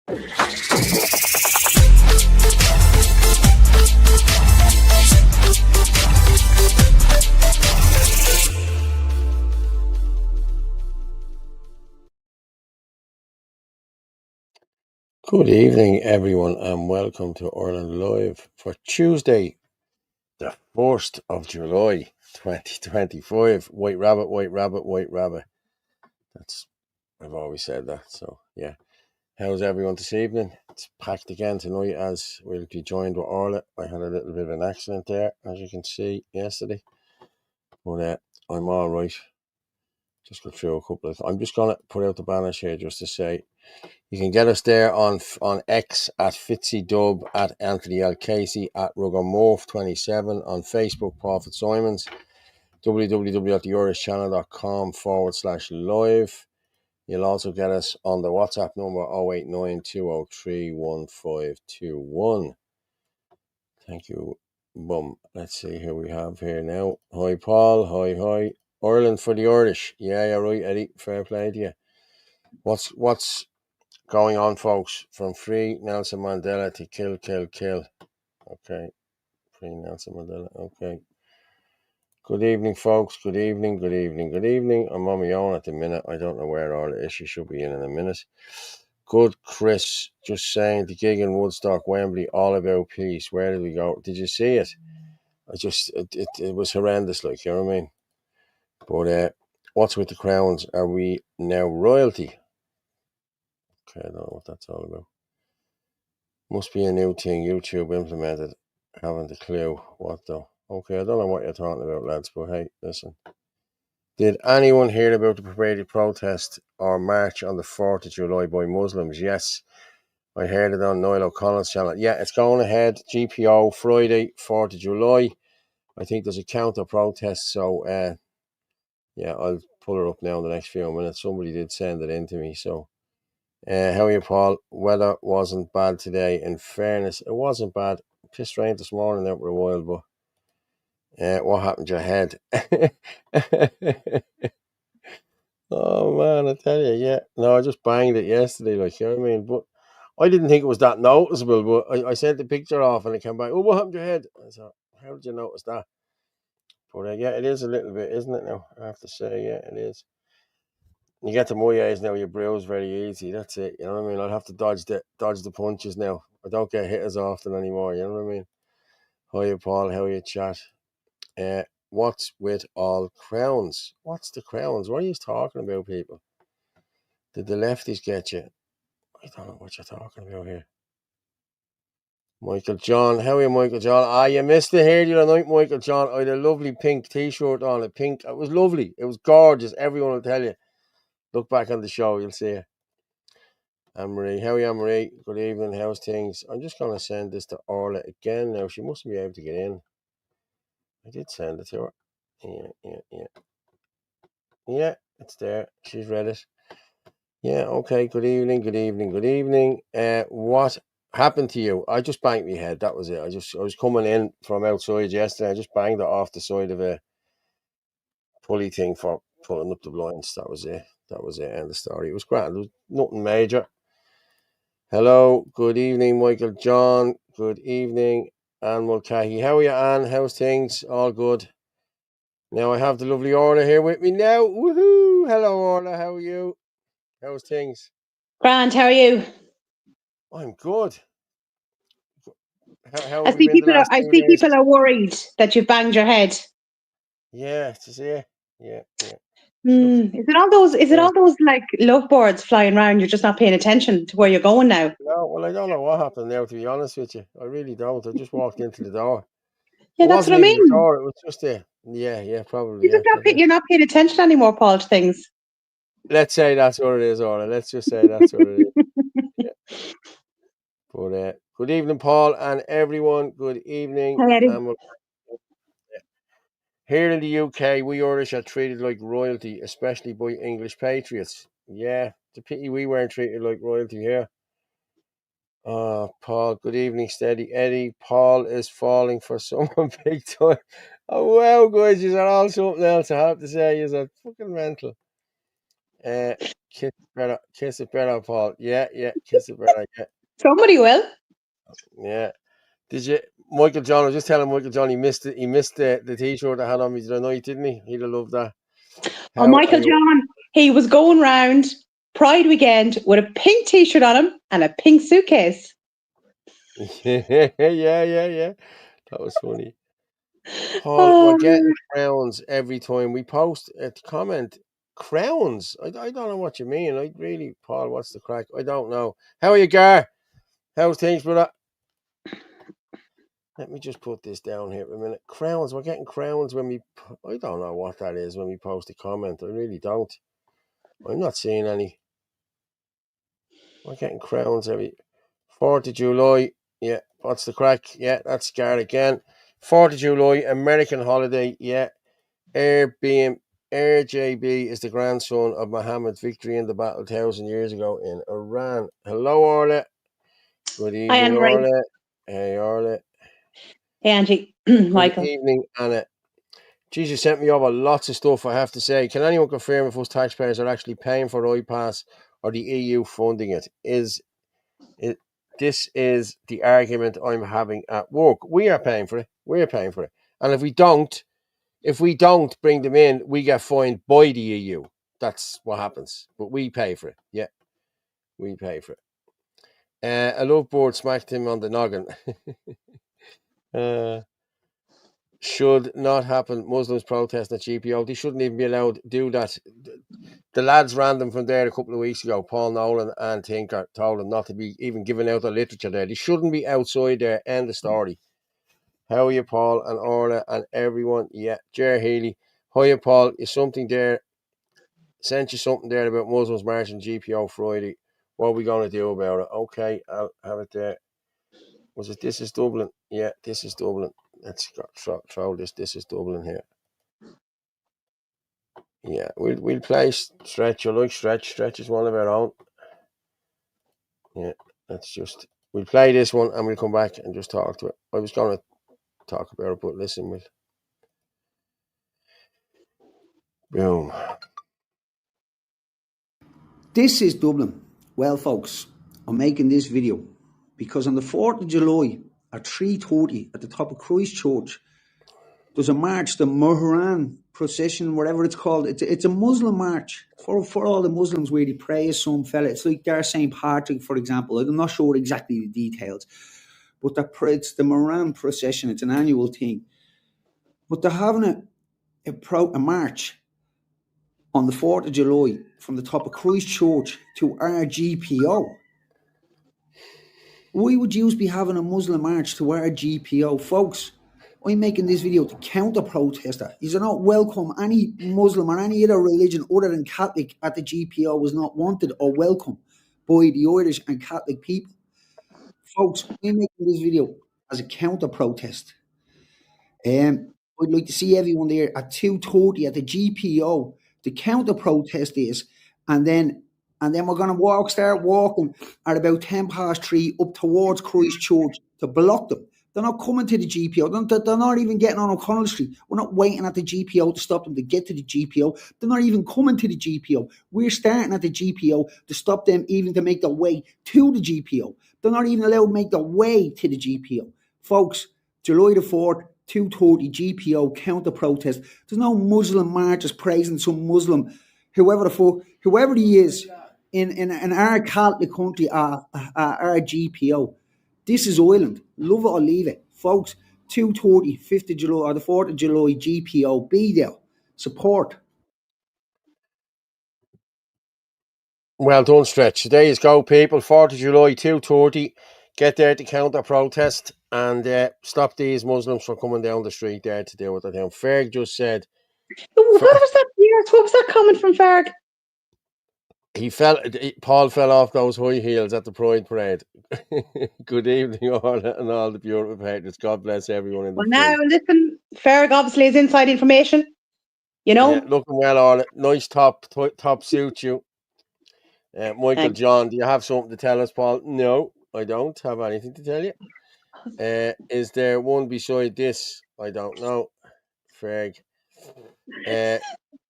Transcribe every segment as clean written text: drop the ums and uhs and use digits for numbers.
Good evening, everyone, and welcome to Ireland Live for Tuesday, the 1st of July, 2025. White rabbit, white rabbit, white rabbit. I've always said that, so yeah. How's everyone this evening? It's packed again tonight as we'll be joined with Orla. I had a little bit of an accident there, as you can see, yesterday. But I'm all right. Just got through a couple of... I'm just going to put out the banners here just to say you can get us there on X at FitzyDub, at Anthony L. Casey, at RuggerMorph27, on Facebook, Paul Fitzsimons, www.theirishchannel.com/live. You'll also get us on the WhatsApp number 0892031521. Thank you. Boom. Let's see who we have here now. Hi, Paul. Hi. Ireland for the Irish. Yeah, right, Eddie. Fair play to you. What's going on, folks? From free Nelson Mandela to kill. Okay. Free Nelson Mandela. Okay. Good evening, folks. Good evening. I'm on my own at the minute. I don't know where all the issues should be in a minute. Good, Chris. Just saying, the gig in Woodstock, Wembley, all about peace. Where did we go? Did you see it? It was horrendous, like, you know what I mean? But what's with the crowns? Are we now royalty? Okay, I don't know what that's all about. Must be a new thing YouTube implemented. Haven't a clue what though. Okay, I don't know what you're talking about, lads, but hey, listen. Did anyone hear about the paraded protest or march on the 4th of July by Muslims? Yes, I heard it on Niall O'Connell's channel. Yeah, it's going ahead. GPO Friday, 4th of July. I think there's a counter protest, so yeah, I'll pull her up now in the next few minutes. Somebody did send it in to me, so how are you, Paul? Weather wasn't bad today. In fairness, it wasn't bad. Pissed rain this morning out for a while, but what happened to your head? Oh man, I tell you, yeah. No, I just banged it yesterday, like, you know what I mean? But I didn't think it was that noticeable, but I sent the picture off and it came back, oh, what happened to your head? I thought, how did you notice that? But yeah, it is a little bit, isn't it now? I have to say, yeah, it is. You get to my age now, you bruise very easy. That's it. You know what I mean? I'll have to dodge the punches now. I don't get hit as often anymore. You know what I mean? Hiya, Paul. How are you, chat? What's with all crowns? What's the crowns? What are you talking about, people? Did the lefties get you? I don't know what you're talking about here. Michael John. How are you, Michael John? You missed it here the other night, Michael John. I had a lovely pink t-shirt on. It was lovely. It was gorgeous. Everyone will tell you. Look back on the show. You'll see it. Anne-Marie. How are you, Anne-Marie? Good evening. How's things? I'm just going to send this to Orla again now. She mustn't be able to get in. I did send it to her. Yeah. Yeah, it's there. She's read it. Yeah, okay. Good evening. What happened to you? I just banged my head. That was it. I was coming in from outside yesterday. I just banged it off the side of a pulley thing for pulling up the blinds. That was it. End of story. It was grand. There was nothing major. Hello, good evening, Michael John. Good evening, Anne Mulcahy. How are you, Anne? How's things? All good. Now I have the lovely Orla here with me now. Woohoo! Hello, Orla. How are you? How's things? Grant, how are you? I'm good. How I have we been the last 2 days? People are worried that you've banged your head. Yeah, to see. Yeah. Is it all those like love birds flying around? You're just not paying attention to where you're going now. No, well, I don't know what happened now, to be honest with you. I really don't. I just walked into the door. Yeah, It that's what wasn't I even mean. the door. It was just yeah, probably. You're not paying attention anymore, Paul, to things. Let's say that's what it is, Orla. Let's just say that's what it is. Yeah. But good evening, Paul, and everyone. Good evening. Hi, Eddie. Here in the UK, we Irish are treated like royalty, especially by English patriots. Yeah, it's a pity we weren't treated like royalty here. Paul, good evening, steady Eddie. Paul is falling for someone big time. Oh, wow, guys, you are all something else. I have to say, you're fucking mental. Kiss it better, Paul. Yeah, kiss it better. Yeah, Somebody will. yeah. Did you, Michael John? I was just telling Michael John he missed it. He missed the T-shirt I had on me the other night, didn't he? He'd have loved that. Oh, How are Michael you? John, he was going round Pride weekend with a pink t-shirt on him and a pink suitcase. Yeah. That was funny. Paul, we're Oh, getting crowns every time we post a comment. Crowns? I don't know what you mean. I really, Paul, what's the crack? I don't know. How are you, Gar? How's things, brother? Let me just put this down here for a minute. Crowns. We're getting crowns when we. I don't know what that is when we post a comment. I really don't. I'm not seeing any. We're getting crowns every 4th of July. Yeah, what's the crack? Yeah, that's Gar again. 4th of July, American holiday. Yeah, Airbnb. Air JB is the grandson of Muhammad's victory in the battle 1,000 years ago in Iran. Hello, Orla. Good hi, evening, Anne-Marie. Orla. Hey, Orla. Hey, Angie. Good Michael. evening, Anna. Jesus sent me over lots of stuff, I have to say. Can anyone confirm if us taxpayers are actually paying for iPass or the EU funding it? It This is the argument I'm having at work. We are paying for it. We're paying for it. And if we don't bring them in, we get fined by the EU. That's what happens. But we pay for it. Yeah, we pay for it. A love board smacked him on the noggin. Should not happen. Muslims protesting at GPO. They shouldn't even be allowed to do that. The lads ran them from there a couple of weeks ago. Paul Nolan and Tinker told them not to be even giving out the literature there. They shouldn't be outside there. End of story. How are you, Paul and Orla and everyone? Yeah, Jer Healy. Hiya, Paul. Is something there? Sent you something there about Muslims marching GPO Friday. What are we going to do about it? Okay, I'll have it there. Was it This Is Dublin? Yeah, This Is Dublin. Let's throw this. This Is Dublin here. Yeah, we'll play Stretch. You like Stretch? Stretch is one of our own. Yeah, we'll play this one and we'll come back and just talk to it. I was going to talk about it, but listen, boom. This is Dublin. Well, folks, I'm making this video because on the 4th of July at 3:30 at the top of Christchurch, there's a march, the Mohran procession, whatever it's called. It's a Muslim march for all the Muslims where they pray as some fella. It's like their St. Patrick, for example. I'm not sure exactly the details, but it's the Mohran procession. It's an annual thing. But they're having a march on the 4th of July from the top of Christchurch to our GPO. Why would you be having a Muslim march to our GPO? Folks, I'm making this video to counter protester. You are not welcome. Any Muslim or any other religion other than Catholic at the GPO was not wanted or welcome by the Irish and Catholic people. Folks, I'm making this video as a counter protest. I'd like to see everyone there at 2:30 at the GPO to counter protest this, and then we're gonna start walking at about 3:10 up towards Christchurch to block them. They're not coming to the GPO. They're not even getting on O'Connell Street. We're not waiting at the GPO to stop them to get to the GPO. They're not even coming to the GPO. We're starting at the GPO to stop them even to make their way to the GPO. They're not even allowed to make their way to the GPO. Folks, July the 4th, 2:30 GPO counter protest. There's no Muslim marches praising some Muslim, whoever he is in our Catholic country, our GPO. This is Ireland. Love it or leave it. Folks, 2:30, 5th of July or the 4th of July GPO. Be there. Support. Well done, Stretch. There you go, people. 4th of July, 2:30. Get there to counter protest and stop these Muslims from coming down the street there to do what they're doing. Ferg just said What was that? Yes, what was that comment from Farg? Paul fell off those high heels at the Pride Parade. Good evening, all and all the beautiful patrons. God bless everyone in the Well, now fridge. listen, Farg obviously is inside information. You Yeah, know, looking well, all nice top suit you. Michael thanks. John, do you have something to tell us, Paul? No, I don't have anything to tell you. Is there one beside this? I don't know. Ferg.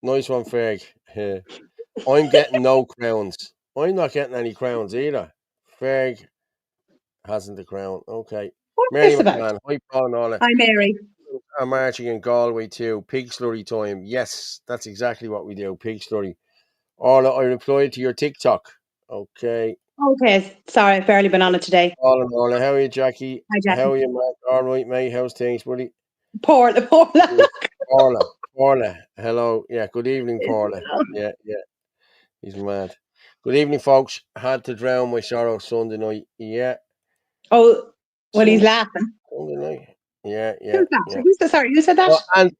Nice one, Ferg. I'm getting no crowns. I'm not getting any crowns either. Ferg hasn't the crown. Okay. What's Mary this about? McMahon, hi Paul and Orla. Hi, Mary. I'm marching in Galway too. Pig slurry time. Yes, that's exactly what we do. Pig slurry. Orla, I replied to your TikTok. Okay. Okay, sorry, I've barely been on it today. Paul and Orla, how are you, Jackie? Hi, How are Jackie. you, Mark? All right, mate. How's things, buddy? Paula. Paula. Hello. Yeah, good evening, Paula. Yeah, he's mad. Good evening, folks. Had to drown my sorrow Sunday night. Yeah. Oh, well, he's laughing. Sunday night. Yeah. Who's that? Sorry, who said that? Oh, and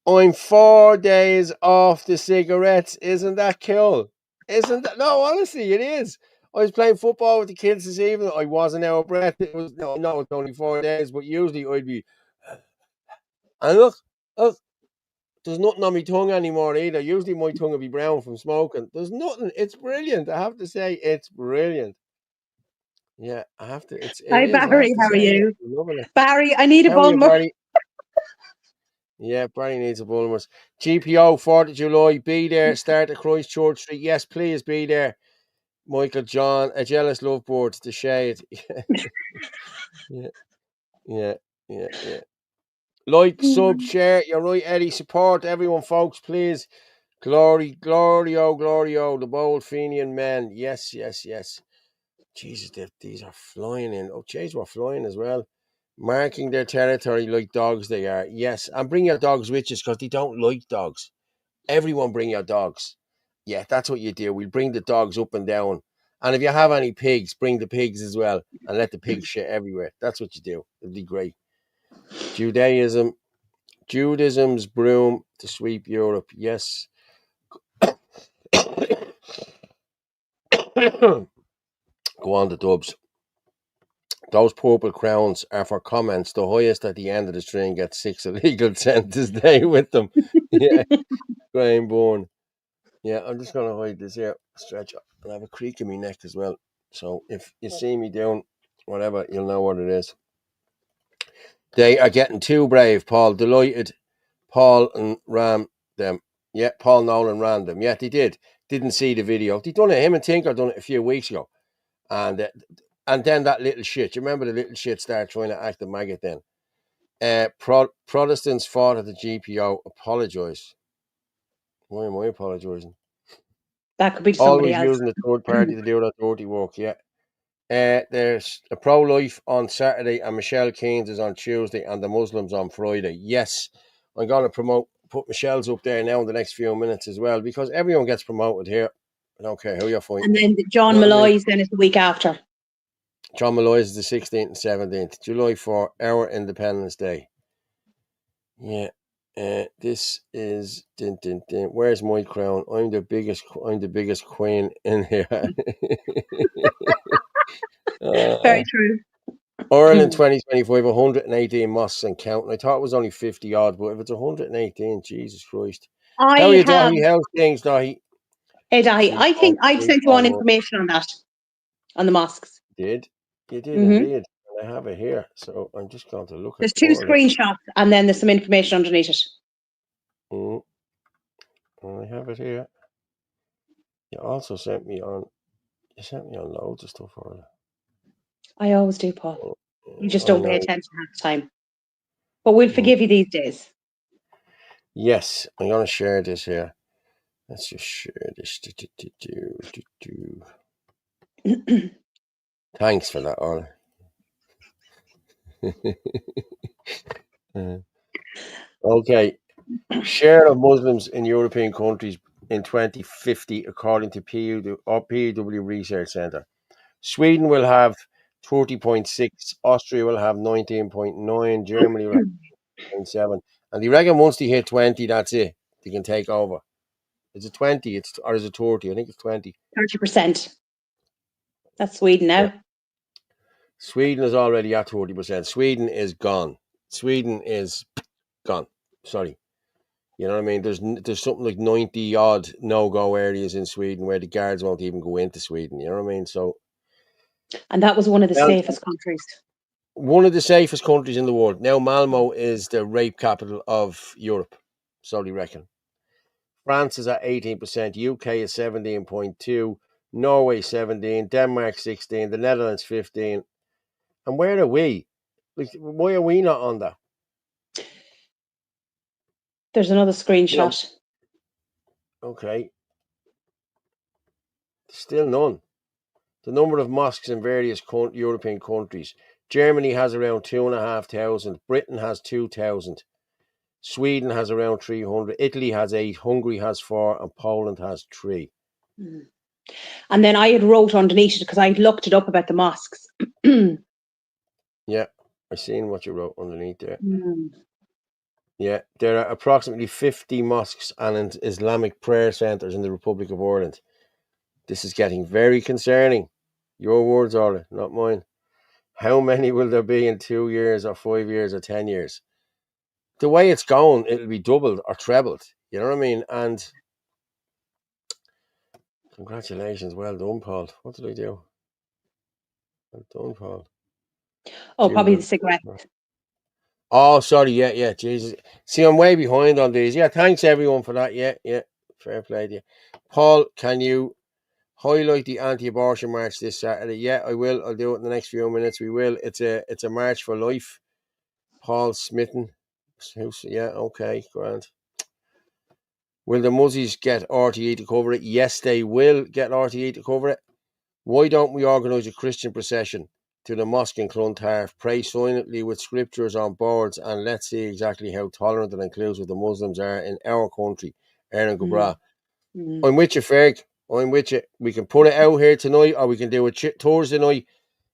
I'm 4 days off the cigarettes. Isn't that cool? Isn't that? No, honestly, it is. I was playing football with the kids this evening. I wasn't out of breath. It was no, it's only 4 days, but usually I'd be. And look, there's nothing on my tongue anymore either. Usually my tongue would be brown from smoking. There's nothing. It's brilliant. I have to say, it's brilliant. Yeah, I have to. It Hi, is. I have Barry. to How are say it. you? I'm loving it. Barry, I need a How are you, bummer. Barry? Yeah, Barry needs a Bulmers. GPO, 4th of July. Be there. Start at Christchurch Street. Yes, please be there. Michael John, a jealous love board. The shade. yeah. Like, sub, share. You're right, Eddie. Support everyone, folks, please. Glory, the bold Fenian men. Yes. Jesus, these are flying in. Oh, jeez, we're flying as well. Marking their territory like dogs they are. Yes, and bring your dogs with you because they don't like dogs. Everyone bring your dogs. Yeah, that's what you do. We'll bring the dogs up and down. And if you have any pigs, bring the pigs as well and let the pigs shit everywhere. That's what you do. It'd be great. Judaism's broom to sweep Europe. Yes. Go on, the dubs. Those purple crowns are for comments. The highest at the end of the string gets 6 illegal sentences day with them. Yeah, Graham Bourne. Yeah, I'm just going to hide this here. Stretch up. And I have a creak in my neck as well. So if you see me down, whatever, you'll know what it is. They are getting too brave, Paul. Delighted. Paul and Ram them. Yeah, Paul Nolan ran them. Yeah, they did. Didn't see the video. They done it. Him and Tinker done it a few weeks ago. And then that little shit. You remember the little shit started trying to act the maggot then. Protestants fought at the GPO. Apologise. Why am I apologising? That could be somebody Always else. using the third party to do that dirty work, yeah. There's a pro-life on Saturday and Michelle Keynes is on Tuesday and the Muslims on Friday. Yes, I'm going to put Michelle's up there now in the next few minutes as well because everyone gets promoted here. I don't care who you're fighting. And then John Malloy's then is the week after. John Malloy's is the 16th and 17th. July for our Independence Day. Yeah. This is where's my crown? I'm the biggest queen in here. Very true. Ireland 2025, 118 mosques and counting. I thought it was only 50 odd, but if it's 118, Jesus Christ. How are you, Dahi? How's things, Dahi? Hey, Dahi, I think I'd sent you on information on that, on the mosques. You did indeed. And I have it here, so I'm just going to look at it. There's 2 screenshots and then there's some information underneath it. I have it here. You also sent me on loads of stuff, Orla. I always do, Paul. You just don't pay attention half the time. But we'll forgive you these days. Yes, I'm going to share this here. Let's just share this. Thanks for that, Orla. Okay. Share of Muslims in European countries in 2050, according to PEW Research Centre. Sweden will have 30.6, Austria will have 19.9, Germany will have 0.7. And they reckon once they hit 20, that's it. They can take over. Is it 20? Or is it 30? I think it's 20. 30%. That's Sweden now. Yeah. Sweden is already at 30%. Sweden is gone. Sweden is gone. Sorry. You know what I mean? There's something like 90 odd no-go areas in Sweden where the guards won't even go into Sweden. You know what I mean? So, and that was one of the safest countries. One of the safest countries in the world. Now Malmo is the rape capital of Europe. So they reckon. France is at 18%, UK is 17.2%, Norway 17%, Denmark 16%, the Netherlands 15%. And where are we? Like, why are we not on that? There's another screenshot. Okay. Still none. The number of mosques in various European countries. Germany has around 2,500. Britain has 2,000. Sweden has around 300. Italy has 8. Hungary has 4. And Poland has 3. Mm. And then I had wrote underneath it because I looked it up about the mosques. Yeah, I seen what you wrote underneath there. Mm. Yeah, there are approximately 50 mosques and Islamic prayer centres in the Republic of Ireland. This is getting very concerning. Your words, Orla, not mine. How many will there be in 2 years or 5 years or 10 years? The way it's going, it'll be doubled or trebled. You know what I mean? And congratulations. Well done, Paul. What did I do? Well done, Paul. Oh, probably the cigarette. Oh, sorry. Yeah. Jesus. See, I'm way behind on these. Yeah, thanks everyone for that. Yeah. Fair play to you. Paul, can you highlight the anti-abortion march this Saturday? Yeah, I will. I'll do it in the next few minutes. We will. It's a march for life. Paul Smitten. Yeah, okay, grand. Will the Muzzies get RTE to cover it? Yes, they will get RTE to cover it. Why don't we organise a Christian procession to the mosque in Clontarf, pray silently with scriptures on boards, and let's see exactly how tolerant and inclusive the Muslims are in our country, Erin Gubra. I'm with you, Ferg. I'm with you. We can put it out here tonight, or we can do it Thursday night.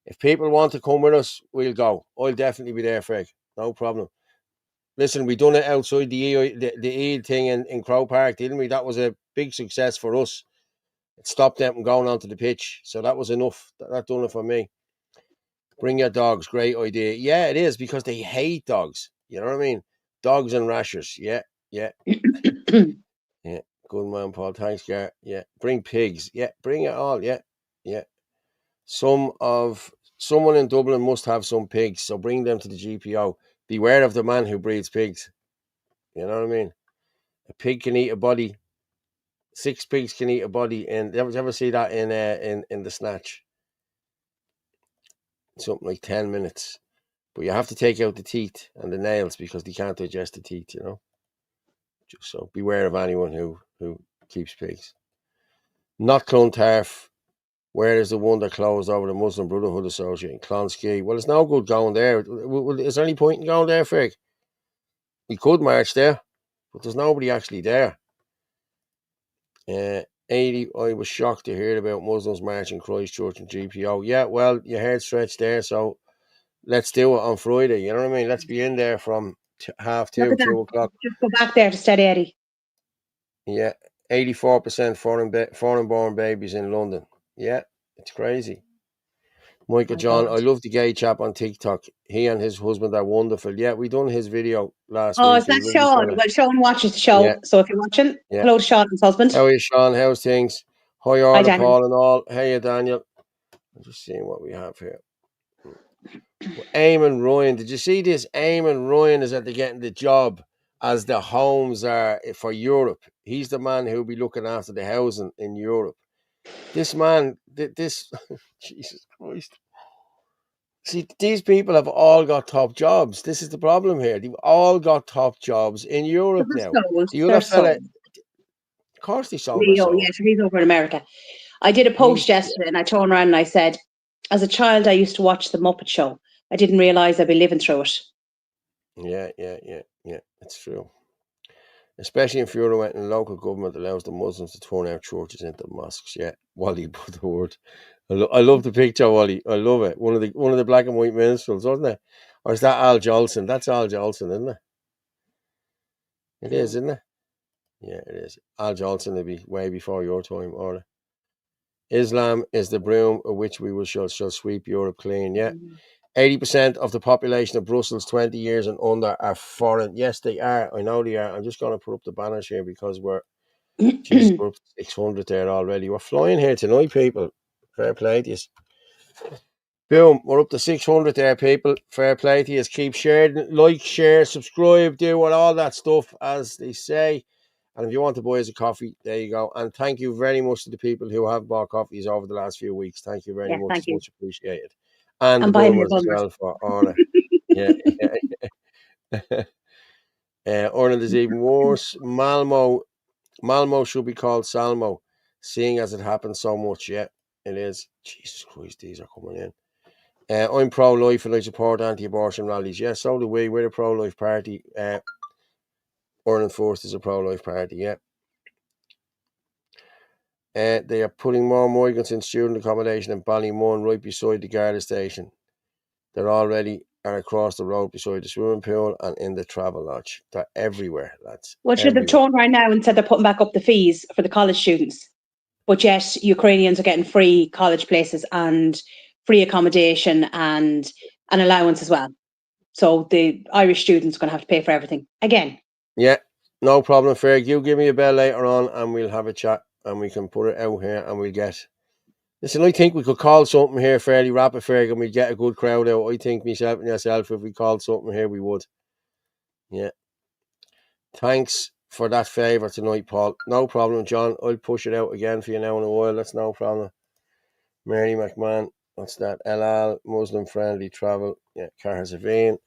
If people want to come with us, we'll go. I'll definitely be there, Ferg. No problem. Listen, we done it outside the Eid thing in Crow Park, didn't we? That was a big success for us. It stopped them from going onto the pitch, so that was enough. That done it for me. Bring your dogs, great idea. Yeah, it is, because they hate dogs. You know what I mean? Dogs and rashers. Yeah. Yeah, good man, Paul. Thanks, Gar. Yeah, bring pigs. Yeah, bring it all. Yeah. Someone in Dublin must have some pigs, so bring them to the GPO. Beware of the man who breeds pigs. You know what I mean? A pig can eat a body. 6 pigs can eat a body. And you ever see that in the Snatch? Something like 10 minutes. But you have to take out the teeth and the nails because they can't digest the teeth, you know. Just so beware of anyone who keeps pigs. Not Clontarf. Where is the one that closed over the Muslim Brotherhood Associate in Clonskey? Well, it's no good going there. Is there any point in going there, Ferg? We could march there, but there's nobody actually there. 80, I was shocked to hear about Muslims marching Christchurch and GPO. Yeah, well, your head stretched there, so let's do it on Friday. You know what I mean? Let's be in there from 2:30, 2 o'clock. Just go back there to Steady Eddie. Yeah, 84% foreign-born babies in London. Yeah, it's crazy. Michael John, I love the gay chap on TikTok. He and his husband are wonderful. Yeah, we done his video last week. Is that Sean? Well, Sean watches the show. Yeah. So if you're watching, hello to Sean and his husband. How are you, Sean? How's things? Hi, Orla, Paul and all. Hey, Daniel. I'm just seeing what we have here. Eamon Ryan. Did you see this? Eamon Ryan is getting the job as the homes are for Europe. He's the man who'll be looking after the housing in Europe. This man, this Jesus Christ. See, these people have all got top jobs. This is the problem here. They've all got top jobs in Europe now. The other fella, of course, they sold their soul. Yeah, so he's over in America. I did a post yesterday and I turned around and I said, as a child, I used to watch The Muppet Show. I didn't realise I'd be living through it. Yeah. It's true. Especially if you're when the local government allows the Muslims to turn out churches into mosques. Yeah, Wally put the word. I love the picture, Wally. I love it. One of the black and white minstrels, wasn't it? Or is that Al Jolson? That's Al Jolson, isn't it? It is, isn't it? Yeah, it is. Al Jolson will be way before your time, Orla. Islam is the broom of which we shall sweep Europe clean. Yeah. 80% of the population of Brussels 20 years and under are foreign. Yes, they are. I know they are. I'm just going to put up the banners here because we're up to 600 there already. We're flying here tonight, people. Fair play to you. Boom. We're up to 600 there, people. Fair play to you. Keep sharing, like, share, subscribe, do all that stuff, as they say. And if you want to buy us a coffee, there you go. And thank you very much to the people who have bought coffees over the last few weeks. Thank you very Yeah, much. thank It's you. much appreciated. And the And buy me a bummers as bummer. well for Orla. Yeah, yeah. Orla, there's even worse. Malmo should be called Salmo, seeing as it happens so much. Yeah, it is. Jesus Christ, these are coming in. I'm pro-life and I support anti-abortion rallies. Yeah, so do we. We're a pro-life party. Ireland First is a pro-life party. Yeah. They are putting more migrants in student accommodation in Ballymun, right beside the Garda station. They're already across the road beside the swimming pool and in the travel lodge. They're everywhere, lads. Well, should have Everywhere. turned right now and said they're putting back up the fees for the college students. But yet Ukrainians are getting free college places and free accommodation and an allowance as well. So the Irish students are going to have to pay for everything again. Yeah, no problem, Ferg. You give me a bell later on and we'll have a chat and we can put it out here and we'll get... Listen, I think we could call something here fairly rapid, Ferg, and we'd get a good crowd out. I think myself and yourself, if we called something here, we would. Yeah. Thanks for that favour tonight, Paul. No problem, John. I'll push it out again for you now in a while. That's no problem. Mary McMahon, what's that? LL, Muslim friendly travel. Yeah, Carzavine.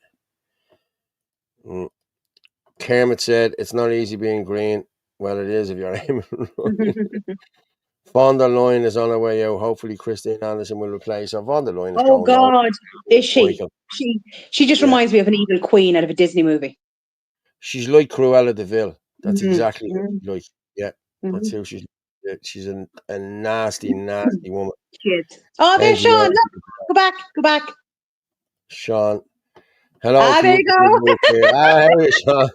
Kermit said, it's not easy being green. Well, it is if you're aiming right. Von der Leyen is on her way out. Hopefully, Christine Anderson will replace her. Von der Leyen is Oh going nowhere. God, is she? Michael. She just reminds me of an evil queen out of a Disney movie. She's like Cruella de Vil. That's Mm-hmm. exactly like. Yeah, that's who she's. She's a nasty, nasty woman. She is. Oh, there's Sean. Look, go back. Sean. Hello to There you. you go. Hey, Sean.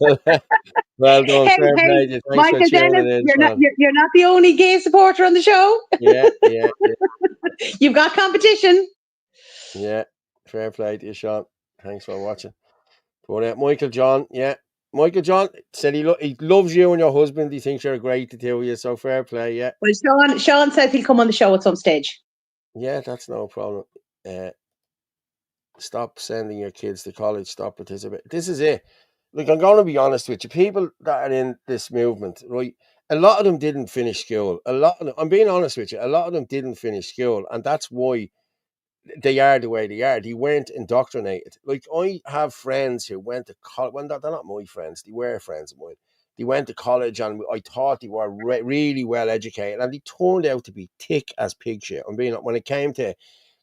Well done. Hey, Fair play to you. Thanks for Michael Dennis, tuning in, you're Sean. not the only gay supporter on the show. Yeah. You've got competition. Yeah. Fair play to you, Sean. Thanks for watching. But Michael John, Michael John said he loves you and your husband. He thinks you're great to deal with you. So fair play, yeah. Well, Sean says he'll come on the show at some stage. Yeah, that's no problem. Stop sending your kids to college. Stop participating. This is it. Look, I'm going to be honest with you. People that are in this movement, right? A lot of them didn't finish school. I'm being honest with you. A lot of them didn't finish school, and that's why they are the way they are. They weren't indoctrinated. Like, I have friends who went to college. Well, they're not my friends. They were friends of mine. They went to college, and I thought they were really well educated, and they turned out to be thick as pig shit. When it came to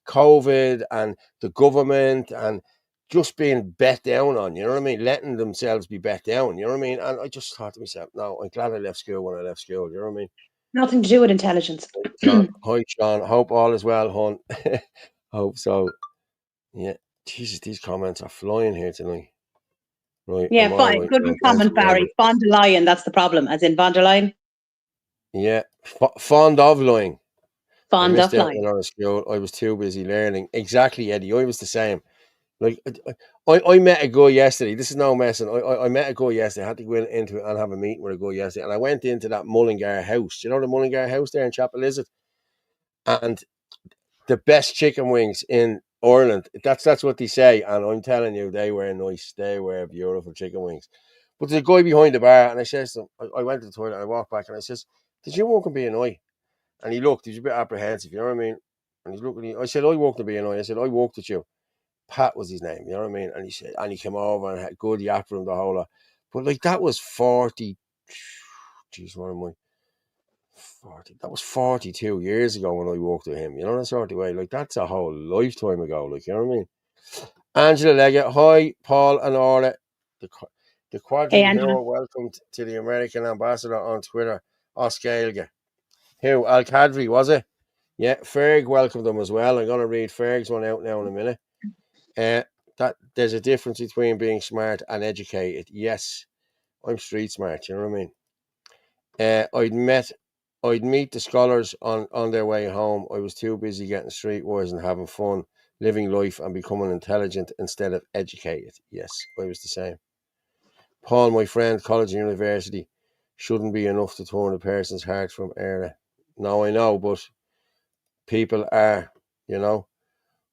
COVID and the government and just being bet down on, you know what I mean? Letting themselves be bet down, you know what I mean? And I just thought to myself, no, I'm glad I left school when I left school, you know what I mean? Nothing to do with intelligence. John, hi, Sean. Hope all is well, hon. Hope so. Yeah. Jesus, these comments are flying here tonight. Right, Yeah, I'm all fine. right. Good comment, Barry. Von der Leyen, that's the problem. As in von der Leyen? Yeah. Fond of lying. I Fond missed of out lying. when I was school. I was too busy learning. Exactly, Eddie. I was the same. Like, I met a guy yesterday. This is no messing. I met a guy yesterday. I had to go into it and have a meeting with a guy yesterday. And I went into that Mullingar house. Do you know the Mullingar house there in Chapel Lizard? And the best chicken wings in Ireland. That's what they say. And I'm telling you, they were nice. They were beautiful chicken wings. But there's a guy behind the bar. And I says to him, I went to the toilet and I walked back and I says, did you work in B&I? And he looked. He was a bit apprehensive. You know what I mean? And he's looking at me. I said, I worked in B&I. I said, I worked with you. Pat was his name, you know what I mean? And he said, and he came over and had good yap from the whole lot. But like, that was 40, geez, what am I? 40, that was 42 years ago when I walked with him, you know, that sort of way. Like, that's a whole lifetime ago, like, you know what I mean? Angela Leggett, hi, Paul and Orla, the Hey, quadrant Angela. hero, welcome to the American ambassador on Twitter, Oscailga. Who, Al Kadri, was it? Yeah, Ferg welcomed them as well. I'm going to read Ferg's one out now in a minute. That there's a difference between being smart and educated. Yes, I'm street smart. You know what I mean? I'd meet the scholars on their way home. I was too busy getting streetwise and having fun, living life and becoming intelligent instead of educated. Yes, I was the same. Paul, my friend, college and university shouldn't be enough to turn a person's heart from error. No, I know, but people are, you know.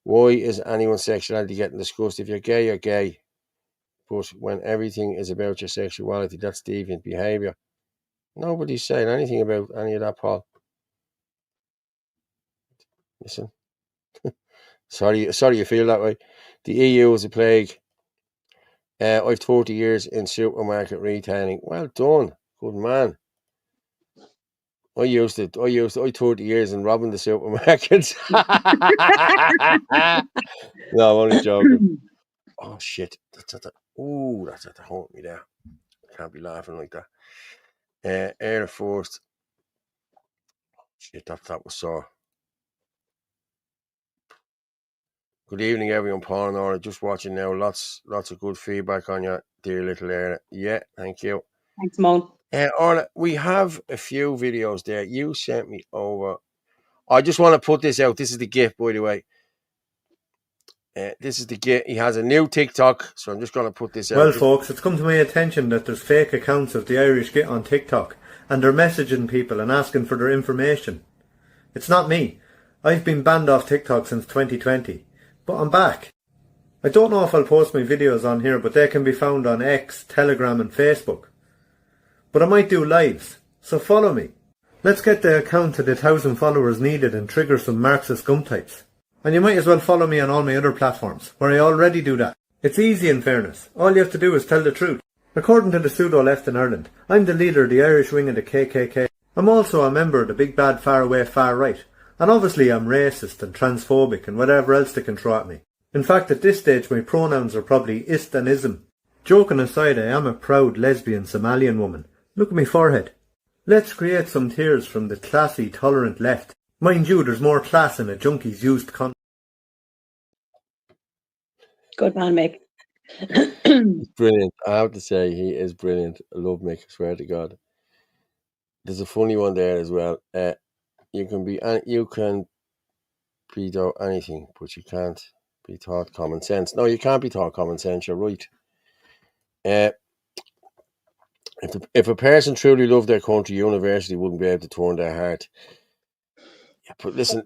Why is anyone's sexuality getting discussed? If you're gay, you're gay. But when everything is about your sexuality, that's deviant behaviour. Nobody's saying anything about any of that, Paul. Listen. Sorry you feel that way. The EU is a plague. I've 40 years in supermarket retailing. Well done. Good man. I 30 years in robbing the supermarkets. No, I'm only joking. Oh shit. That's at the haunt me there. Can't be laughing like that. Air Force. Shit, that was sore. Good evening, everyone. Paul and Nora, just watching now. Lots of good feedback on your dear little area. Yeah, thank you. Thanks, Mo. Orla, we have a few videos there. You sent me over. I just want to put this out. This is the gift, by the way. This is the gift. He has a new TikTok, so I'm just going to put this out. Well, folks, it's come to my attention that there's fake accounts of the Irish Git on TikTok, and they're messaging people and asking for their information. It's not me. I've been banned off TikTok since 2020, but I'm back. I don't know if I'll post my videos on here, but they can be found on X, Telegram and Facebook. But I might do lives, so follow me. Let's get the account to the 1,000 followers needed and trigger some Marxist gum types. And you might as well follow me on all my other platforms, where I already do that. It's easy in fairness. All you have to do is tell the truth. According to the pseudo-left in Ireland, I'm the leader of the Irish wing of the KKK. I'm also a member of the big bad faraway far right. And obviously I'm racist and transphobic and whatever else they can throw at me. In fact, at this stage my pronouns are probably ist and ism. Joking aside, I am a proud lesbian Somalian woman. Look at my forehead. Let's create some tears from the classy, tolerant left. Mind you, there's more class in a junkie's used con. Good man, Mick. He's brilliant. I have to say, he is brilliant. I love Mick, I swear to God. There's a funny one there as well. You can be taught anything, but you can't be taught common sense. No, you can't be taught common sense. You're right. If a person truly loved their country, university wouldn't be able to turn their heart. Yeah, but listen,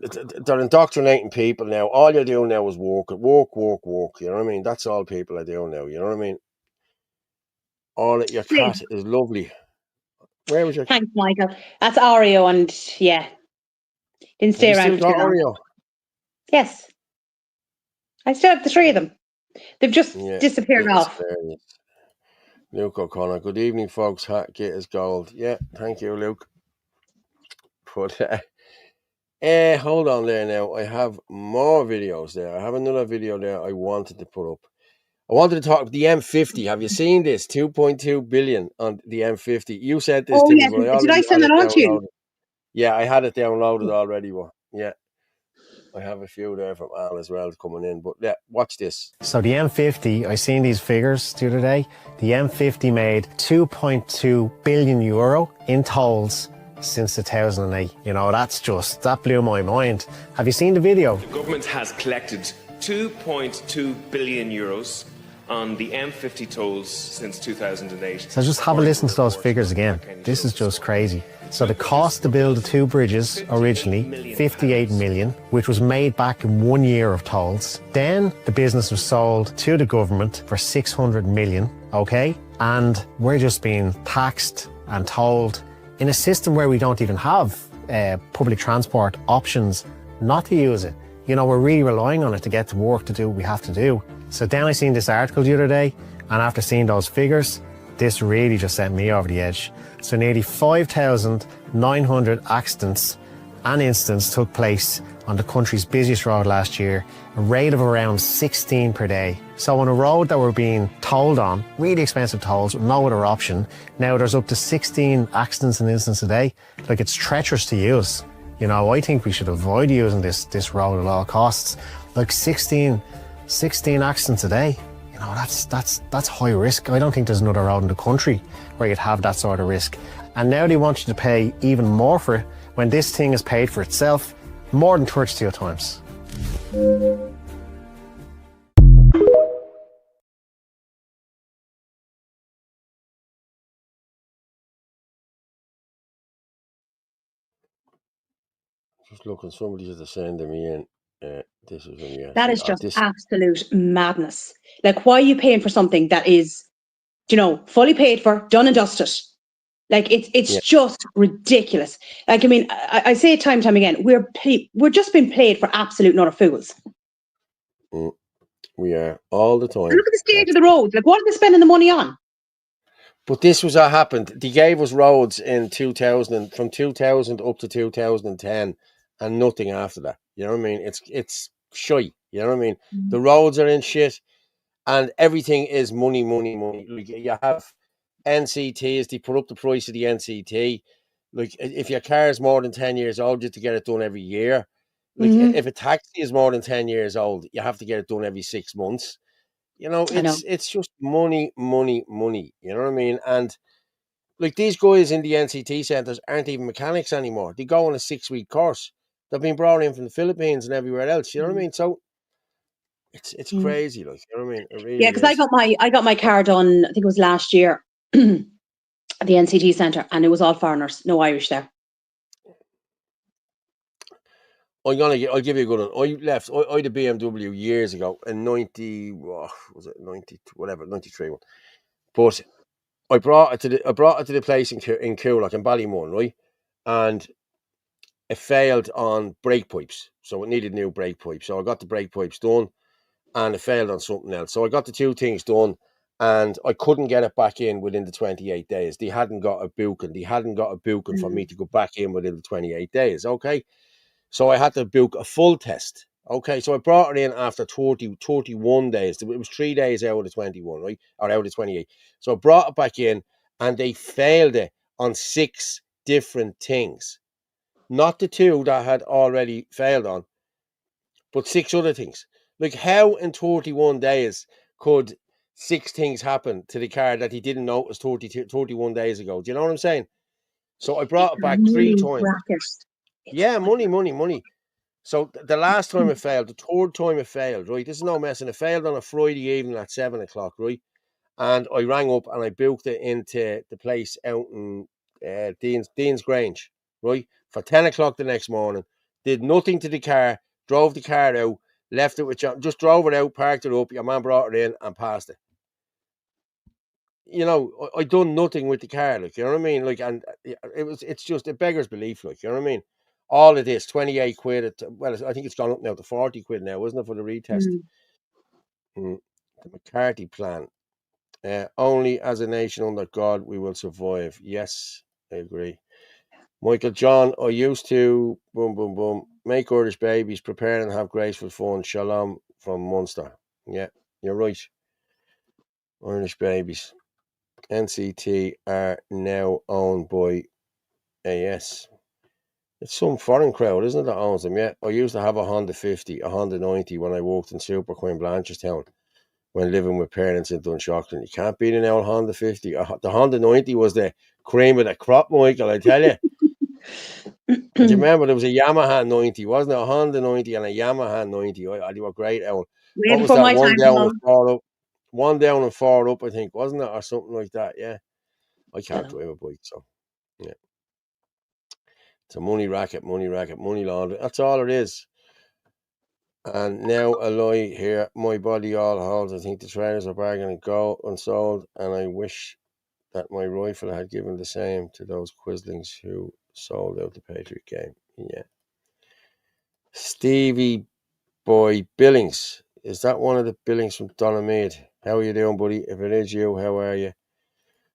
they're indoctrinating people now. All you're doing now is work. You know what I mean? That's all people are doing now. You know what I mean? Your cat is lovely. Where was your? Thanks, Michael. That's Oreo, and yeah, didn't stay around for too long. Oreo? Yes, I still have the three of them. They've just disappeared off. Luke O'Connor. Good evening, folks. Hat Git is gold. Yeah, thank you, Luke. But hold on there now. I have more videos there. I have another video there I wanted to put up. I wanted to talk about the M50. Have you seen this? 2.2 billion on the M50. You said this to me. But did I send it on to you? Yeah, I had it downloaded already. But yeah, I have a few there from Al as well coming in. But yeah, watch this. So the M50, I seen these figures the other day. The M50 made 2.2 billion euro in tolls since 2008. You know, that blew my mind. Have you seen the video? The government has collected 2.2 billion euros on the M50 tolls since 2008. So just have a listen to those figures again. This is just crazy. So the cost to build the two bridges originally, 58 million, which was made back in 1 year of tolls. Then the business was sold to the government for 600 million, okay? And we're just being taxed and told in a system where we don't even have public transport options not to use it. You know, we're really relying on it to get to work, to do what we have to do. So then I seen this article the other day, and after seeing those figures, this really just sent me over the edge. So nearly 5,900 accidents and incidents took place on the country's busiest road last year, a rate of around 16 per day. So on a road that we're being tolled on, really expensive tolls with no other option, now there's up to 16 accidents and incidents a day. Like, it's treacherous to use. You know, I think we should avoid using this road at all costs. Like 16 accidents a day. You know, that's high risk. I don't think there's another road in the country where you'd have that sort of risk. And now they want you to pay even more for it when this thing is paid for itself more than 32 times. Just looking, somebody just sending me in. This is when that is just absolute madness. Like, why are you paying for something that is, you know, fully paid for, done and dusted? Like it's Yeah. just ridiculous. Like, I mean, I say it time and time again, we're just being played for absolute not fools. We are all the time. And look at the state of the roads. Like, what are they spending the money on? But this was what happened. They gave us roads in 2000, from 2000 up to 2010, and nothing after that. You know what I mean? It's shy. You know what I mean? The roads are in shit, and everything is money, money, money. Like, you have NCTs. They put up the price of the NCT. Like, if your car is more than 10 years old, you have to get it done every year. Like, if a taxi is more than 10 years old, you have to get it done every 6 months. You know, I know. it's just money, money, money. You know what I mean? And like, these guys in the NCT centres aren't even mechanics anymore. They go on a 6-week course. They've been brought in from the Philippines and everywhere else. You know what I mean? So it's crazy. Like, you know what I mean? It Yeah, really because is. I got my car done. I think it was last year at the NCT centre, and it was all foreigners, no Irish there. I'll give you a good one. I left. I had a BMW years ago in 90. Was it 90? Whatever, 93 one. But I brought it to the place in Coolock in Ballymun, right? And it failed on brake pipes, so it needed new brake pipes. So I got the brake pipes done, and it failed on something else. So I got the two things done, and I couldn't get it back in within the 28 days. They hadn't got a booking. They hadn't got a booking for me to go back in within the 28 days. Okay. So I had to book a full test. Okay. So I brought it in after 31 days. It was 3 days out of the 21, right? Or out of the 28. So I brought it back in, and they failed it on 6 different things. Not the 2 that had already failed on, but 6 other things. Like, how in 31 days could 6 things happen to the car that he didn't notice 31 days ago? Do you know what I'm saying? So I brought it back 3 Money times. racket. It's Yeah, money, money, money. So the last time it failed, the 3rd time it failed, right? This is no messing. It failed on a Friday evening at 7 o'clock, right? And I rang up and I booked it into the place out in Dean's Grange, right? For 10 o'clock the next morning. Did nothing to the car, drove the car out, left it with you, just drove it out, parked it up. Your man brought it in and passed it. You know, I done nothing with the car, like, you know what I mean? Like, and it's just, it beggars belief, like, you know what I mean? All of this, 28 quid, well, I think it's gone up now to 40 quid now, isn't it, for the retest? The McCarthy plan. Only as a nation under God we will survive. Yes, I agree. Michael John, I used to boom boom boom make Irish babies, prepare and have graceful fun. Shalom from Munster. Yeah, you're right. Irish babies. NCT are now owned by AS. It's some foreign crowd, isn't it, that owns them? Yeah. I used to have a Honda 50, a Honda 90 when I worked in Super Queen Blanchardstown, when living with parents in Dunshaughlin. You can't beat an old Honda 50. The Honda 90 was the cream of the crop, Michael, I tell you. And you remember there was a Yamaha 90, wasn't it? A Honda 90 and a Yamaha 90. They were great. Way What was before that? my One time, down and Mum. 4 up. One down and 4 up, I think, wasn't it? Or something like that. Yeah. I I can't know. drive a bike, so yeah. It's a money racket, money laundering. That's all it is. And now a lie here. My body all holds. I think the trainers are bargaining go unsold, and I wish that my rifle had given the same to those quislings who sold out the Patriot game. Yeah. Stevie Boy Billings. Is that one of the Billings from Donamead? How are you doing, buddy? If it is you, how are you?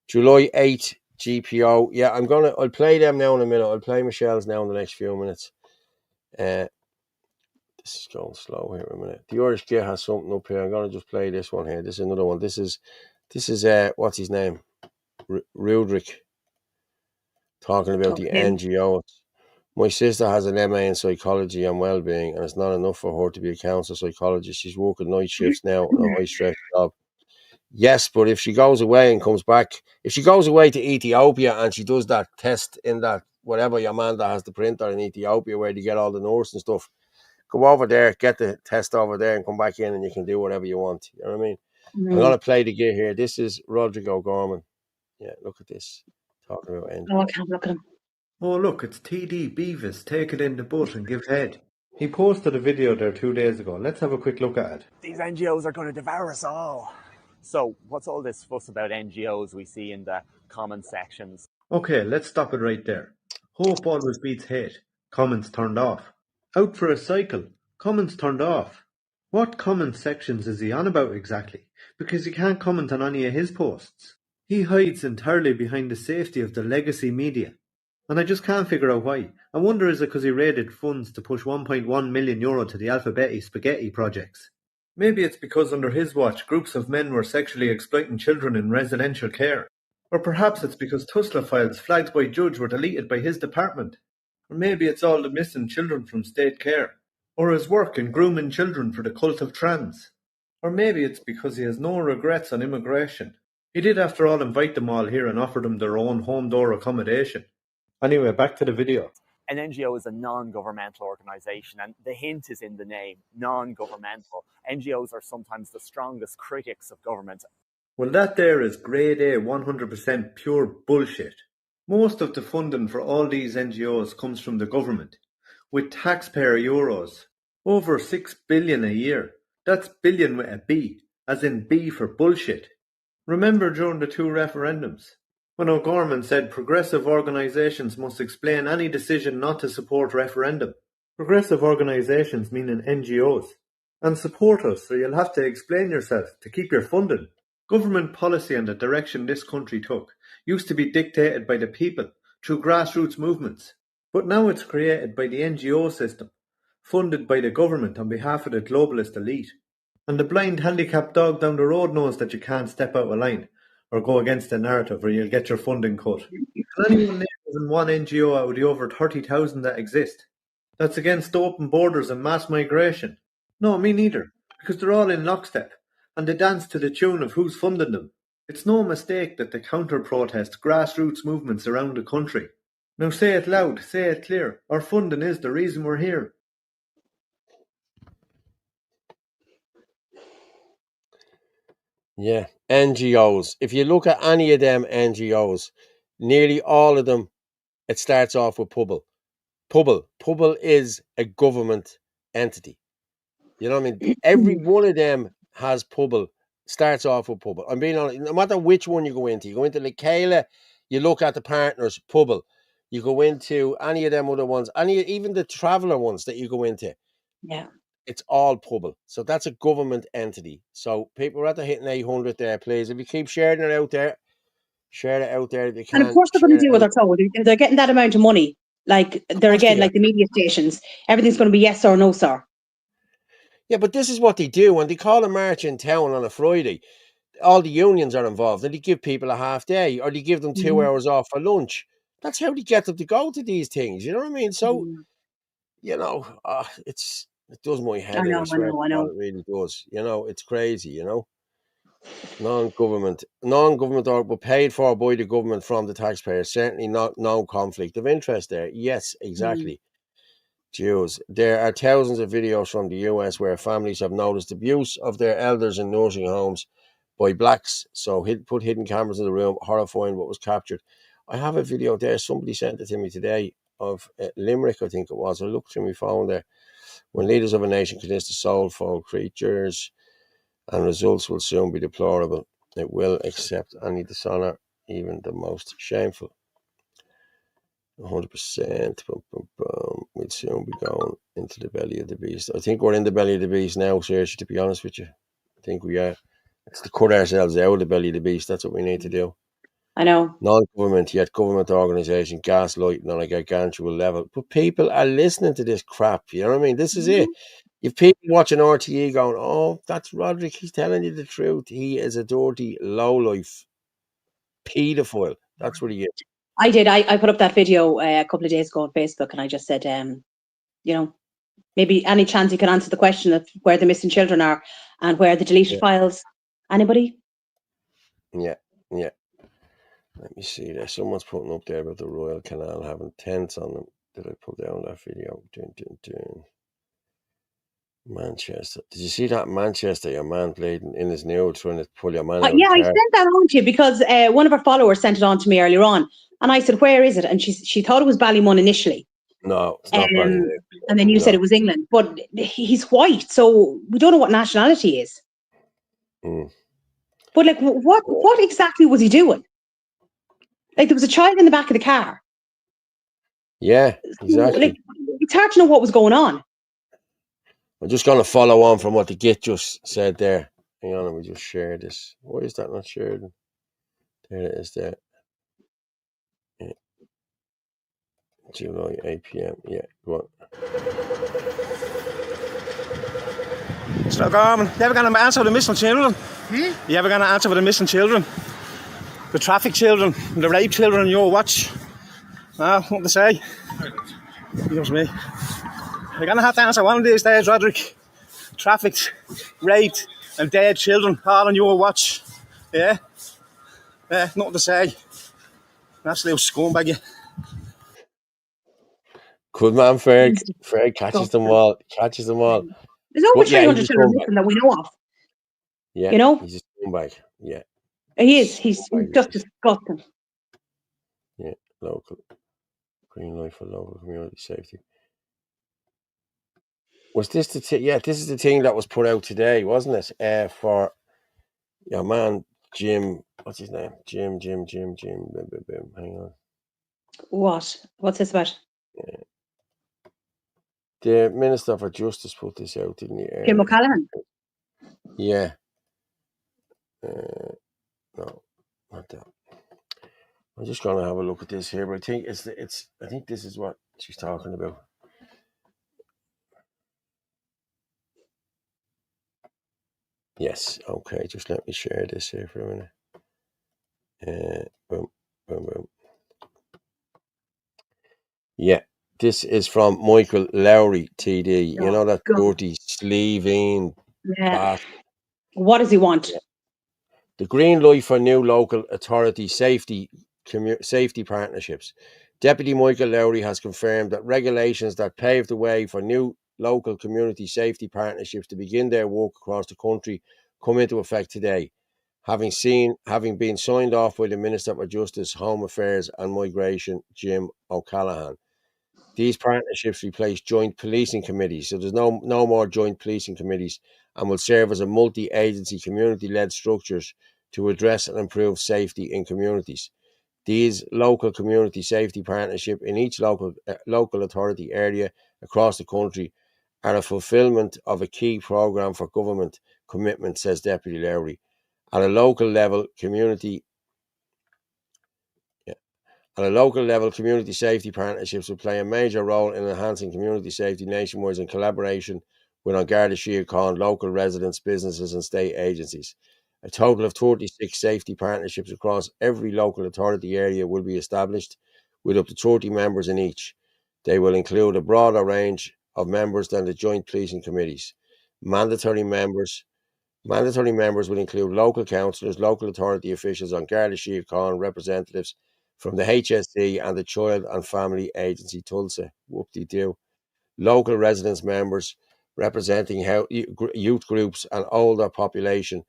July 8th, GPO. Yeah, I'll play them now in a minute. I'll play Michelle's now in the next few minutes. This is going slow here a minute. The Irish Gear has something up here. I'm gonna just play this one here. This is another one. This is what's his name? Rudrick, talking about the Okay. NGOs. My sister has an MA in psychology and well-being, and it's not enough for her to be a counsellor psychologist. She's working night shifts now on a high-stress job. Yes, but if she goes away and comes back, if she goes away to Ethiopia and she does that test in that whatever your man that has the printer in Ethiopia where they get all the nurse and stuff, go over there, get the test over there, and come back in, and you can do whatever you want. You know what I mean? I'm gonna play the gear here. This is Rodrigo Gorman. Yeah, look at this. Talking about end. Oh, I can't look at him. Oh look, it's TD Beavis. Take it in the butt and give head. He posted a video there 2 days ago. Let's have a quick look at it. These NGOs are going to devour us all. So what's all this fuss about NGOs we see in the comment sections? Okay, let's stop it right there. Hope always beats hate. Comments turned off. Out for a cycle. Comments turned off. What comment sections is he on about exactly? Because you can't comment on any of his posts. He hides entirely behind the safety of the legacy media. And I just can't figure out why. I wonder is it because he raided funds to push €1.1 million to the Alphabetti spaghetti projects? Maybe it's because under his watch groups of men were sexually exploiting children in residential care. Or perhaps it's because Tusla files flagged by judge were deleted by his department. Or maybe it's all the missing children from state care. Or his work in grooming children for the cult of trans. Or maybe it's because he has no regrets on immigration. He did after all invite them all here and offer them their own home door accommodation. Anyway, back to the video. An NGO is a non-governmental organisation, and the hint is in the name, non-governmental. NGOs are sometimes the strongest critics of government. Well, that there is grade A 100% pure bullshit. Most of the funding for all these NGOs comes from the government, with taxpayer euros. Over 6 billion a year. That's billion with a B, as in B for bullshit. Remember during the 2 referendums, when O'Gorman said progressive organisations must explain any decision not to support referendum. Progressive organisations meaning NGOs. And support us, so you'll have to explain yourself to keep your funding. Government policy and the direction this country took used to be dictated by the people through grassroots movements. But now it's created by the NGO system, funded by the government on behalf of the globalist elite. And the blind handicapped dog down the road knows that you can't step out of line or go against the narrative or you'll get your funding cut. Can anyone name even one NGO out of the over 30,000 that exist that's against open borders and mass migration? No, me neither, because they're all in lockstep and they dance to the tune of who's funding them. It's no mistake that they counter-protest grassroots movements around the country. Now say it loud, say it clear. Our funding is the reason we're here. Yeah, NGOs. If you look at any of them NGOs, nearly all of them, it starts off with Pubble. Pubble is a government entity. You know what I mean? Every one of them has Pubble, starts off with Pubble. I'm being honest, no matter which one you go into Lekela, you look at the partners, Pubble. You go into any of them other ones, even the traveller ones that you go into. Yeah. It's all Pubble. So that's a government entity. So people are at the hitting 800 there, please. If you keep sharing it out there, share it out there if you can. And of course they're going to do what they're told. If they're getting that amount of money, like they're again like the media stations, everything's going to be yes or no, sir. Yeah, but this is what they do. When they call a march in town on a Friday, all the unions are involved and they give people a half day or they give them 2 hours off for lunch. That's how they get them to go to these things. You know what I mean? So, you know, it does my head in. I swear I know. It really does. You know, it's crazy, you know. Non-government but paid for by the government from the taxpayer. Certainly not no conflict of interest there. Yes, exactly. Jews. There are thousands of videos from the US where families have noticed abuse of their elders in nursing homes by blacks. So put hidden cameras in the room, horrifying what was captured. I have a video there. Somebody sent it to me today of Limerick, I think it was. I looked through my phone there. When leaders of a nation convince the soulful creatures, and results will soon be deplorable. It will accept any dishonour, even the most shameful. 100%. We'll soon be going into the belly of the beast. I think we're in the belly of the beast now, seriously, to be honest with you. I think we are. It's to cut ourselves out of the belly of the beast. That's what we need to do. I know. Non-government, yet government organisation, gaslighting on a gargantuan level. But people are listening to this crap. You know what I mean? This is it. If people watching RTE going, oh, that's Roderick, he's telling you the truth. He is a dirty, lowlife paedophile. That's what he is. I did. I put up that video a couple of days ago on Facebook, and I just said, you know, maybe any chance you can answer the question of where the missing children are and where the deleted files. Anybody? Yeah. Let me see there. Someone's putting up there about the Royal Canal having tents on them. Did I pull down that video? Manchester. Did you see that Manchester? Your man played in his nude trying to pull your man out. Yeah, I sent that on to you because one of our followers sent it on to me earlier on, and I said, "Where is it?" And she thought it was Ballymun initially. No, it's not Ballymun. And then you said it was England, but he's white, so we don't know what nationality he is. But like, what exactly was he doing? Like, there was a child in the back of the car. Yeah, exactly. Like, it's hard to know what was going on. I'm just going to follow on from what the Git just said there. Hang on, let me just share this. Why is that not shared? There it is there. Yeah. July, 8 p.m. Yeah, go on. So, you ever going to answer for the missing children? You ever going to answer for the missing children? The traffic children, the rape children on your watch? What to say? Excuse me. You're going to have to answer one of these days, Roderick. Trafficked, raped, and dead children all on your watch. Yeah? Nothing to say. Absolute scumbag. Good man, Ferg. Ferg catches them all. There's over But yeah, 300 he's a children scumbag. missing that we know of. Yeah, You know? he's a scumbag. Yeah. He is. He's just disgusting. Yeah, local. Green light for local community safety. Was this the yeah, this is the thing that was put out today, wasn't it? For your man Jim, what's his name? Jim. Hang on. What? What's this about? The Minister for Justice put this out, didn't he? Jim O'Callaghan. Yeah. No, not that. I'm just gonna have a look at this here, but I think I think this is what she's talking about. Yes, okay, just let me share this here for a minute. Boom. Yeah, this is from Michael Lowry, TD. You know that dirty sleeving bastard. What does he want? The green light for new local authority safety partnerships. Deputy Michael Lowry has confirmed that regulations that pave the way for new local community safety partnerships to begin their work across the country come into effect today, having been signed off by the Minister for Justice, Home Affairs and Migration, Jim O'Callaghan. These partnerships replace joint policing committees, so there's no more joint policing committees, and will serve as a multi-agency, community-led structures to address and improve safety in communities. These local community safety partnership in each local authority area across the country are a fulfilment of a key programme for government commitment, says Deputy Lowry. At a local level, community safety partnerships will play a major role in enhancing community safety nationwide in collaboration with An Garda Síochána, local residents, businesses and state agencies. A total of 36 safety partnerships across every local authority area will be established, with up to 30 members in each. They will include a broader range of members than the joint policing committees. Mandatory members will include local councillors, local authority officials, An Garda Síochána, representatives from the HSE and the Child and Family Agency Tulsa. Whoop-de-doo. Local residents members representing youth groups and older population,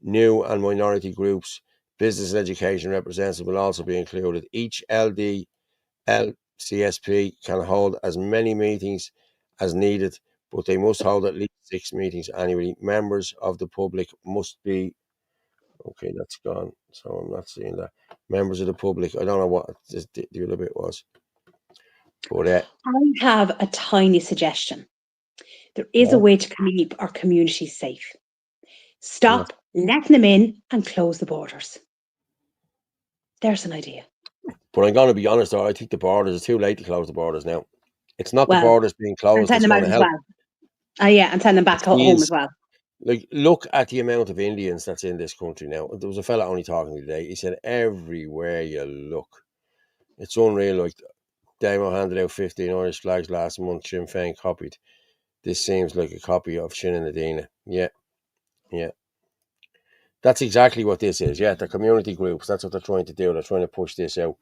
new and minority groups, business and education representatives will also be included. Each LCSP can hold as many meetings as needed, but they must hold at least 6 meetings annually. Members of the public must be... Okay, that's gone, so I'm not seeing that. Members of the public, I don't know what the other bit was. But I have a tiny suggestion. There is a way to keep our community safe. Stop letting them in and close the borders. There's an idea. But I'm going to be honest, though, I think the borders, it's too late to close the borders now. It's not the borders being closed that's going to help. And send them back home as well. Like, look at the amount of Indians that's in this country now. There was a fella only talking today. He said, everywhere you look, it's unreal. Like, Damo handed out 15 Irish flags last month. Sinn Féin copied. This seems like a copy of Sinn Adina. Yeah. That's exactly what this is. Yeah, the community groups. That's what they're trying to do. They're trying to push this out.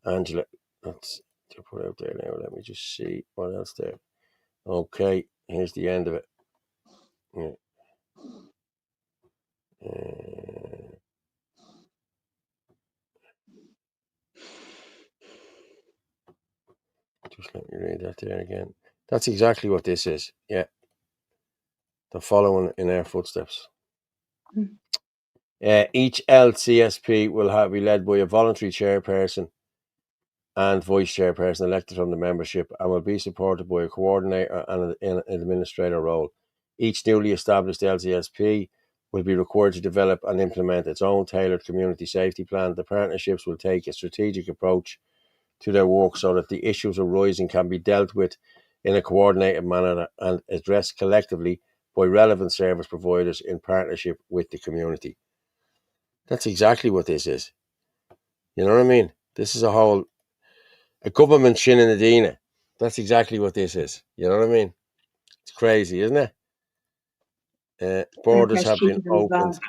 Angela, let's put out there now. Let me just see what else there. Okay, here's the end of it. Yeah. Just let me read that there again. That's exactly what this is. Yeah. They're following in our footsteps. Each LCSP will be led by a voluntary chairperson and vice chairperson elected from the membership, and will be supported by a coordinator and an administrator role. Each newly established LCSP will be required to develop and implement its own tailored community safety plan. The partnerships will take a strategic approach to their work so that the issues arising can be dealt with in a coordinated manner and addressed collectively by relevant service providers in partnership with the community. That's exactly what this is. You know what I mean? This is a government shin in the Dina. That's exactly what this is. You know what I mean? It's crazy, isn't it? Borders have been opened.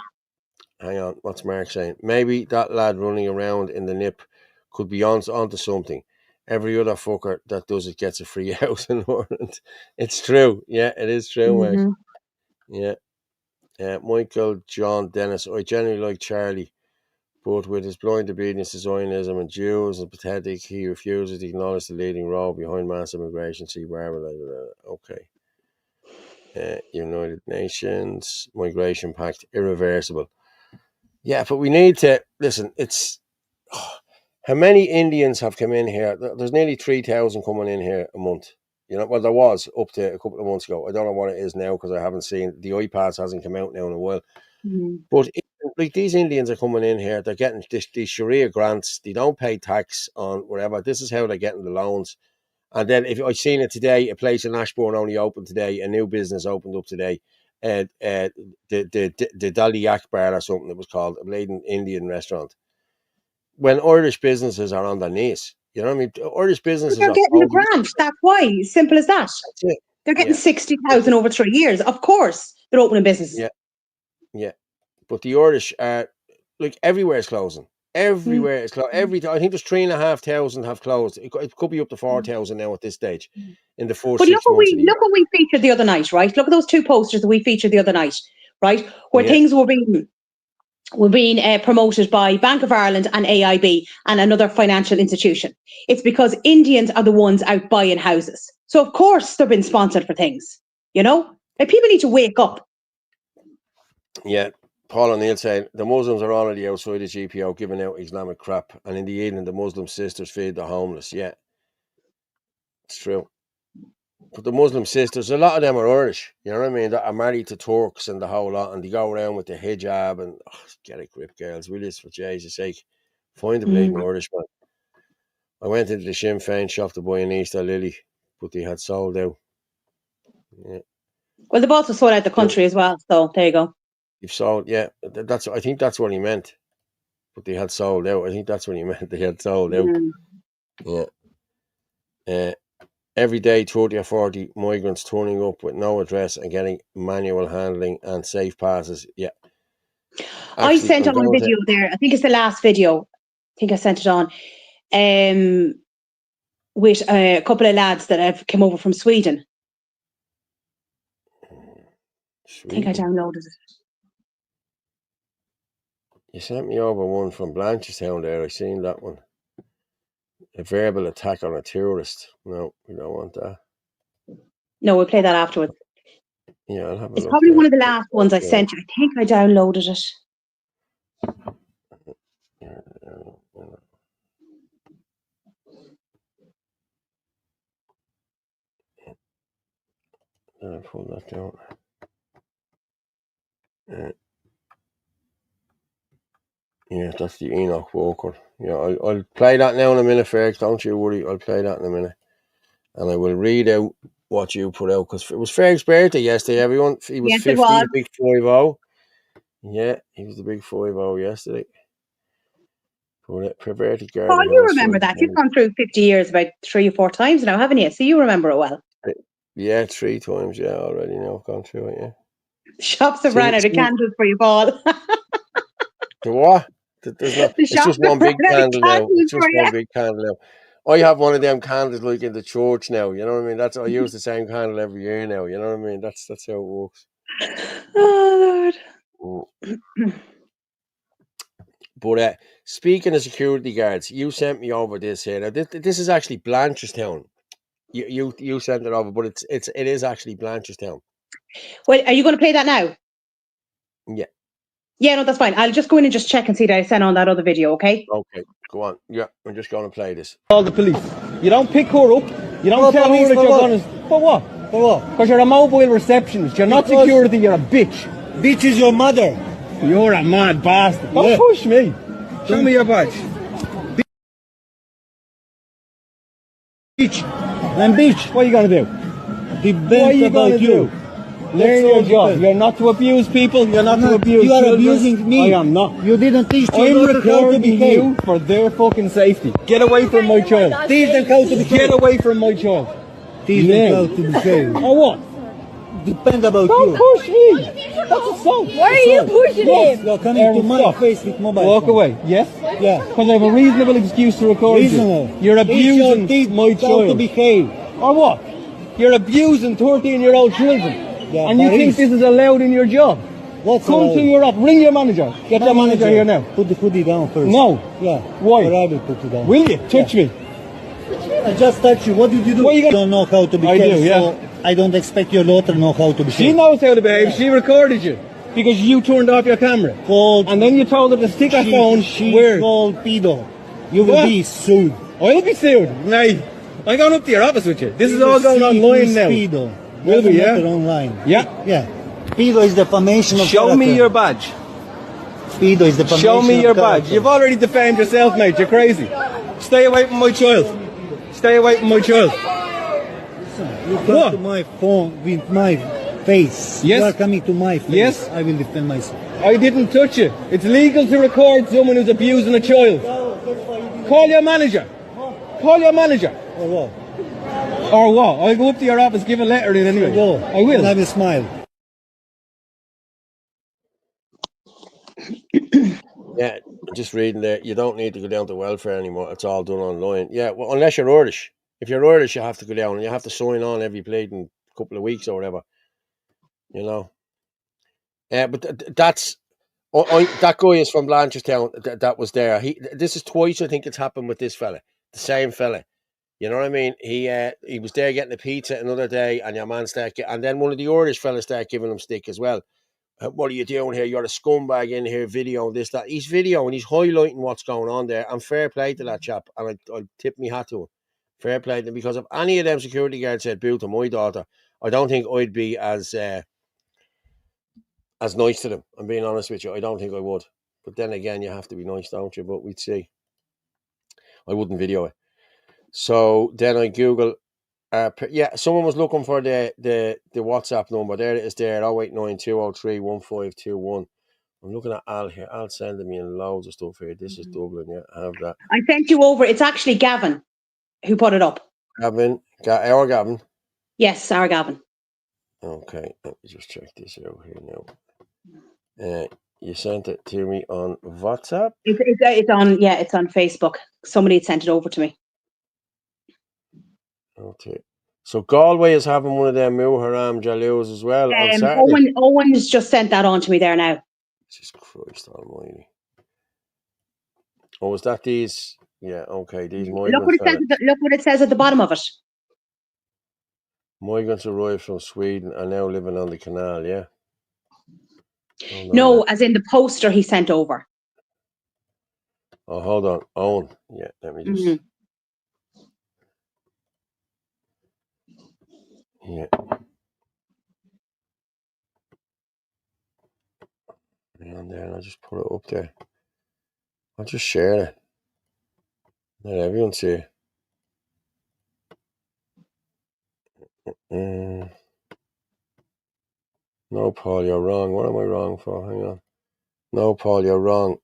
Hang on, what's Mark saying? Maybe that lad running around in the nip could be onto something. Every other fucker that does it gets a free house in Ireland. It's true. Yeah, it is true, mate. Yeah. Michael John Dennis. I generally like Charlie, but with his blind obedience to Zionism and Jews and pathetic, he refuses to acknowledge the leading role behind mass immigration. See Barbara. Okay. United Nations Migration Pact irreversible. Yeah, but we need to listen. How many Indians have come in here? There's nearly 3,000 coming in here a month. You know, well, there was up to a couple of months ago. I don't know what it is now because I haven't seen the iPads hasn't come out now in a while. But like these Indians are coming in here, they're getting these Sharia grants. They don't pay tax on whatever. This is how they're getting the loans. And then if I've seen it today, a place in Ashbourne only opened today, a new business opened up today. The Dali Akbar or something it was called, a blatant Indian restaurant. When Irish businesses are on their knees, you know what I mean? Irish businesses they're getting a grant. That's why. Simple as that. They're getting 60,000 over 3 years. Of course, they're opening businesses. Yeah. But the Irish are like everywhere is closing. Everywhere is closed. I think there's 3,500 have closed. It could be up to 4,000 now at this stage in the first 6 months of the year. Look what we featured the other night, right? Look at those 2 posters that we featured the other night, right? Where things were being promoted by Bank of Ireland and AIB and another financial institution. It's because Indians are the ones out buying houses. So of course they're being sponsored for things, you know? Like people need to wake up. Yeah. Paul O'Neill saying the Muslims are already outside the GPO giving out Islamic crap, and in the evening the Muslim sisters feed the homeless. Yeah, it's true. But the Muslim sisters, a lot of them are Irish. You know what I mean? That are married to Turks and the whole lot, and they go around with the hijab and get a grip, girls. Will you, for Jesus' sake, find the bleeding Irishman. I went into the Sinn Féin shop to buy an Easter lily, but they had sold out. Yeah. Well, they've also sold out the country as well. So there you go. You've sold, yeah. I think that's what he meant. But they had sold out. I think that's what he meant. They had sold out. Yeah. Every day, 30 or 40 migrants turning up with no address and getting manual handling and safe passes. Yeah. Actually, I sent on a video there. I think it's the last video. I think I sent it on. With a couple of lads that have come over from Sweden. I think I downloaded it. You sent me over one from Blanchardstown there. I seen that one. A verbal attack on a tourist. No, we don't want that. No, we'll play that afterwards. Yeah, I'll have a it's look. It's probably one of the last ones I sent you. I think I downloaded it. I'll pull that down. Yeah, that's the Enoch Walker. Yeah, I'll play that now in a minute, Ferg. Don't you worry. I'll play that in a minute. And I will read out what you put out, because it was Ferg's birthday yesterday, everyone. He was 50, the big 5-0. Yeah, he was the big 5-0 yesterday. Perverted guard. Oh, you remember that. You've gone through 50 years about 3 or 4 times now, haven't you? So you remember it well. Yeah, 3 times, yeah, already now. I've gone through it, yeah. Shops have ran out of candles for you, Paul. The what? There's not. It's just one big candle now. It's just one big candle now. I have one of them candles like in the church now. You know what I mean? I use the same candle every year now. You know what I mean? That's how it works. Oh Lord. But speaking of security guards, you sent me over this here. Now, this is actually Blanchardstown. You sent it over, but it is actually Blanchardstown. Well, are you going to play that now? Yeah. Yeah, no, that's fine. I'll just go in and just check and see that I sent on that other video, okay? Okay, go on. Yeah, I'm just going to play this. Call the police. You don't pick her up. You don't tell her that you're going to... For what? For what? Because you're a mobile receptionist. You're not security, you're a bitch. Bitch is your mother. You're a mad bastard. Don't push me. Show me your badge. Bitch. And bitch. What are you going to do? What are you going to do? Learn your job. You're not to abuse people. You're not to abuse You are children. abusing me. I am not. You didn't teach I'm children how to recording behave. you for their fucking safety. Get away from my child. Teach them how to behave. Get away from my child. Teach them how to behave. Or what? Depend about Don't you. push me. That's assault. Why are you pushing him? You're coming to my face with mobile Walk phone. away. Yes? Yeah. Because I have a reasonable excuse to record Reasonable. you. You're abusing Teach my your kids how to child. behave. Or what? You're abusing 13-year-old children. Yeah, and you think this is allowed in your job? What's Come allowed? to your office. Ring your manager. Get your manager here now. Put the hoodie down first. No. Yeah. Why? Or I will put it down. Will you? Touch me. I just touched you. What did you do? What are you don't know how to behave. I do, yeah. So I don't expect your daughter to know how to behave. She knows how to behave. She recorded you. Because you turned off your camera. Called, And then you told her to stick her phone where? called pedo. You will What? be sued. I'll be sued. Nay. I'm going up to your office with you. This is You all will going see online who's now. Pedo. Will we, yeah? Matter online. Yeah. Yeah. Pedo is defamation of Show me character. your badge. Pedo is defamation Show me your of badge. character. You've already defamed yourself, mate. You're crazy. Stay away from my child. Stay away from my child. You come What? to my phone with my face. Yes. You are coming to my face. Yes. I will defend myself. I didn't touch you. It's legal to record someone who's abusing a child. Call your manager. Call your manager. Or what? Or what? I'll go up to your office, give a letter in anyway. Go. I will. And I will smile. Yeah, just reading there. You don't need to go down to welfare anymore. It's all done online. Yeah, well, unless you're Irish. If you're Irish, you have to go down and you have to sign on every bleeding couple of weeks or whatever. You know. But that's that guy is from Blanchardstown. That was there. This is twice I think it's happened with this fella, the same fella. You know what I mean? He was there getting a pizza another day, and your man started, and then one of the Irish fellas started giving him stick as well. What are you doing here? You're a scumbag in here, videoing this, that. He's videoing, he's highlighting what's going on there, and fair play to that chap. And I tip my hat to him. Fair play to him, because if any of them security guards said boo to my daughter, I don't think I'd be as nice to them. I'm being honest with you. I don't think I would. But then again, you have to be nice, don't you? But we'd see. I wouldn't video it. So then I Google. Someone was looking for the WhatsApp number. There it is there, 0892031521. I'm looking at Al here. Al sending me loads of stuff here. This is Dublin, yeah. I have that. I sent you over. It's actually Gavin who put it up. Gavin. Yes, our Gavin. Okay, let me just check this out here now. You sent it to me on WhatsApp? It's on Facebook. Somebody had sent it over to me. Okay. So Galway is having one of them Muharram Jaloos as well on Saturday. Owen has just sent that on to me there now. Jesus Christ almighty. Oh, is that these? Yeah, okay. These migrants. Look what it says at the bottom of it. Migrants arrived from Sweden are now living on the canal, yeah? No, as in the poster he sent over. Oh, hold on. Owen. Yeah, let me just... Mm-hmm. Yeah. And then I'll just put it up there. I'll just share it. Let everyone see it. No, Paul, you're wrong. What am I wrong for? Hang on. No, Paul, you're wrong.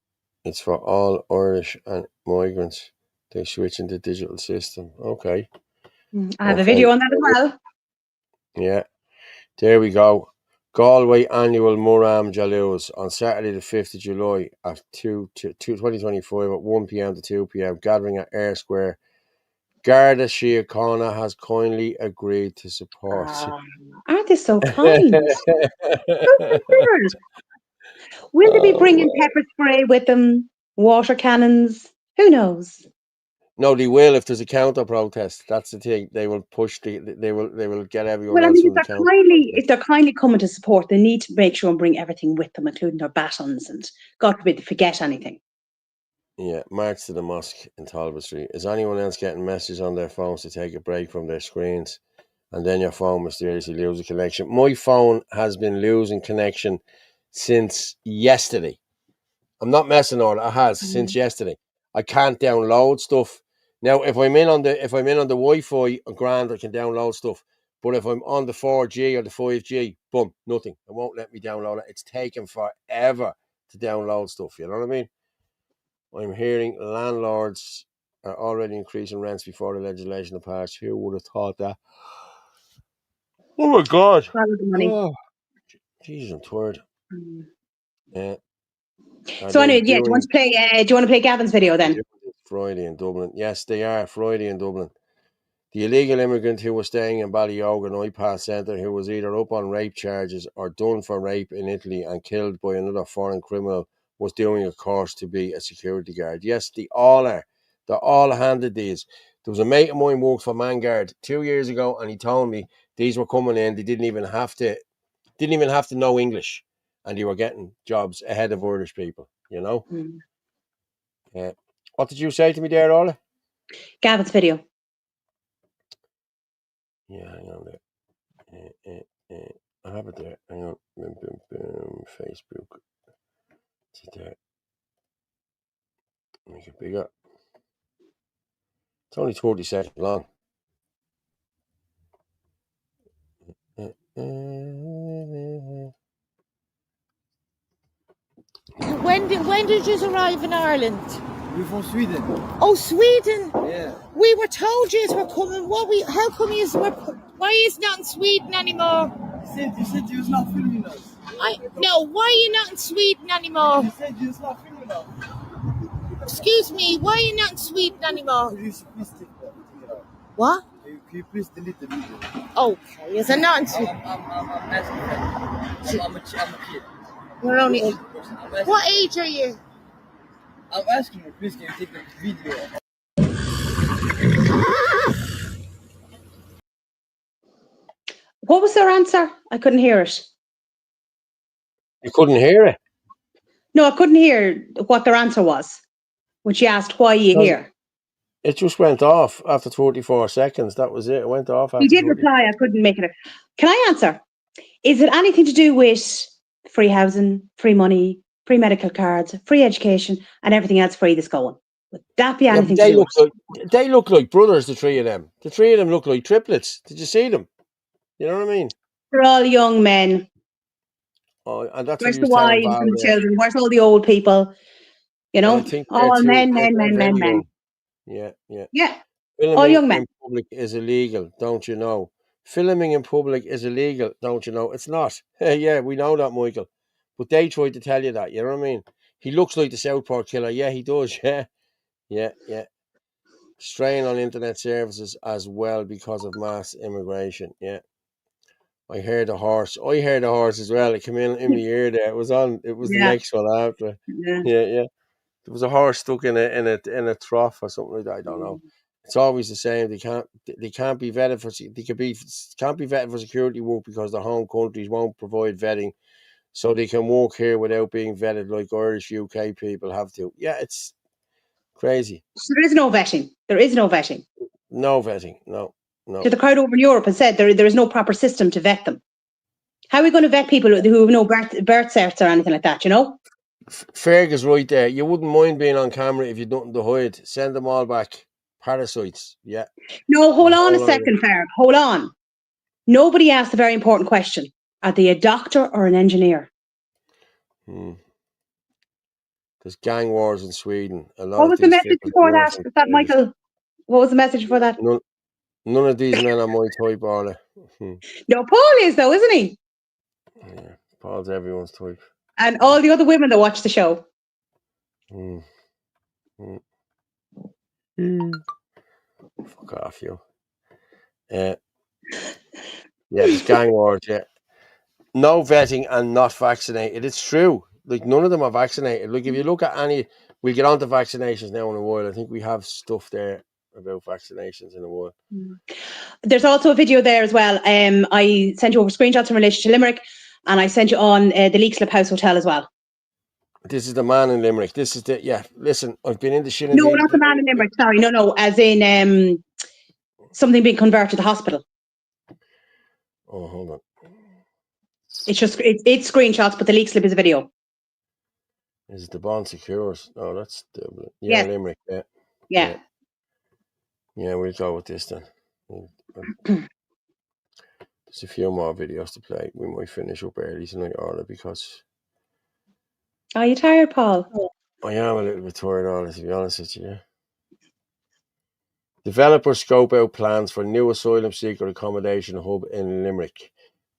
It's for all Irish and migrants. They switch into digital system. Okay. I have a video on that as well. Yeah. There we go. Galway annual Muharram Jaloos on Saturday the 5th of July at 2025 at 1 p.m. to 2 p.m. Gathering at Ayr Square. Garda Síochána has kindly agreed to support. Aren't they so kind? Will they be bringing pepper spray with them? Water cannons? Who knows? No, they will if there's a counter protest. That's the thing. They will push they will get everyone Well, I else mean, from the counter if they're kindly coming to support, they need to make sure and bring everything with them, including their batons, and God forbid they forget anything. Yeah, march to the mosque in Talbot Street. Is anyone else getting messages on their phones to take a break from their screens? And then your phone mysteriously loses connection. My phone has been losing connection since yesterday. I'm not messing on it. It has since yesterday. I can't download stuff. Now, if I'm in on the Wi-Fi, grand, I can download stuff. But if I'm on the 4G or the 5G, boom, nothing. It won't let me download it. It's taken forever to download stuff. You know what I mean? I'm hearing landlords are already increasing rents before the legislation passed. Who would have thought that? Oh my God! Follow the money. Oh, jeez, I'm tired. So anyway, yeah. Do you want to play? Do you want to play Gavin's video then? Friday in Dublin. Yes, they are. Friday in Dublin. The illegal immigrant who was staying in Ballyogan Ipass Centre, who was either up on rape charges or done for rape in Italy and killed by another foreign criminal, was doing a course to be a security guard. Yes, they all are. They're all handed these. There was a mate of mine worked for Vanguard 2 years ago, and he told me these were coming in. They didn't even have to know English, and they were getting jobs ahead of Irish people. You know. Yeah. What did you say to me there, Orla? Gavin's video. Yeah, hang on there. I have it there. Hang on. Facebook. It's there. Make it bigger. It's only 30 seconds long. When did you arrive in Ireland? We're from Sweden. Oh, Sweden! Yeah. We were told you were coming. How come you were? Why is not in Sweden anymore? You said you was not filming us. No. Why are you not in Sweden anymore? You said you was not filming us. Excuse me. Why are you not in Sweden anymore? Please take that. What? Can you please delete the video? Okay. Is it not in Sweden? I'm asking. I'm a kid. You're only. What age are you? I'm asking you, please, can you take the video? What was their answer? I couldn't hear it. You couldn't hear it? No, I couldn't hear what their answer was when she asked why you here. It just went off after 34 seconds. That was it. It went off after. He did reply. I couldn't make it. Can I answer? Is it anything to do with free housing, free money, free medical cards, free education, and everything else free that's going? Would that be anything to do with it? They look like brothers, the three of them. The three of them look like triplets. Did you see them? You know what I mean? They're all young men. Oh, and that's Where's what the wives and the children? Where's all the old people? You know, all men. Yeah. Filming all young men. In public is illegal, don't you know? Filming in public is illegal, don't you know? It's not. Yeah, we know that, Michael. But they tried to tell you that, you know what I mean? He looks like the Southport killer. Yeah, he does. Yeah. Strain on internet services as well because of mass immigration. Yeah. I heard a horse as well. It came in my ear there. It was the next one after. Yeah. There was a horse stuck in a trough or something like that. I don't know. It's always the same. They can't be vetted for security work because their home countries won't provide vetting, so they can work here without being vetted like Irish UK people have to. Yeah, it's crazy. So there is no vetting. No vetting. No. So the crowd over in Europe has said there is no proper system to vet them. How are we going to vet people who have no birth certs or anything like that, you know? Ferg is right there. You wouldn't mind being on camera if you'd nothing to hide. Send them all back. Parasites. Yeah. No, hold on a second, Ferg. Hold on. Nobody asked a very important question. Are they a doctor or an engineer? There's gang wars in Sweden. What was the message before that? Is that Michael? What was the message before that? None of these men are my type, Arla. No, Paul is though, isn't he? Yeah, Paul's everyone's type. And all the other women that watch the show. Fuck off, you. Yeah, there's gang wars, yeah. No vetting and not vaccinated. It's true. Like, none of them are vaccinated. Like, if you look at we'll get on to vaccinations now in a while. I think we have stuff there about vaccinations in a while. There's also a video there as well. I sent you over screenshots in relation to Limerick, and I sent you on the Leixlip House Hotel as well. This is the man in Limerick. This is the, yeah, listen, I've been in the shit. No, not the man in Limerick, sorry. No, as in something being converted to the hospital. Oh, hold on. It's just, it's screenshots, but the Leixlip is a video. Is it the Bond Secures? Oh, that's Dublin. Yeah, Yes. Limerick, yeah. Yeah. Yeah, we'll go with this then. There's a few more videos to play. We might finish up early tonight, Orla, because Are you tired, Paul? I am a little bit tired, Orla, to be honest with you. Developers scope out plans for new asylum seeker accommodation hub in Limerick.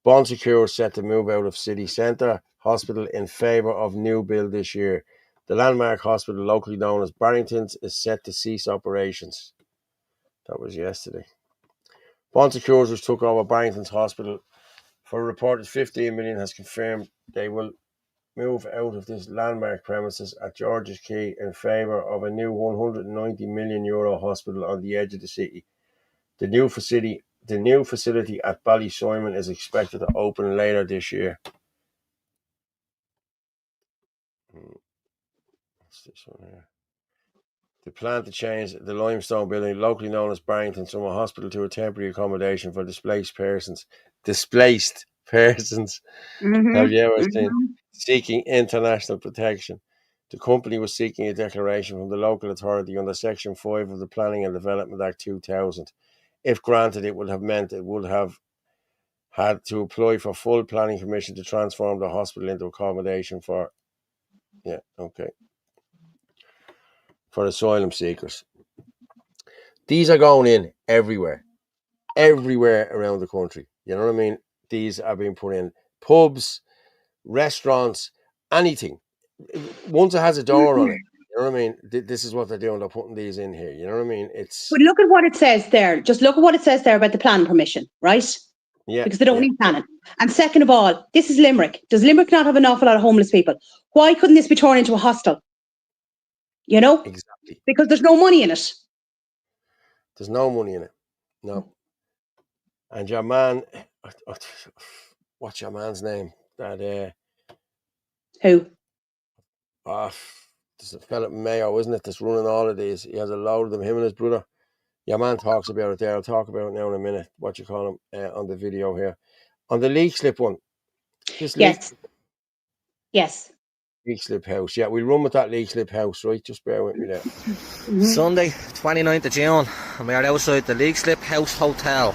Bond Secure set to move out of city centre hospital in favour of new build this year. The landmark hospital, locally known as Barrington's, is set to cease operations. That was yesterday. Bond Secures, which took over Barrington's Hospital for a reported 15 million, has confirmed they will move out of this landmark premises at George's Quay in favour of a new €190 million hospital on the edge of the city. The new facility at Ballysimon is expected to open later this year. What's this one here? The plan to change the limestone building, locally known as Barrington, from a hospital to a temporary accommodation for displaced persons. Have you ever seen? Seeking international protection. The company was seeking a declaration from the local authority under Section 5 of the Planning and Development Act 2000. If granted, it would have meant it would have had to apply for full planning permission to transform the hospital into accommodation for asylum seekers. These are going in everywhere around the country. You know what I mean? These are being put in pubs, restaurants, anything. Once it has a door on it, you know what I mean? This is what they're doing. They're putting these in here. You know what I mean? But look at what it says there. Just look at what it says there about the planning permission, right? Yeah. Because they don't need planning. And second of all, this is Limerick. Does Limerick not have an awful lot of homeless people? Why couldn't this be turned into a hostel? You know? Exactly. Because there's no money in it. There's no money in it. No. And your man, what's your man's name? Who? There's a fella Mayo, isn't it, that's running all of these. He has a load of them, him and his brother. Your man talks about it there. I'll talk about it now in a minute, what you call him, on the video here. On the Leixlip one. Yes. Leixlip House. Yeah, we'll run with that Leixlip House, right? Just bear with me there. Sunday, 29th of June, and we are outside the Leixlip House Hotel,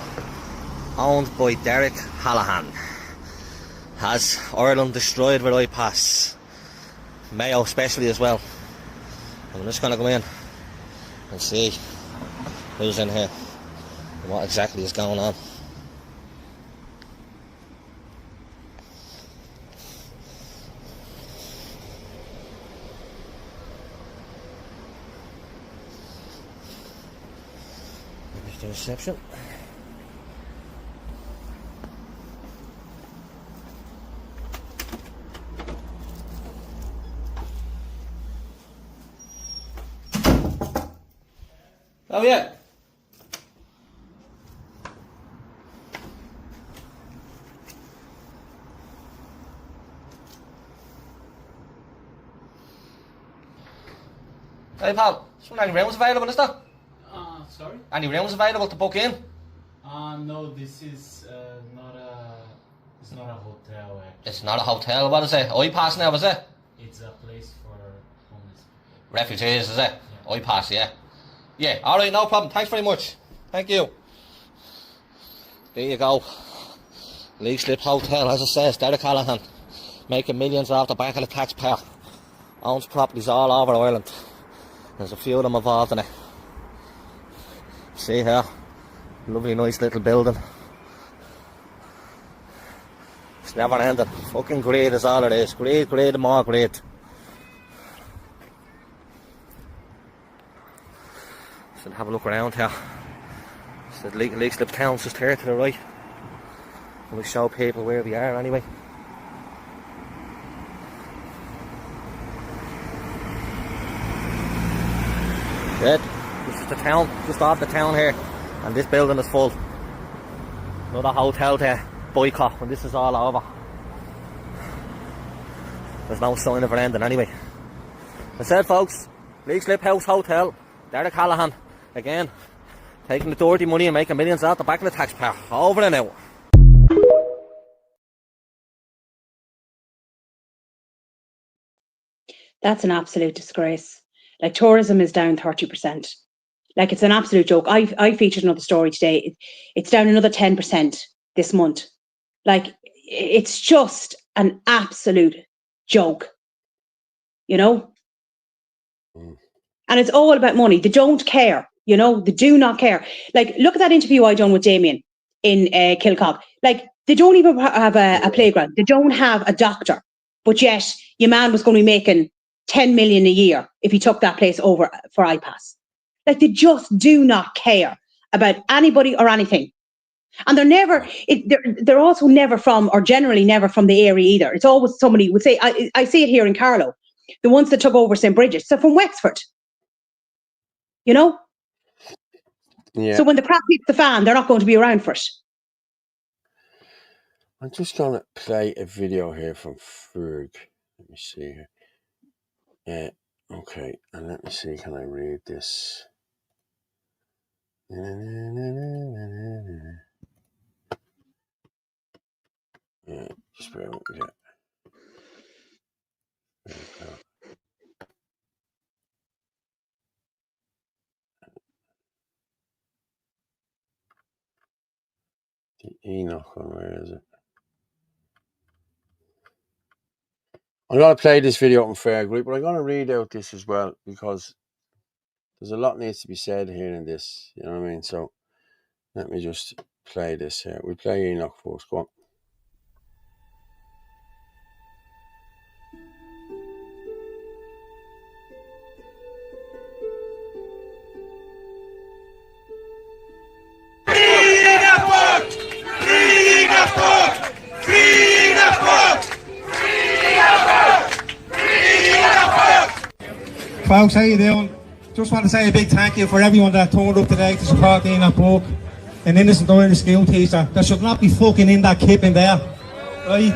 owned by Derek Hallahan. Has Ireland destroyed where I pass? Mayo especially as well. I'm just going to go in and see who's in here and what exactly is going on. There's the reception. Oh yeah. Hey pal, is there any rooms available, is there? Sorry? Any rooms available to book in? No, this is it's not a hotel actually. It's not a hotel, what is it? I-Pass now, is it? It's a place for homeless people. Refugees, is it? Yeah. I-Pass, yeah. Yeah, alright, no problem. Thanks very much. Thank you. There you go. Leixlip Hotel, as it says, Derek Hallahan. Making millions off the back of the taxpayer. Owns properties all over Ireland. There's a few of them involved in it. See here. Lovely, nice little building. It's never ending. Fucking great is all it is. Great, and more great. So have a look around here. So the Leixlip town's just here to the right. We'll show people where we are anyway. Good. off the town, just off the town here, and this building is full. Another hotel to boycott when this is all over. There's no sign of it ending anyway. I said, folks, Leixlip House Hotel, Derek Hallahan, again, taking the dirty money and making millions out the back of the taxpayer. Over and out. That's an absolute disgrace. Like, tourism is down 30%. Like, it's an absolute joke. I featured another story today. It's down another 10% this month. Like, it's just an absolute joke, you know? And it's all about money. They don't care, you know? They do not care. Like, look at that interview I done with Damien in Kilcock. Like, they don't even have a playground. They don't have a doctor. But yet, your man was going to be making 10 million a year if he took that place over for iPass. Like, they just do not care about anybody or anything. And they're never, they're also never from, or generally never from the area either. It's always somebody would say, I see it here in Carlow, the ones that took over St. Bridget's, they're from Wexford. You know? Yeah. So when the crap hits the fan, they're not going to be around for it. I'm just going to play a video here from Ferg. Let me see here. Okay, and let me see, can I read this? Yeah, just bear with me. There we go. The Enoch one, where is it? I'm going to play this video on Fair Group, but I'm going to read out this as well, because there's a lot needs to be said here in this, you know what I mean? So let me just play this here. We play Enoch first, go on. Folks, how you doing? Just want to say a big thank you for everyone that turned up today to support Enoch Book, an innocent Irish school teacher that should not be fucking in that kip in there, right?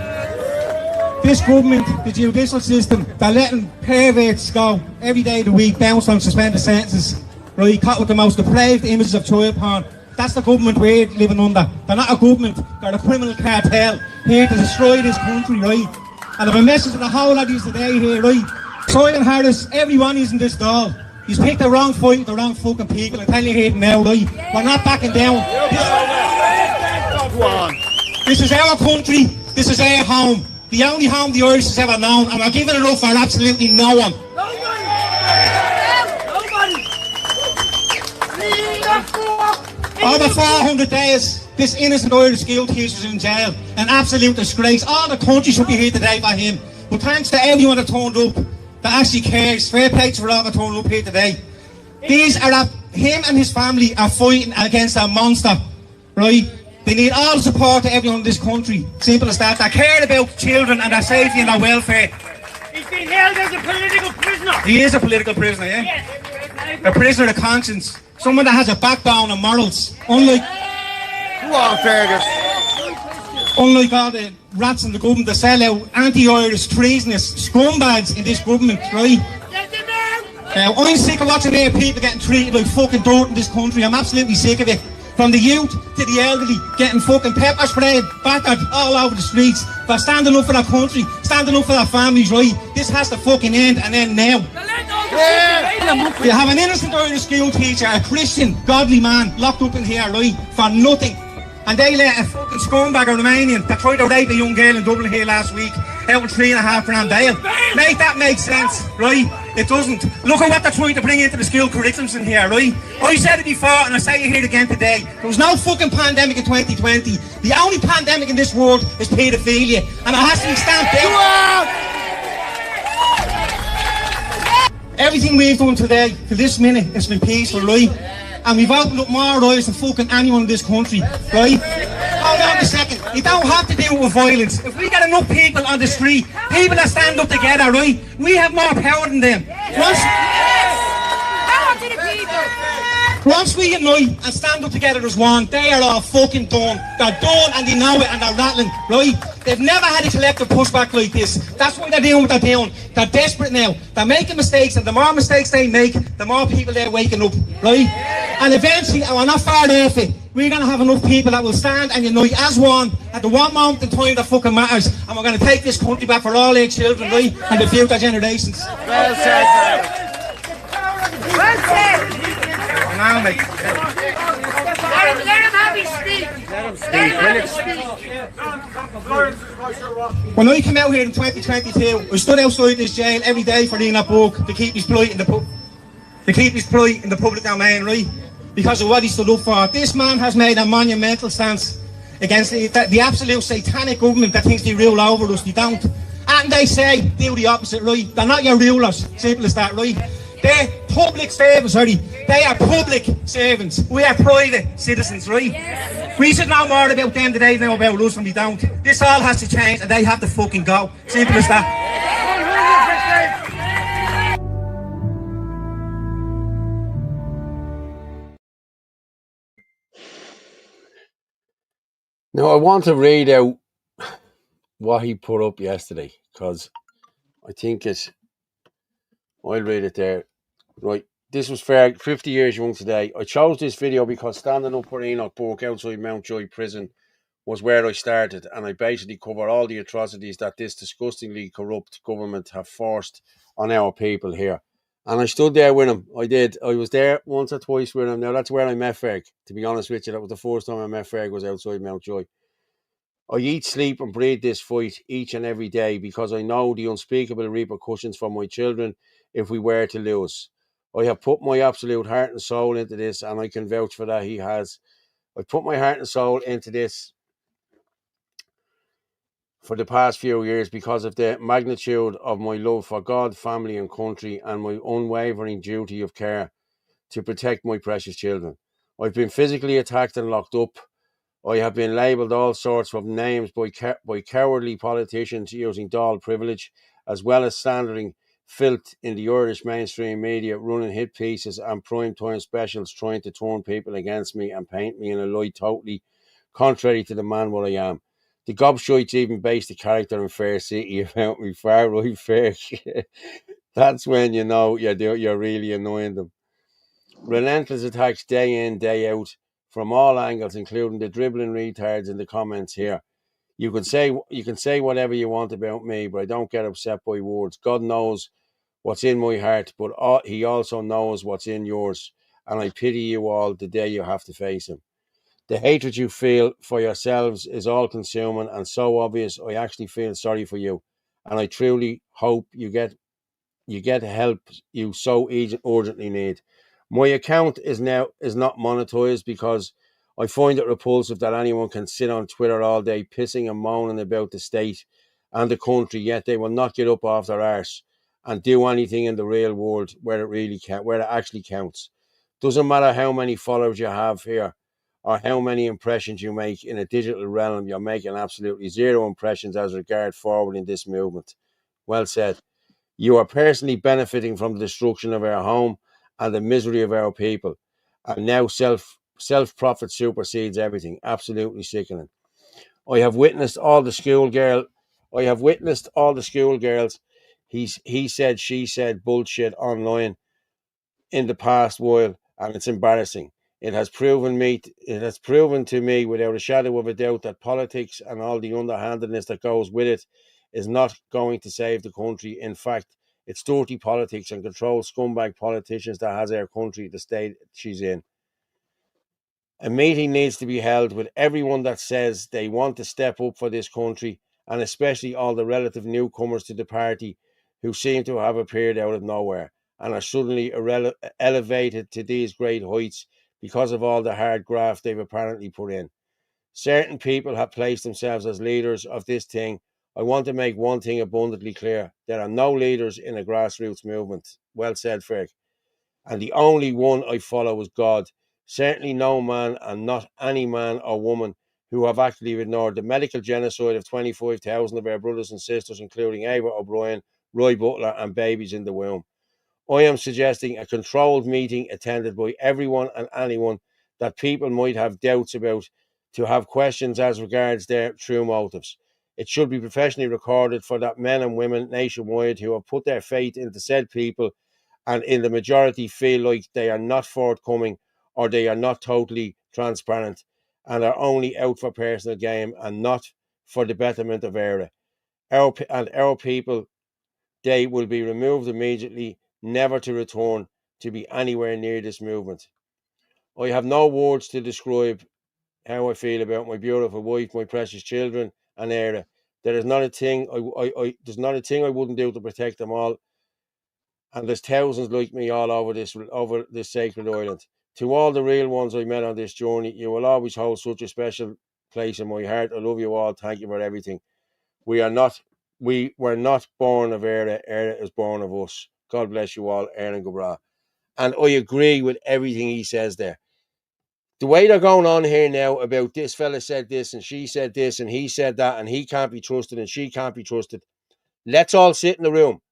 This government, the judicial system, they're letting perverts go every day of the week, bounce on suspended sentences, right? Caught with the most depraved images of child porn. That's the government we're living under. They're not a government, they're a criminal cartel here to destroy this country, right? And I have a message to the whole of you today here, right? Simon Harris, everyone is in this doll. He's picked the wrong fight with the wrong fucking people. I'm telling you here now, right? We're not backing down. This is our country. This is our home. The only home the Irish has ever known. And we're giving it up for absolutely no one. Over 400 days, this innocent Irish school teacher is in jail. An absolute disgrace. All the country should be here today for him. But thanks to everyone that turned up, that actually cares. Fair play to all that turned up here today. These are him and his family are fighting against a monster, right? They need all the support to everyone in this country. Simple as that. They care about children and their safety and their welfare. He's been held as a political prisoner. He is a political prisoner, yeah? Yes. A prisoner of conscience. Someone that has a backbone and morals. Unlike all the rats in the government, the sellout, anti-Irish, treasonous scumbags in this government, right? I'm sick of watching their people getting treated like fucking dirt in this country. I'm absolutely sick of it. From the youth to the elderly, getting fucking pepper sprayed, battered all over the streets for standing up for their country, standing up for their families, right? This has to fucking end and end now. You have an innocent Irish school teacher, a Christian, godly man, locked up in here, right, for nothing. And they let a fucking scumbag, a Romanian, that tried to rape a young girl in Dublin here last week, out with $3.5 grand bail. Make that make sense, right? It doesn't. Look at what they're trying to bring into the school curriculums in here, right? I said it before and I say it here again today. There was no fucking pandemic in 2020. The only pandemic in this world is paedophilia, and it has to be stamped out. Everything we've done today, to this minute, has been peaceful, right? And we've opened up more eyes than fucking anyone in this country, right? Hold on a second. You don't have to deal with violence. If we get enough people on the street, people that stand up together, right? We have more power than them. Power to the people. Once we unite and stand up together as one, they are all fucking done. They're done and they know it and they're rattling, right? They've never had a collective pushback like this. That's why they're doing what they're doing. They're desperate now. They're making mistakes, and the more mistakes they make, the more people they're waking up, right? And eventually, and we're not far off it, we're going to have enough people that will stand and unite as one at the one moment in time that fucking matters, and we're going to take this country back for all our children, right? And the future generations. Well said. Well said. Now, mate. Let him have his speech. Let him speak. When I came out here in 2022, I stood outside this jail every day for reading that book to keep his plight in the public domain, right? Because of what he stood up for. This man has made a monumental stance against the absolute satanic government that thinks they rule over us. They don't. And they say, do the opposite, right? They're not your rulers. Simple as that, right? They're public servants, sorry. They are public servants. We are private citizens, right? Yes. We should know more about them than they know about us, and we don't. This all has to change, and they have to fucking go. Simple as that. Now, I want to read out what he put up yesterday, because I think I'll read it there. Right, this was fair. 50 years young today. I chose this video because standing up for Enoch Burke outside Mountjoy prison was where I started, and I basically cover all the atrocities that this disgustingly corrupt government have forced on our people here. And I stood there with him. I did. I was there once or twice with him. Now, that's where I met Ferg. To be honest with you, that was the first time I met Ferg, was outside Mountjoy. I eat, sleep and breathe this fight each and every day because I know the unspeakable repercussions for my children if we were to lose. I have put my absolute heart and soul into this, and I can vouch for that. He has. I put my heart and soul into this for the past few years because of the magnitude of my love for God, family and country, and my unwavering duty of care to protect my precious children. I've been physically attacked and locked up. I have been labelled all sorts of names by cowardly politicians using Dáil privilege, as well as slandering filth in the Irish mainstream media, running hit pieces and prime time specials trying to turn people against me and paint me in a light totally contrary to the man what I am. The gobshites even based a character in Fair City about me, far right fair. That's when you know you're really annoying them. Relentless attacks day in, day out, from all angles, including the dribbling retards in the comments here. You can say whatever you want about me, but I don't get upset by words. God knows what's in my heart, but he also knows what's in yours. And I pity you all the day you have to face him. The hatred you feel for yourselves is all consuming and so obvious. I actually feel sorry for you. And I truly hope you get help you so urgently need. My account is not monetized because I find it repulsive that anyone can sit on Twitter all day pissing and moaning about the state and the country, yet they will not get up off their arse and do anything in the real world where it actually counts. Doesn't matter how many followers you have here or how many impressions you make in a digital realm, you're making absolutely zero impressions as regard forwarding this movement. Well said. You are personally benefiting from the destruction of our home and the misery of our people. And now self-profit supersedes everything. Absolutely sickening. I have witnessed all the schoolgirls. He said, she said bullshit online in the past while, and it's embarrassing. It has proven to me without a shadow of a doubt that politics and all the underhandedness that goes with it is not going to save the country. In fact, it's dirty politics and controlled scumbag politicians that has our country the state she's in. A meeting needs to be held with everyone that says they want to step up for this country, and especially all the relative newcomers to the party who seem to have appeared out of nowhere and are suddenly elevated to these great heights because of all the hard graft they've apparently put in. Certain people have placed themselves as leaders of this thing. I want to make one thing abundantly clear. There are no leaders in a grassroots movement. Well said, Frank. And the only one I follow is God. Certainly no man, and not any man or woman, who have actually ignored the medical genocide of 25,000 of our brothers and sisters, including Ava O'Brien, Roy Butler and babies in the womb. I am suggesting a controlled meeting attended by everyone and anyone that people might have doubts about, to have questions as regards their true motives. It should be professionally recorded for that men and women nationwide who have put their faith into said people and in the majority feel like they are not forthcoming or they are not totally transparent and are only out for personal gain and not for the betterment of our people. They will be removed immediately, never to return to be anywhere near this movement. I have no words to describe how I feel about my beautiful wife, my precious children, and Era. There is not a thing there's not a thing I wouldn't do to protect them all. And there's thousands like me all over this sacred island. To all the real ones I met on this journey, you will always hold such a special place in my heart. I love you all. Thank you for everything. We were not born of Era. Era is born of us. God bless you all, Aaron Gabra. And I agree with everything he says there. The way they're going on here now about this fella said this and she said this and he said that and he can't be trusted and she can't be trusted. Let's all sit in the room.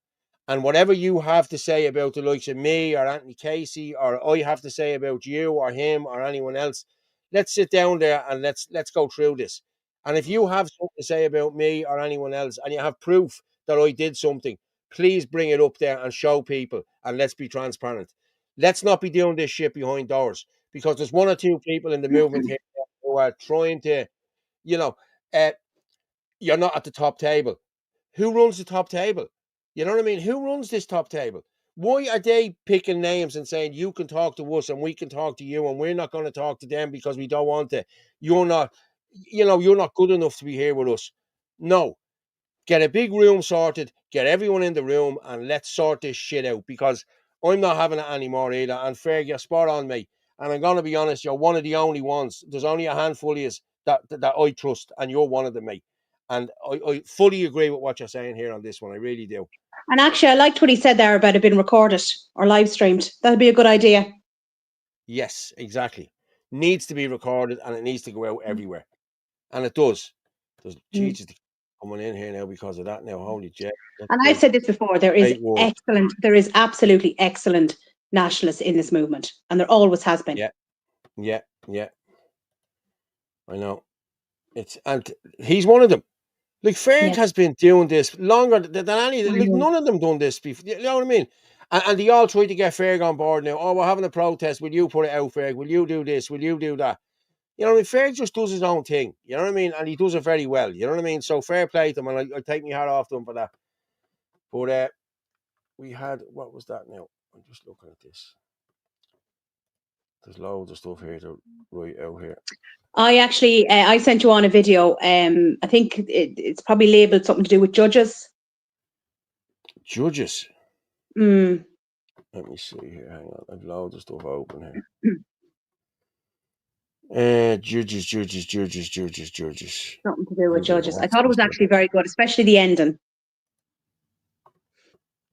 And whatever you have to say about the likes of me or Anthony Casey, or I have to say about you or him or anyone else, let's sit down there and let's go through this. And if you have something to say about me or anyone else and you have proof that I did something, please bring it up there and show people, and let's be transparent. Let's not be doing this shit behind doors, because there's one or two people in the movement here who are trying to, you're not at the top table. Who runs the top table? You know what I mean? Who runs this top table? Why are they picking names and saying you can talk to us and we can talk to you and we're not going to talk to them because we don't want to? You're not good enough to be here with us. No. Get a big room sorted, get everyone in the room, and let's sort this shit out, because I'm not having it anymore either. And Ferg, you're spot on, mate. And I'm going to be honest, you're one of the only ones. There's only a handful of you that I trust, and you're one of them, mate. And I fully agree with what you're saying here on this one. I really do. And actually, I liked what he said there about it being recorded or live streamed. That'd be a good idea. Yes, exactly. Needs to be recorded and it needs to go out everywhere. And it does. There's Jesus coming in here now because of that now. Holy jet. And I've said this before, there is absolutely excellent nationalists in this movement. And there always has been. Yeah. I know. And he's one of them. Like Ferg has been doing this longer than any. Like none of them done this before. You know what I mean? And they all try to get Ferg on board now. Oh, we're having a protest. Will you put it out, Ferg? Will you do this? Will you do that? You know what I mean? Ferg just does his own thing. You know what I mean? And he does it very well. You know what I mean? So fair play to him, and I take my hat off to him for that. But we had, what was that now? I'm just looking at this. There's loads of stuff here to write out here. I actually, I sent you on a video. I think it's probably labelled something to do with judges. Judges? Let me see here. Hang on. I've loads of stuff open here. Judges. Something to do with judges. I thought it was actually very good, especially the ending.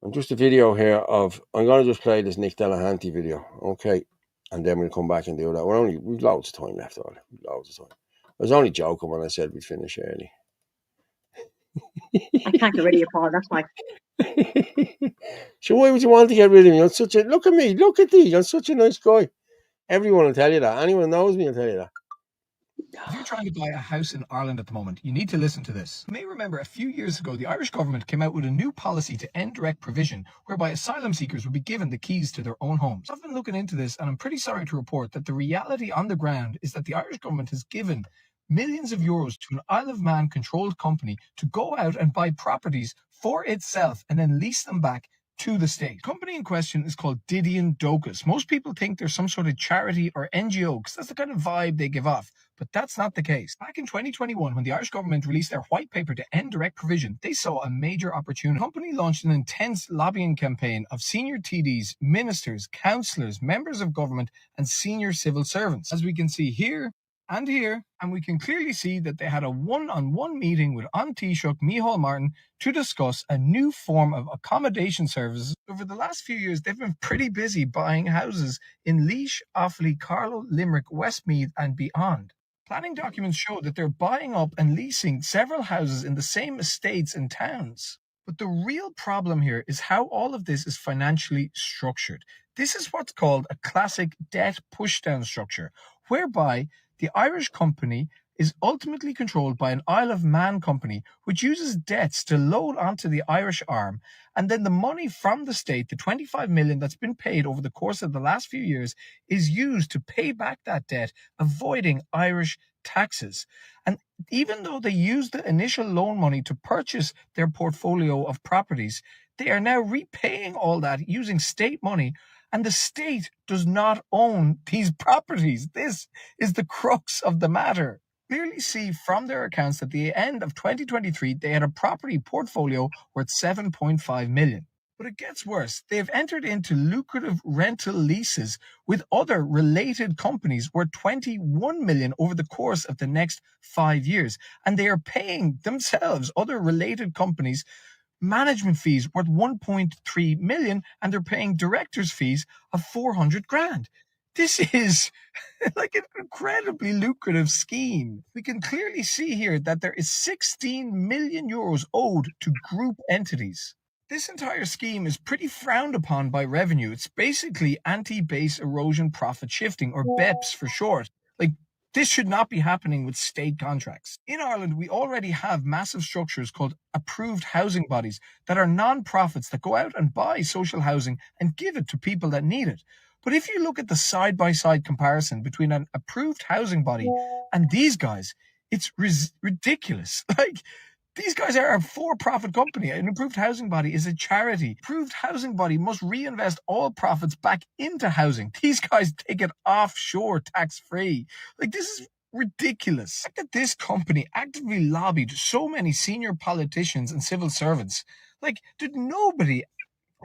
And just a video here of, I'm going to just play this Nick Delahanty video, okay? And then we'll come back and do that. We've loads of time left, loads of time. I was only joking when I said we'd finish early. I can't get rid of you, Paul. That's fine. So why would you want to get rid of me? Look at me, look at thee. You're such a nice guy. Everyone will tell you that. Anyone who knows me will tell you that. If you're trying to buy a house in Ireland at the moment, you need to listen to this. You may remember a few years ago, the Irish government came out with a new policy to end direct provision, whereby asylum seekers would be given the keys to their own homes. I've been looking into this, and I'm pretty sorry to report that the reality on the ground is that the Irish government has given millions of euros to an Isle of Man controlled company to go out and buy properties for itself and then lease them back to the state. The company in question is called Didion Docus. Most people think they're some sort of charity or NGO because that's the kind of vibe they give off, but that's not the case. Back in 2021, when the Irish government released their white paper to end direct provision, they saw a major opportunity. The company launched an intense lobbying campaign of senior TDs, ministers, councillors, members of government, and senior civil servants. As we can see here, and we can clearly see that they had a one-on-one meeting with An Taoiseach Micheál Martin to discuss a new form of accommodation services. Over the last few years, they've been pretty busy buying houses in Laois, Offaly, Carlow, Limerick, Westmeath and beyond. Planning documents show that they're buying up and leasing several houses in the same estates and towns. But the real problem here is how all of this is financially structured. This is what's called a classic debt pushdown structure, whereby the Irish company is ultimately controlled by an Isle of Man company, which uses debts to load onto the Irish arm, and then the money from the state, the 25 million that's been paid over the course of the last few years, is used to pay back that debt, avoiding Irish taxes. And even though they used the initial loan money to purchase their portfolio of properties, they are now repaying all that using state money, and the state does not own these properties. This is the crux of the matter. Clearly see from their accounts that at the end of 2023, they had a property portfolio worth 7.5 million. But it gets worse. They have entered into lucrative rental leases with other related companies worth 21 million over the course of the next 5 years. And they are paying themselves, other related companies, management fees worth 1.3 million, and they're paying directors' fees of 400 grand. This is like an incredibly lucrative scheme. We can clearly see here that there is 16 million euros owed to group entities. This entire scheme is pretty frowned upon by revenue. It's basically anti-base erosion profit shifting, or BEPS for short. Like, this should not be happening with state contracts. In Ireland, we already have massive structures called approved housing bodies that are non-profits that go out and buy social housing and give it to people that need it. But if you look at the side-by-side comparison between an approved housing body and these guys, it's ridiculous. Like, these guys are a for-profit company. An approved housing body is a charity. Approved housing body must reinvest all profits back into housing. These guys take it offshore tax-free. Like, this is ridiculous. The fact that this company actively lobbied so many senior politicians and civil servants, like, did nobody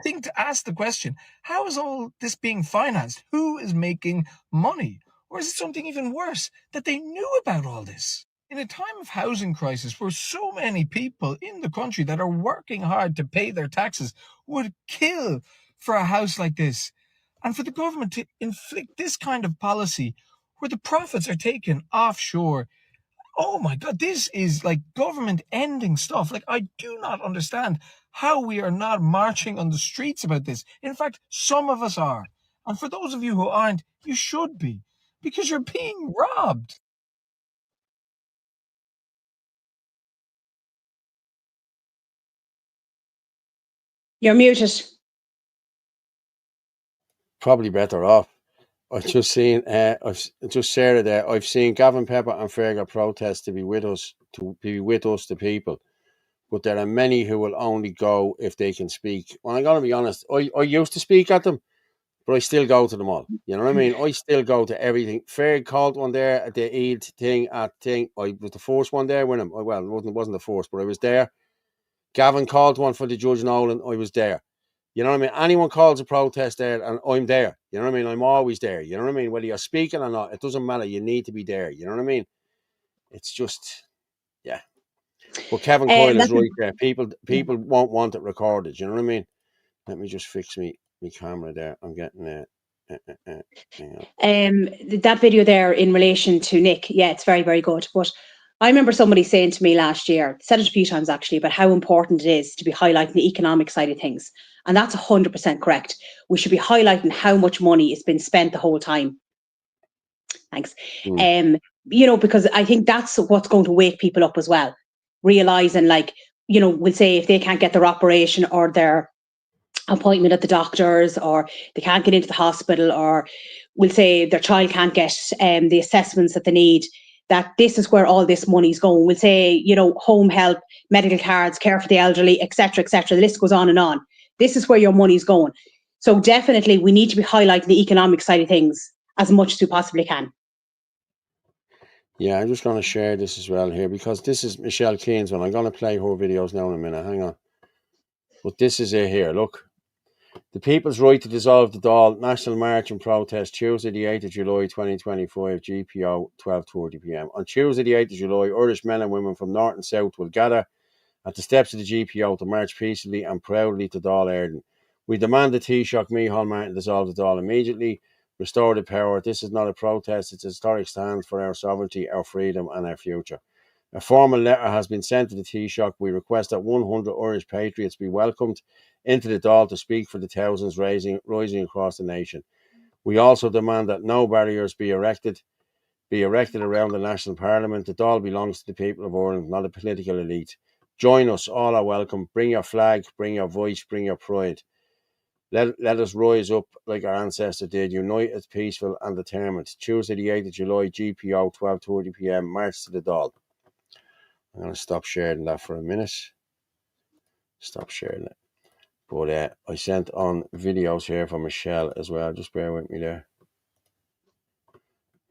think to ask the question, how is all this being financed? Who is making money? Or is it something even worse, that they knew about all this? In a time of housing crisis where so many people in the country that are working hard to pay their taxes would kill for a house like this, and for the government to inflict this kind of policy where the profits are taken offshore, oh my God, this is like government ending stuff. Like, I do not understand how we are not marching on the streets about this. In fact, some of us are. And for those of you who aren't, you should be, because you're being robbed. You're muted. Probably better off. I've just seen, I've just shared it there. I've seen Gavin Pepper and Fergal protest to be with us, the people. But there are many who will only go if they can speak. Well, I'm going to be honest. I used to speak at them, but I still go to them all. You know what I mean? I still go to everything. Ferg called one there at the Eid thing I was the first one there with him. Well, it wasn't the first, but I was there. Gavin called one for the Judge Nolan. I was there. You know what I mean? Anyone calls a protest there, and I'm there. You know what I mean? I'm always there. You know what I mean? Whether you're speaking or not, it doesn't matter. You need to be there. You know what I mean? It's just, yeah. But Kevin Coyle is right there. People won't want it recorded. You know what I mean? Let me just fix my camera there. I'm getting that video there in relation to Nick, yeah, it's very, very good. But I remember somebody saying to me last year, said it a few times actually, about how important it is to be highlighting the economic side of things. And that's 100% correct. We should be highlighting how much money has been spent the whole time. Thanks. You know, because I think that's what's going to wake people up as well. Realizing, like, you know, we'll say if they can't get their operation or their appointment at the doctor's, or they can't get into the hospital, or we'll say their child can't get the assessments that they need, that this is where all this money's going. We'll say, you know, home help, medical cards, care for the elderly, etc., etc. The list goes on and on. This is where your money's going. So definitely we need to be highlighting the economic side of things as much as we possibly can. Yeah, I'm just going to share this as well here, because this is Michelle Keane's one. I'm going to play her videos now in a minute. Hang on. But this is it here. Look. The People's Right to Dissolve the Dáil National March and Protest, Tuesday the 8th of July 2025, GPO, 12:30 p.m. On Tuesday the 8th of July, Irish men and women from north and south will gather at the steps of the GPO to march peacefully and proudly to Dáil Éireann. We demand the Taoiseach Micheál Martin dissolve the Dáil immediately, restore the power. This is not a protest, it's a historic stand for our sovereignty, our freedom and our future. A formal letter has been sent to the Taoiseach. We request that 100 Irish patriots be welcomed into the Dáil to speak for the thousands rising across the nation. We also demand that no barriers be erected around the National Parliament. The Dáil belongs to the people of Ireland, not a political elite. Join us, all are welcome. Bring your flag, bring your voice, bring your pride. Let us rise up like our ancestors did, united, peaceful and determined. Tuesday the 8th of July, GPO, 12:30 p.m, march to the Dáil. I'm going to stop sharing that for a minute. Stop sharing it. But I sent on videos here from Michelle as well. Just bear with me there.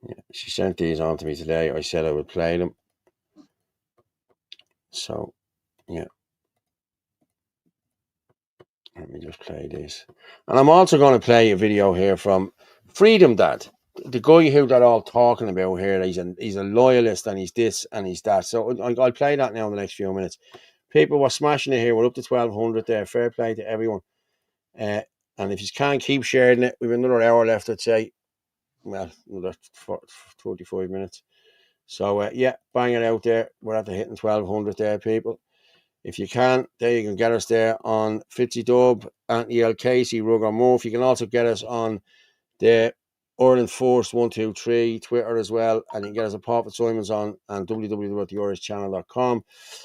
Yeah, she sent these on to me today. I said I would play them. So, yeah. Let me just play this. And I'm also going to play a video here from Freedom Dad. The guy who they're all talking about here, he's a loyalist and he's this and he's that. So I'll play that now in the next few minutes. People were smashing it here. We're up to 1,200 there. Fair play to everyone. And if you can't keep sharing it, we've another hour left, I'd say. Well, another 45 minutes. So, yeah, bang it out there. We're at the hitting 1,200 there, people. If you can, there you can get us there on Fitzy Dub, Anthony L. Casey, Rugger Murph. You can also get us on the Ireland Force 123 Twitter as well, and you can get us at Paul Fitzsimons on and www.theirishchannel.com.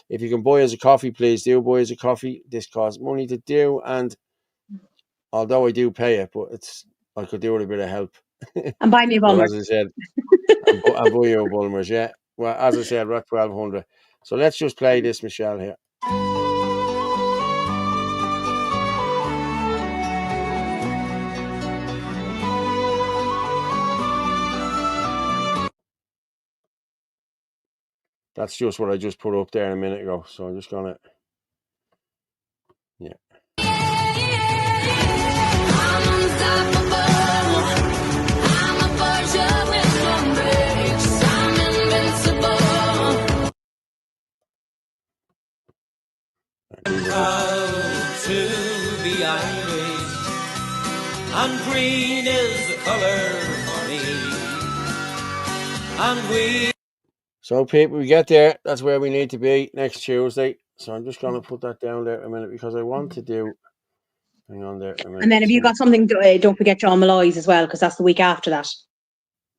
If you can buy us a coffee, please do buy us a coffee. This costs money to do, and although I do pay it, but I could do with a bit of help. And buy me a But Bulmer. as I said, and buy you a Bulmers, yeah. Well, as I said, we're at 1,200. So let's just play this, Michelle, here. That's just what I just put up there a minute ago. So I'm just going to, yeah. Proud to be Irish, and green is the colour for me. And we. So people, we get there. That's where we need to be next Tuesday. So I'm just going to put that down there a minute because I want to do. Hang on there a minute. And then if you got something, don't forget John Malloy's as well, because that's the week after that.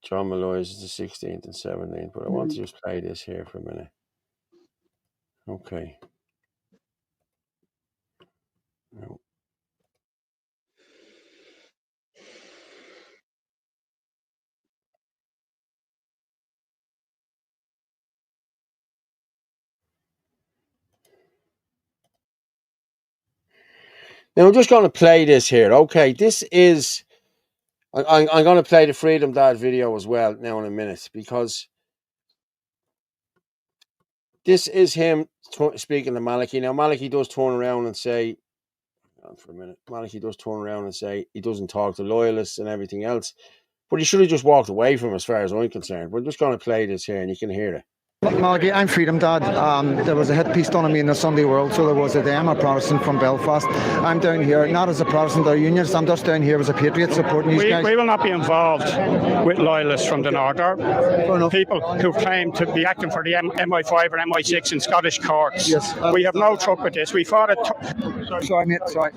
John Malloy's is the 16th and 17th, but I want to just play this here for a minute. Okay. No. Now I'm just going to play this here. Okay, this is. I'm going to play the Freedom Dad video as well now in a minute because this is him speaking to Malachy. Now Malachy does turn around and say, hang on for a minute. Malachy does turn around and say he doesn't talk to loyalists and everything else, but he should have just walked away from, as far as I'm concerned. We're just going to play this here, and you can hear it. Malachy, I'm Freedom Dad. There was a hit piece done on me in the Sunday World, so there was I'm a Protestant from Belfast. I'm down here not as a Protestant or unionist, I'm just down here as a patriot supporting you guys. We will not be involved with loyalists from the North. People who claim to be acting for the MI5 or MI6 in Scottish courts. Yes, we have no truck with this. We fought it. Sorry, mate, sorry.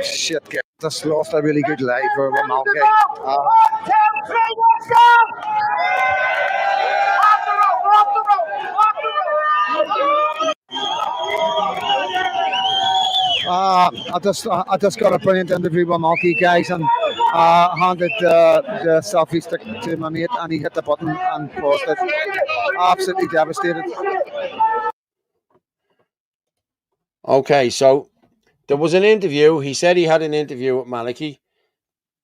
Shit, just lost a really good life for Malachy. I just got a brilliant interview with Malachy, guys, and handed the selfie stick to my mate, and he hit the button and paused it. Absolutely devastated. Okay, so there was an interview. He said he had an interview with Malachy.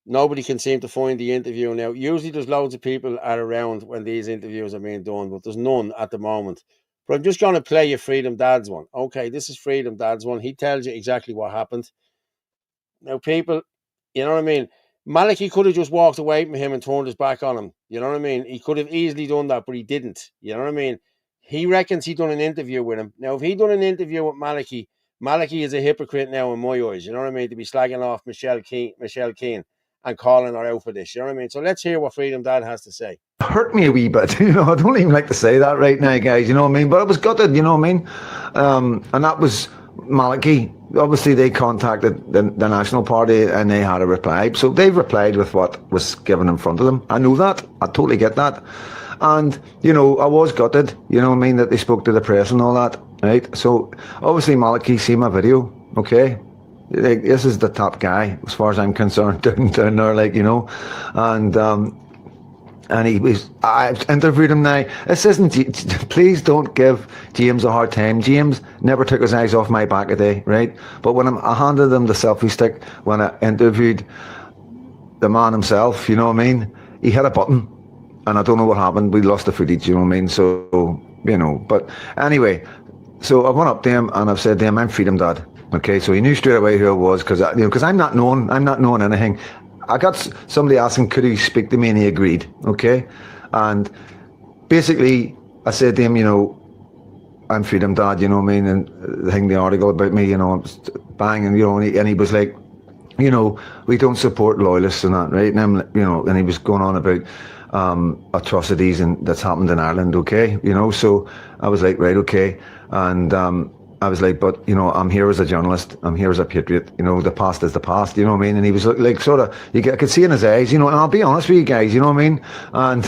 Nobody can seem to find the interview now. Usually there's loads of people around when these interviews are being done, but there's none at the moment. But I'm just going to play you Freedom Dad's one. Okay, this is Freedom Dad's one. He tells you exactly what happened. Now, people, you know what I mean? Malachy could have just walked away from him and turned his back on him. You know what I mean? He could have easily done that, but he didn't. You know what I mean? He reckons he done an interview with him. Now, if he done an interview with Malachy is a hypocrite now in my eyes. You know what I mean? To be slagging off Michelle Keane. and calling her out for this. You know what I mean? So let's hear what Freedom Dad has to say. Hurt me a wee bit, I don't even like to say that right now, guys, you know what I mean? But I was gutted, you know what I mean? And that was Malachy. Obviously, they contacted the National Party and they had a reply. So they've replied with what was given in front of them. I know that. I totally get that. And, I was gutted, you know what I mean, that they spoke to the press and all that, right? So obviously, Malachy seen my video, okay? This is the top guy, as far as I'm concerned, down there, and I've interviewed him now. This isn't, please don't give James a hard time. James never took his eyes off my back a day, right? But when I handed him the selfie stick, when I interviewed the man himself, you know what I mean? He hit a button, and I don't know what happened. We lost the footage, you know what I mean? So, but anyway, so I went up to him and I've said to him, I'm Freedom Dad. Okay, so he knew straight away who I was because I'm not knowing anything. I got somebody asking, could he speak to me, and he agreed, okay? And basically, I said to him, I'm Freedom Dad, you know what I mean? And the article about me, bang, and, and he was like, we don't support loyalists and that, right? And I'm, and he was going on about atrocities that's happened in Ireland, okay? So I was like, right, okay. And I was like, but, I'm here as a journalist. I'm here as a patriot. The past is the past, you know what I mean? And he was like, sort of, I could see in his eyes, and I'll be honest with you guys, you know what I mean? And,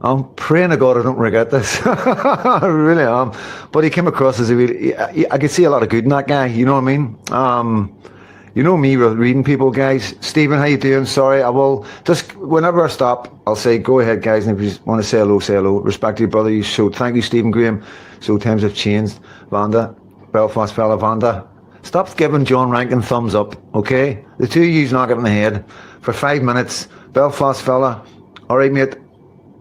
I'm praying to God I don't regret this. I really am. But he came across as I could see a lot of good in that guy, you know what I mean? You know me reading people, guys. Stephen, how you doing? Sorry, I will just, whenever I stop, I'll say, go ahead, guys. And if you want to say hello, say hello. Respect to your brother. You showed, thank you, Stephen Graham. So times have changed. Vanda, Belfast fella, Vanda. Stop giving John Rankin thumbs up, okay? The two of you's knock it in the head for 5 minutes. Belfast fella. All right, mate.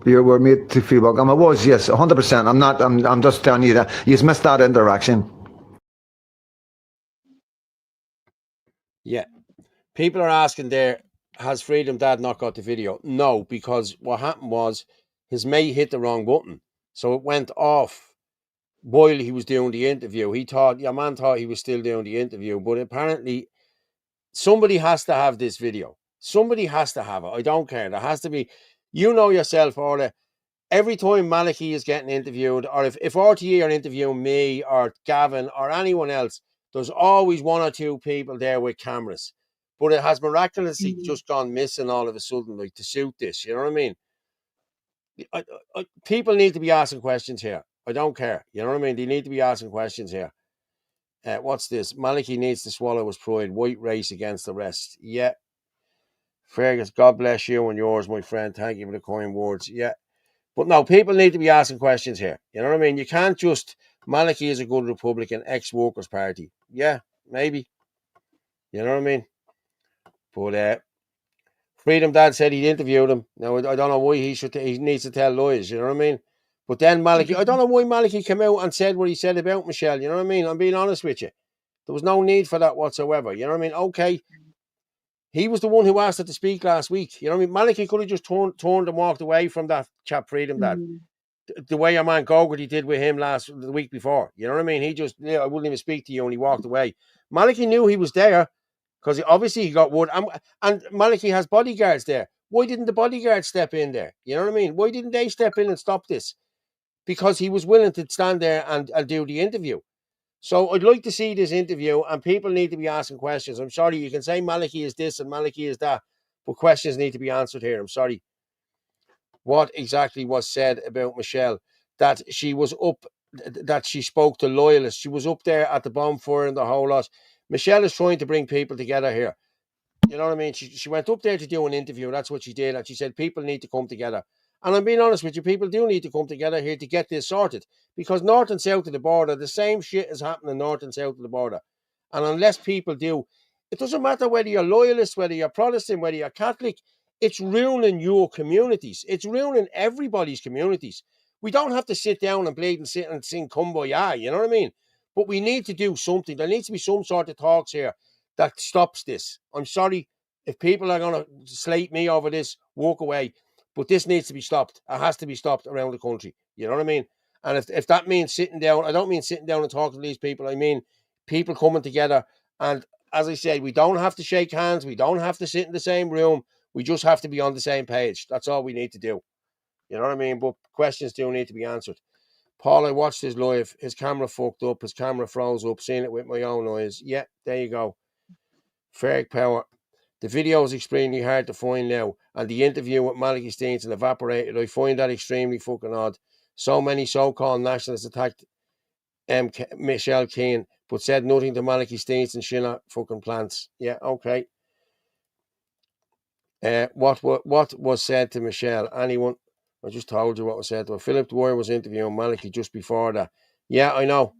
We're made to feel welcome. I was, yes, 100%. I'm just telling you that. You've missed that interaction. Yeah. People are asking there, has Freedom Dad not got the video? No, because what happened was his mate hit the wrong button. So it went off while he was doing the interview. Your man thought he was still doing the interview, but apparently somebody has to have this video. Somebody has to have it. I don't care. There has to be, yourself, Orla, every time Malachy is getting interviewed, or if RTE are interviewing me or Gavin or anyone else, there's always one or two people there with cameras. But it has miraculously just gone missing all of a sudden, like, to suit this. You know what I mean? People need to be asking questions here. I don't care. You know what I mean? They need to be asking questions here. What's this? Malachy needs to swallow his pride. White race against the rest. Yeah. Fergus, God bless you and yours, my friend. Thank you for the kind words. Yeah. But no, people need to be asking questions here. You know what I mean? You can't just, Malachy is a good Republican, ex-Workers' Party. Yeah, maybe. You know what I mean? But Freedom Dad said he'd interviewed him. Now, I don't know why he needs to tell lies, you know what I mean? But then Malachy, I don't know why Malachy came out and said what he said about Michelle, you know what I mean? I'm being honest with you. There was no need for that whatsoever, you know what I mean? Okay, he was the one who asked her to speak last week, you know what I mean? Malachy could have just turned and walked away from that chap Freedom Dad. The way your man Gogarty did with him the week before. You know what I mean? He just, I wouldn't even speak to you, and he walked away. Malachy knew he was there because obviously he got word. And Malachy has bodyguards there. Why didn't the bodyguards step in there? You know what I mean? Why didn't they step in and stop this? Because he was willing to stand there and do the interview. So I'd like to see this interview, and people need to be asking questions. I'm sorry, you can say Malachy is this and Malachy is that, but questions need to be answered here. I'm sorry. What exactly was said about Michelle, that she was up, that she spoke to loyalists. She was up there at the bonfire and the whole lot. Michelle is trying to bring people together here. You know what I mean? She went up there to do an interview. That's what she did. And she said, people need to come together. And I'm being honest with you, people do need to come together here to get this sorted. Because north and south of the border, the same shit is happening north and south of the border. And unless people do, it doesn't matter whether you're loyalist, whether you're Protestant, whether you're Catholic, it's ruining your communities. It's ruining everybody's communities. We don't have to sit down and bleed and sit and sing Kumbaya, you know what I mean? But we need to do something. There needs to be some sort of talks here that stops this. I'm sorry if people are going to slate me over this, walk away, but this needs to be stopped. It has to be stopped around the country. You know what I mean? And if that means sitting down, I don't mean sitting down and talking to these people. I mean people coming together and as I said, we don't have to shake hands. We don't have to sit in the same room. We just have to be on the same page. That's all we need to do. You know what I mean? But questions do need to be answered. Paul, I watched his live. His camera fucked up. His camera froze up. Seen it with my own eyes. Yeah, there you go. Ferric power. The video is extremely hard to find now. And the interview with Malachy Steenson evaporated. I find that extremely fucking odd. So many so-called nationalists attacked Michelle Keane, but said nothing to Malachy Steenson. Sheila fucking plants. Yeah, okay. What was said to Michelle? Anyone? I just told you what was said to her. Philip Dwyer was interviewing Malachy just before that. Yeah, I know.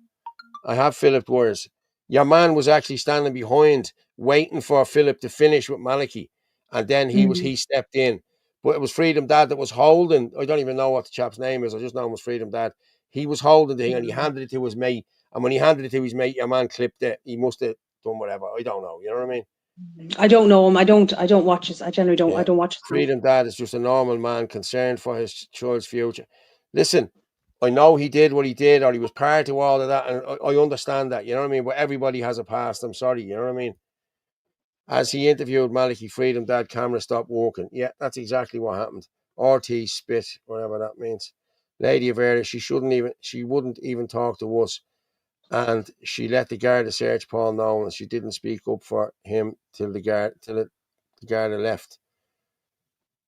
I have Philip Dwyer's. Your man was actually standing behind, waiting for Philip to finish with Malachy, and then he stepped in. But it was Freedom Dad that was holding. I don't even know what the chap's name is. I just know it was Freedom Dad. He was holding the thing, and he handed it to his mate. And when he handed it to his mate, your man clipped it. He must have done whatever. I don't know. You know what I mean? I don't know him. I don't watch this. I generally don't. Yeah. I don't watch this. Freedom Dad is just a normal man concerned for his child's future. Listen, I know he did what he did, or he was part of all of that, and I understand that. You know what I mean? But everybody has a past. I'm sorry. You know what I mean? As he interviewed Malachy, Freedom Dad camera stopped working. Yeah, that's exactly what happened. RT spit, whatever that means. Lady of Area, she wouldn't even talk to us. And she let the Garda search Paul know, and she didn't speak up for him till the Garda left.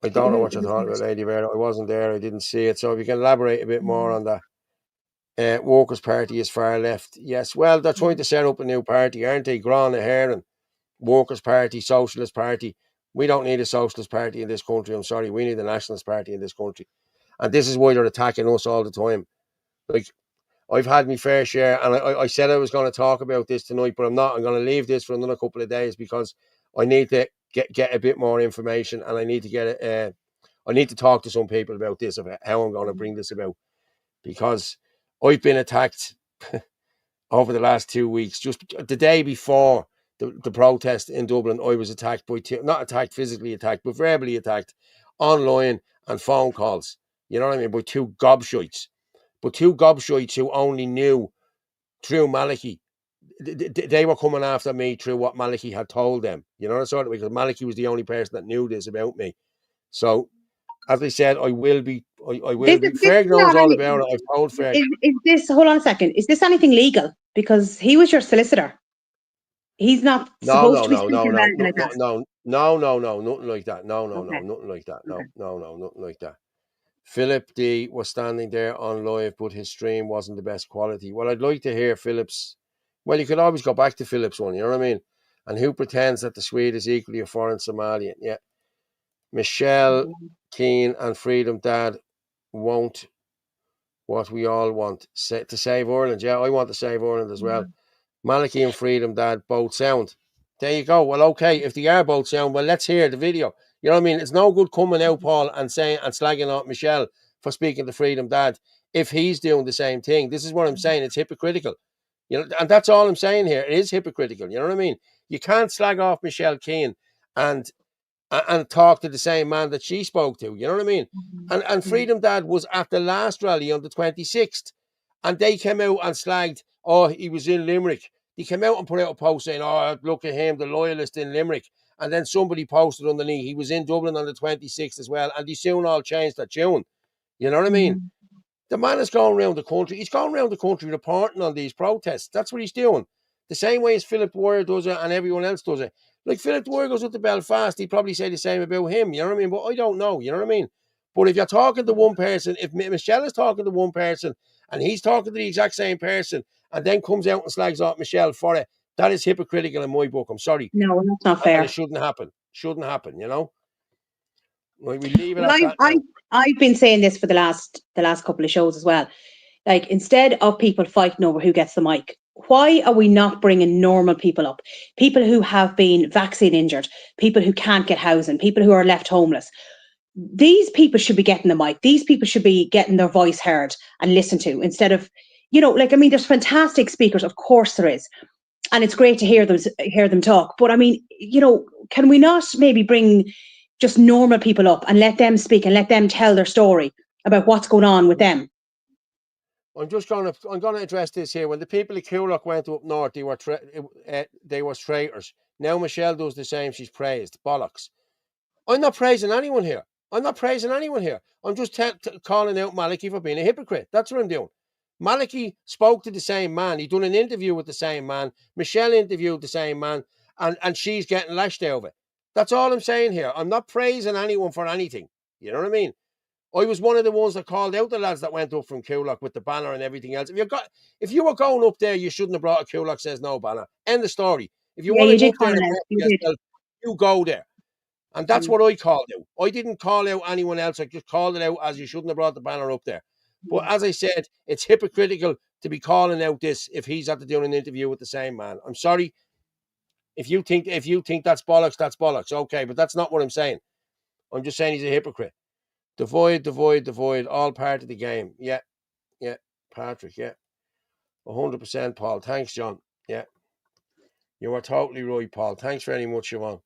I don't know what you're talking about, Lady Vera. I wasn't there. I didn't see it. So if you can elaborate a bit more on that. Workers' Party is far left. Yes, well, they're trying to set up a new party, aren't they? Grana Heron, Workers' Party, Socialist Party. We don't need a Socialist Party in this country. I'm sorry. We need a Nationalist Party in this country. And this is why they're attacking us all the time. Like, I've had my fair share, and I said I was going to talk about this tonight, but I'm not. I'm going to leave this for another couple of days because I need to get a bit more information, and I need to get I need to talk to some people about this, about how I'm going to bring this about, because I've been attacked over the last 2 weeks. Just the day before the protest in Dublin, I was attacked by not attacked, physically attacked, but verbally attacked online and phone calls. You know what I mean? By two gobshites. But two gobshites who only knew through Malachy. They were coming after me through what Malachy had told them. You know, sort of, because Malachy was the only person that knew this about me. So, as I said, I will be. Ferg knows all about it. I've told Ferg. Is this? Hold on a second. Is this anything legal? Because he was your solicitor. He's not supposed to be speaking about it like that. No, nothing like that. No, nothing like that. No, nothing like that. Philip D was standing there on live, but his stream wasn't the best quality. Well, I'd like to hear Philip's. Well, you could always go back to Philip's one, you know what I mean? And who pretends that the Swede is equally a foreign Somalian? Yeah. Michelle Keane and Freedom Dad won't what we all want to save Ireland. Yeah, I want to save Ireland as well. Malachy and Freedom Dad both sound. There you go. Well, okay, if they are both sound, well, let's hear the video. You know what I mean? It's no good coming out, Paul, and saying and slagging out Michelle for speaking to Freedom Dad if he's doing the same thing. This is what I'm saying. It's hypocritical. You know, and that's all I'm saying here. It is hypocritical. You know what I mean? You can't slag off Michelle Keane and talk to the same man that she spoke to. You know what I mean? And Freedom Dad was at the last rally on the 26th, and they came out and slagged, oh, he was in Limerick. They came out and put out a post saying, oh, look at him, the loyalist in Limerick. And then somebody posted underneath, he was in Dublin on the 26th as well, and they soon all changed that tune. You know what I mean? The man is going around the country. He's going around the country reporting on these protests. That's what he's doing. The same way as Philip Dwyer does it and everyone else does it. Like, Philip Dwyer goes up to Belfast, he'd probably say the same about him. You know what I mean? But I don't know. You know what I mean? But if you're talking to one person, if Michelle is talking to one person and he's talking to the exact same person and then comes out and slags off Michelle for it, that is hypocritical in my book. I'm sorry. No, that's not fair. And it shouldn't happen. Shouldn't happen, you know? Like, we leave it at that now. I've been saying this for the last couple of shows as well. Like, instead of people fighting over who gets the mic, why are we not bringing normal people up? People who have been vaccine injured, people who can't get housing, people who are left homeless. These people should be getting the mic. These people should be getting their voice heard and listened to, instead of, you know, like, I mean, there's fantastic speakers, of course there is. And it's great to hear them talk. But I mean, you know, can we not maybe bring just normal people up and let them speak and let them tell their story about what's going on with them? I'm going to address this here. When the people of Coolock went up north, they were traitors. Now Michelle does the same. She's praised. Bollocks. I'm not praising anyone here. I'm just calling out Maliki for being a hypocrite. That's what I'm doing. Maliki spoke to the same man. He done an interview with the same man. Michelle interviewed the same man, and she's getting lashed over it. That's all I'm saying here. I'm not praising anyone for anything. You know what I mean? I was one of the ones that called out the lads that went up from Coolock with the banner and everything else. If you were going up there, you shouldn't have brought a Coolock Says No banner. End of story. If you Yeah, want you to go did up call there and it out. vote You for did. yourself, you go there. And that's what I called out. I didn't call out anyone else. I just called it out as you shouldn't have brought the banner up there. But as I said, it's hypocritical to be calling out this if he's had to do an interview with the same man. I'm sorry. If you think that's bollocks, that's bollocks. Okay, but that's not what I'm saying. I'm just saying he's a hypocrite. Devoid, all part of the game. Yeah, Patrick, yeah. 100%, Paul. Thanks, John. Yeah. You are totally right, Paul. Thanks very much, Siobhan.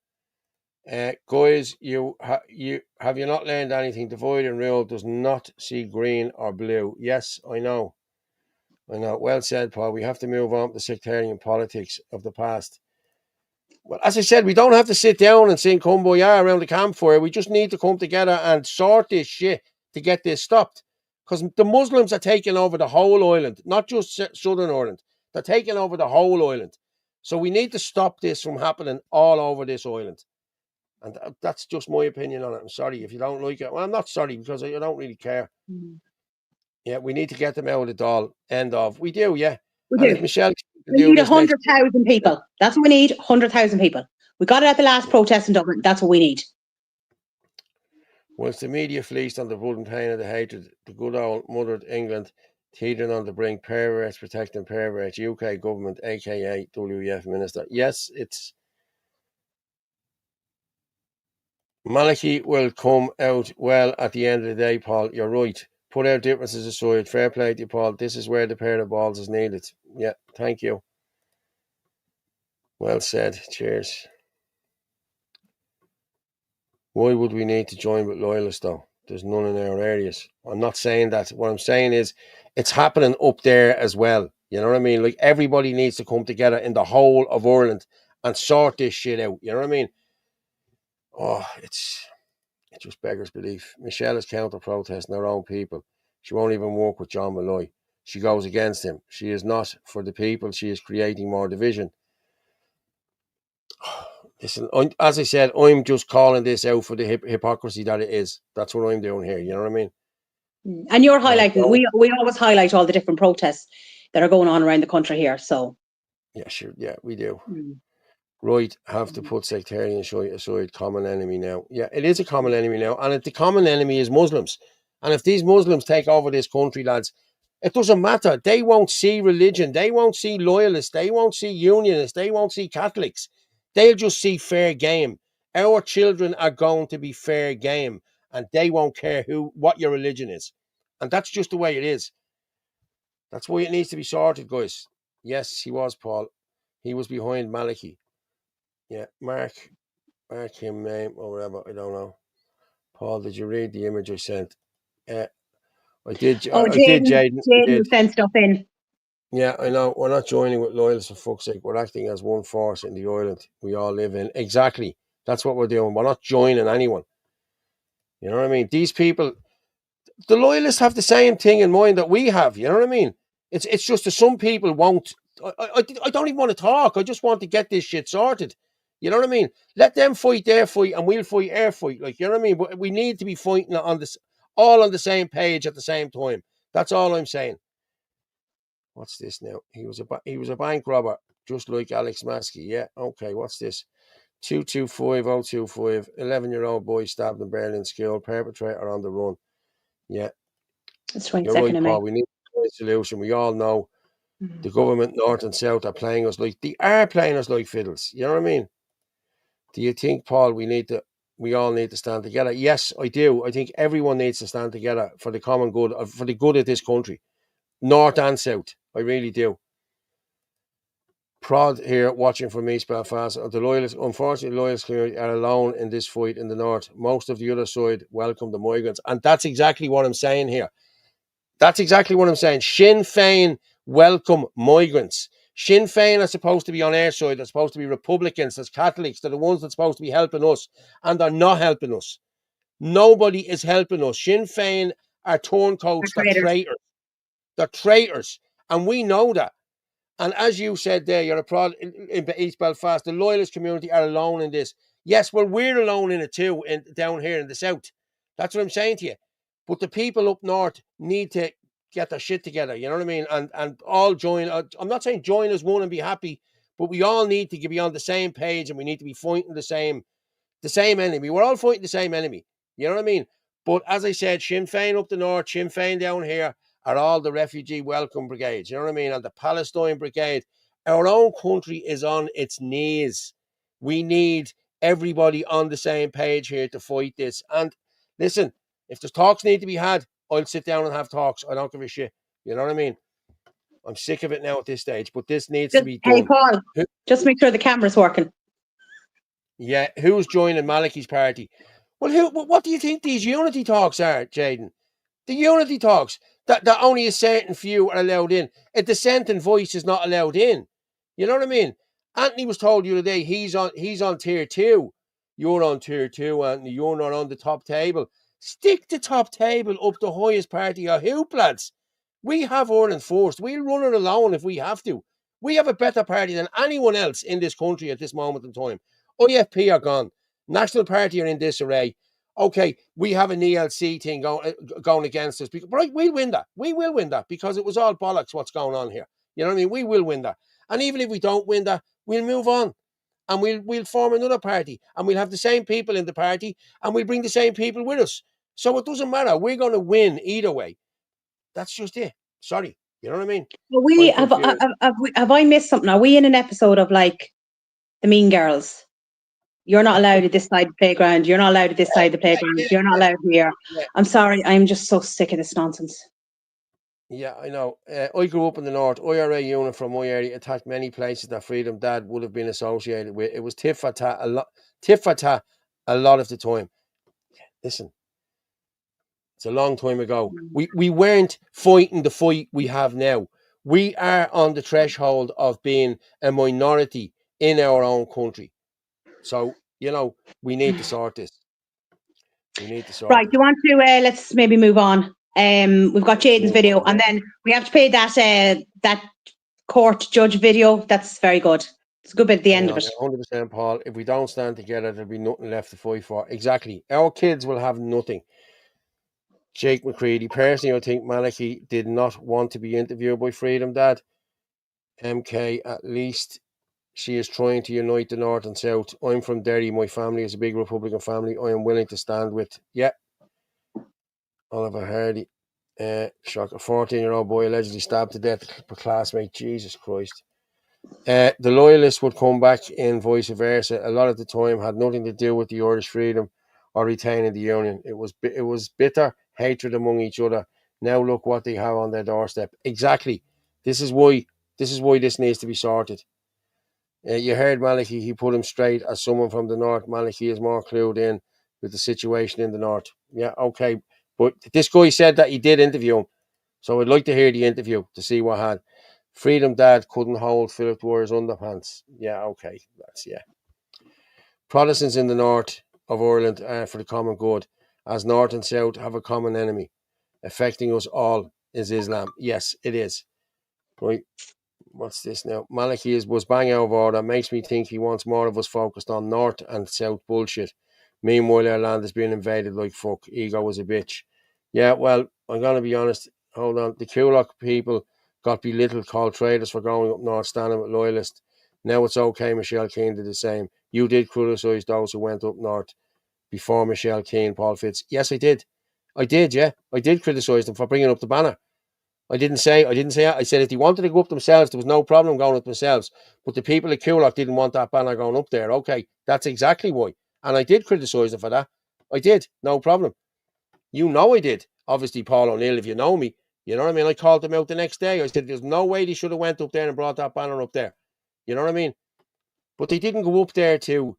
Guys, you have you not learned anything? Divide and rule does not see green or blue. Yes, I know. Well said, Paul. We have to move on to the sectarian politics of the past. Well, as I said, we don't have to sit down and sing Kumbaya around the campfire. We just need to come together and sort this shit to get this stopped. Because the Muslims are taking over the whole island, not just Southern Ireland. They're taking over the whole island. So we need to stop this from happening all over this island. And that's just my opinion on it. I'm sorry if you don't like it. Well, I'm not sorry because I don't really care. Yeah, we need to get them out of the doll. End of. We do, yeah. We And do. if Michelle We need 100,000 people. That's what we need. 100,000 people. We got it at the last protest in Dublin. That's what we need. Once the media fleeced on the blood and pain of the hatred, the good old mother England teetering on the brink, perverts protecting perverts, UK government, aka WEF minister. Yes, it's Maliki will come out well at the end of the day, Paul. You're right. Put our differences aside. Fair play to you, Paul. This is where the pair of balls is needed. Yeah, thank you. Well said. Cheers. Why would we need to join with loyalists, though? There's none in our areas. I'm not saying that. What I'm saying is it's happening up there as well. You know what I mean? Like, everybody needs to come together in the whole of Ireland and sort this shit out. You know what I mean? Oh, it just beggars belief. Michelle is counter-protesting her own people. She won't even work with John Malloy. She goes against him. She is not for the people. She is creating more division. Listen, as I said, I'm just calling this out for the hypocrisy that it is. That's what I'm doing here. You know what I mean? And you're highlighting. We always highlight all the different protests that are going on around the country here. So. Yeah, sure. Yeah, we do. Right, have to put sectarian aside. Common enemy now. Yeah, it is a common enemy now, and the common enemy is Muslims. And if these Muslims take over this country, lads, it doesn't matter. They won't see religion. They won't see loyalists. They won't see unionists. They won't see Catholics. They'll just see fair game. Our children are going to be fair game, and they won't care what your religion is. And that's just the way it is. That's why it needs to be sorted, guys. Yes, he was, Paul. He was behind Maliki. Yeah, mark him name or whatever. I don't know. Paul, did you read the image I sent? I did. Oh, I did, Jaden. Jaden sent stuff in. Yeah, I know. We're not joining with loyalists, for fuck's sake. We're acting as one force in the island we all live in. Exactly. That's what we're doing. We're not joining anyone. You know what I mean? These people, the loyalists have the same thing in mind that we have. You know what I mean? It's just that some people won't. I don't even want to talk. I just want to get this shit sorted. You know what I mean? Let them fight their fight and we'll fight our fight. Like, you know what I mean? But we need to be fighting on this, all on the same page at the same time. That's all I'm saying. What's this now? He was a bank robber, just like Alex Maskey. Yeah, okay. What's this? 225025. 11-year-old boy stabbed in Berlin school. Perpetrator on the run. Yeah. That's 22nd You're right, of May. Paul. We need a solution. We all know the government, north and south, are playing us like fiddles. You know what I mean? Do you think, Paul, we all need to stand together? Yes, I do. I think everyone needs to stand together for the common good, for the good of this country, north and south. I really do. Prod here, watching from East Belfast. Unfortunately, the loyalists community are alone in this fight in the north. Most of the other side welcome the migrants. And that's exactly what I'm saying here. That's exactly what I'm saying. Sinn Féin welcome migrants. Sinn Féin are supposed to be on our side. They're supposed to be Republicans. There's Catholics. They're the ones that's supposed to be helping us, and they're not helping us. Nobody is helping us. Sinn Féin are turncoats. They're traitors. They're traitors, and we know that. And as you said there, you're a prod in East Belfast. The loyalist community are alone in this. Yes, well, we're alone in it too, down here in the south. That's what I'm saying to you. But the people up north need to get their shit together. You know what I mean? And all join. I'm not saying join as one and be happy, but we all need to be on the same page, and we need to be fighting the same enemy. We're all fighting the same enemy. You know what I mean? But as I said, Sinn Féin up the north, Sinn Féin down here are all the refugee welcome brigades. You know what I mean? And the Palestine brigade. Our own country is on its knees. We need everybody on the same page here to fight this. And listen, if there's talks need to be had, I'll sit down and have talks. I don't give a shit. You know what I mean? I'm sick of it now at this stage, but this needs to be done. Hey, Paul, just make sure the camera's working. Yeah, who's joining Malachi's party? Well, what do you think these unity talks are, Jaden? The unity talks that only a certain few are allowed in. A dissenting voice is not allowed in. You know what I mean? Anthony was told the other day he's on tier 2. You're on tier 2, Anthony. You're not on the top table. Stick the top table up the highest party of hoop, lads. We have Ireland first. We'll run it alone if we have to. We have a better party than anyone else in this country at this moment in time. IFP are gone. National Party are in disarray. Okay, we have an ELC thing going against us. But we'll win that. We will win that because it was all bollocks what's going on here. You know what I mean? We will win that. And even if we don't win that, we'll move on. And we'll form another party. And we'll have the same people in the party. And we'll bring the same people with us. So it doesn't matter. We're going to win either way. That's just it. Sorry. You know what I mean? Well, have I missed something? Are we in an episode of like the Mean Girls? You're not allowed at this side of the playground. You're not allowed at this side of the playground. You're not allowed here. I'm sorry. I'm just so sick of this nonsense. Yeah, I know. I grew up in the north. IRA unit from my area attacked many places that Freedom Dad would have been associated with. It was tit for tat a lot of the time. Listen, it's a long time ago. We weren't fighting the fight we have now. We are on the threshold of being a minority in our own country. So, we need to sort this. We need to sort Right, do you want to, let's maybe move on. We've got Jaden's video, and then we have to play that court judge video. That's very good. It's a good bit at the end of it. 100%, Paul. If we don't stand together, there'll be nothing left to fight for. Exactly. Our kids will have nothing. Jake McCready. Personally, I think Malachy did not want to be interviewed by Freedom Dad. MK, at least she is trying to unite the North and South. I'm from Derry. My family is a big Republican family. I am willing to stand with. Yeah. Oliver Hardy. Shock. A 14-year-old boy allegedly stabbed to death by classmate. Jesus Christ. The loyalists would come back in vice versa. A lot of the time had nothing to do with the Irish freedom or retaining the union. It was bitter hatred among each other. Now look what they have on their doorstep. Exactly. This is why this needs to be sorted. You heard Malachy. He put him straight as someone from the north. Malachy is more clued in with the situation in the north. Yeah, okay. But this guy said that he did interview him. So I'd like to hear the interview to see what had. Freedom Dad couldn't hold Philip Dwyer's underpants. Yeah, okay. Yeah. Protestants in the north of Ireland are for the common good, as north and south have a common enemy. Affecting us all is Islam. Yes, it is. Right. What's this now? Malachy was bang out of order. Makes me think he wants more of us focused on north and south bullshit. Meanwhile, our land is being invaded like fuck. Ego was a bitch. Yeah, well, I'm going to be honest. Hold on. The Kulak people got belittled, called traitors for going up north, standing with loyalists. Now it's okay, Michelle Keane did the same. You did criticise those who went up north before Michelle Keane, Paul Fitz. Yes, I did. I did criticise them for bringing up the banner. I didn't say that. I said if they wanted to go up themselves, there was no problem going up themselves. But the people at Kulak didn't want that banner going up there. Okay, that's exactly why. And I did criticise them for that. I did. No problem. You know I did. Obviously, Paul O'Neill, if you know me, you know what I mean? I called them out the next day. I said, there's no way they should have went up there and brought that banner up there. You know what I mean? But they didn't go up there to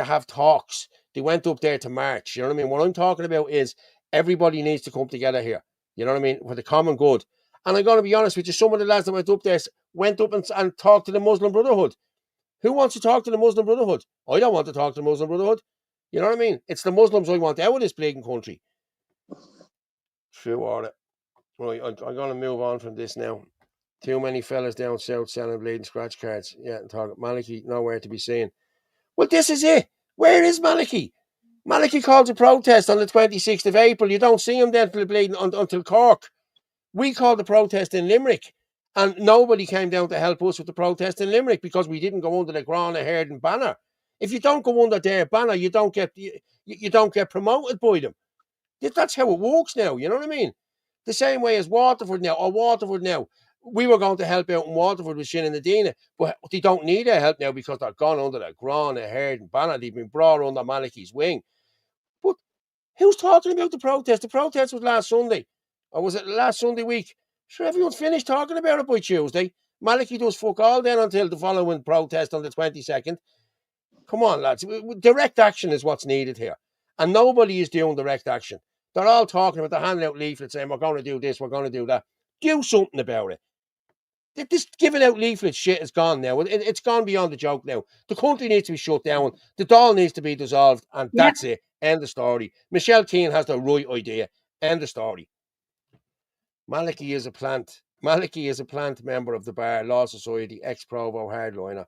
have talks. They went up there to march. You know what I mean? What I'm talking about is everybody needs to come together here. You know what I mean? For the common good. And I'm going to be honest with you, some of the lads that went up there and talked to the Muslim Brotherhood. Who wants to talk to the Muslim Brotherhood? I don't want to talk to the Muslim Brotherhood. You know what I mean? It's the Muslims I want out of this bleeding country. True order. Right, I'm going to move on from this now. Too many fellas down south selling bleeding scratch cards. Yeah, and talking Maliki, nowhere to be seen. Well, this is it. Where is Maliki? Maliki called a protest on the 26th of April. You don't see him then until Cork. We called the protest in Limerick, and nobody came down to help us with the protest in Limerick because we didn't go under the Grana Herdon banner. If you don't go under their banner, you don't get promoted by them. That's how it works now. You know what I mean? The same way as Waterford now. We were going to help out in Waterford with Shin and Nadina, but they don't need our help now because they're gone under the Grana Herdon banner. They've been brought under Maliki's wing. But who's talking about the protest? The protest was last Sunday. Or was it last Sunday week? Sure, everyone's finished talking about it by Tuesday. Maliki does fuck all then until the following protest on the 22nd. Come on, lads. Direct action is what's needed here. And nobody is doing direct action. They're all talking about, they're handing out leaflets saying, we're going to do this, we're going to do that. Do something about it. This giving out leaflets shit is gone now. It's gone beyond the joke now. The country needs to be shut down. The Dáil needs to be dissolved. And that's it. End of story. Michelle Keane has the right idea. End of story. Maliki is a plant. Maliki is a plant member of the Bar Law Society, ex-Provo hardliner.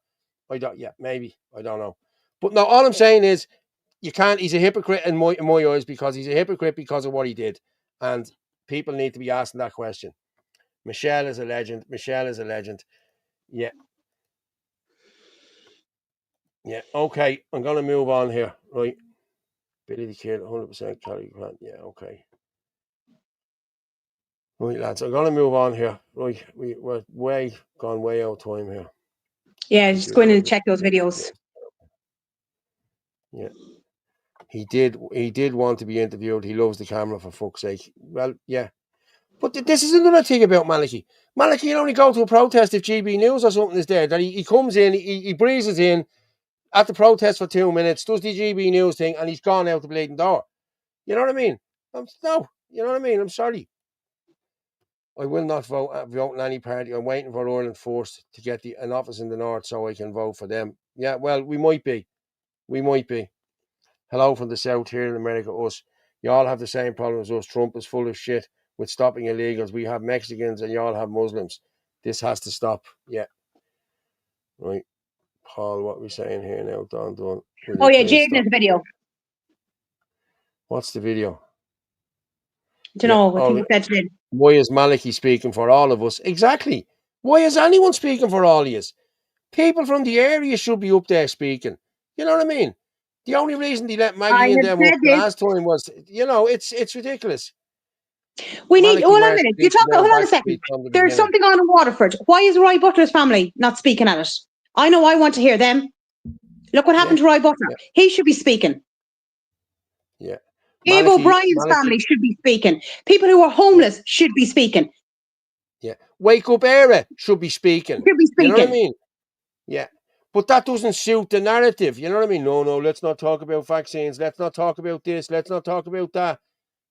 Maybe. I don't know. But no, all I'm saying is, you can't. He's a hypocrite in my eyes because he's a hypocrite because of what he did, and people need to be asking that question. Michelle is a legend. Yeah. Okay, I'm gonna move on here. Right, Billy the Kid, 100% Cali plant. Yeah. Okay. Right, lads, I'm gonna move on here. Right, we're gone way out of time here. Yeah, just go in and check those videos. Yeah. He did want to be interviewed. He loves the camera, for fuck's sake. Well, yeah. But this is another thing about Maliki. Maliki can only go to a protest if GB News or something is there. That he comes in, he breezes in at the protest for 2 minutes, does the GB News thing, and he's gone out the bleeding door. You know what I mean? You know what I mean? I'm sorry. I will not vote in any party. I'm waiting for Ireland First to get an office in the north so I can vote for them. Yeah, well, we might be. Hello from the south here in America, us. You all have the same problem as us. Trump is full of shit with stopping illegals. We have Mexicans and you all have Muslims. This has to stop. Yeah. Right. Paul, what are we saying here now? Don. Oh, yeah, Jaden has a video. What's the video? I don't know. I think he said today. Why is Maliki speaking for all of us? Exactly. Why is anyone speaking for all of us? People from the area should be up there speaking. You know what I mean? The only reason they let Maggie and them up last time was, it's ridiculous. We need, hold on a minute. Hold on a second. There's something on in Waterford. Why is Roy Butler's family not speaking at it? I know I want to hear them. Look what happened to Roy Butler. Yeah. He should be speaking. Yeah. Abe O'Brien's family should be speaking. People who are homeless should be speaking. Yeah. Wake Up Era should be speaking. You know what I mean? Yeah. But that doesn't suit the narrative. You know what I mean? No, let's not talk about vaccines. Let's not talk about this. Let's not talk about that.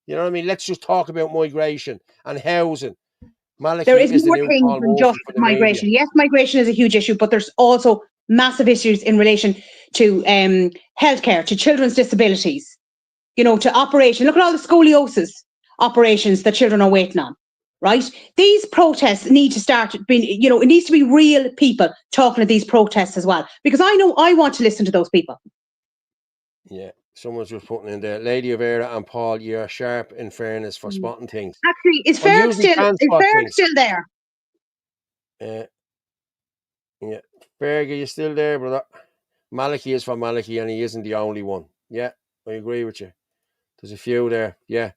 You know what I mean? Let's just talk about migration and housing. Maliki there is more things than just migration. Yes, migration is a huge issue, but there's also massive issues in relation to healthcare, to children's disabilities, to operation. Look at all the scoliosis operations that children are waiting on. Right? These protests need to start being, it needs to be real people talking at these protests as well. Because I know I want to listen to those people. Yeah, someone's just putting in there. Lady of Era and Paul, you're sharp in fairness for spotting things. Actually, is Ferg still there? Yeah. Ferg, are you still there, brother? Maliki is for Maliki and he isn't the only one. Yeah, I agree with you. There's a few there, yeah.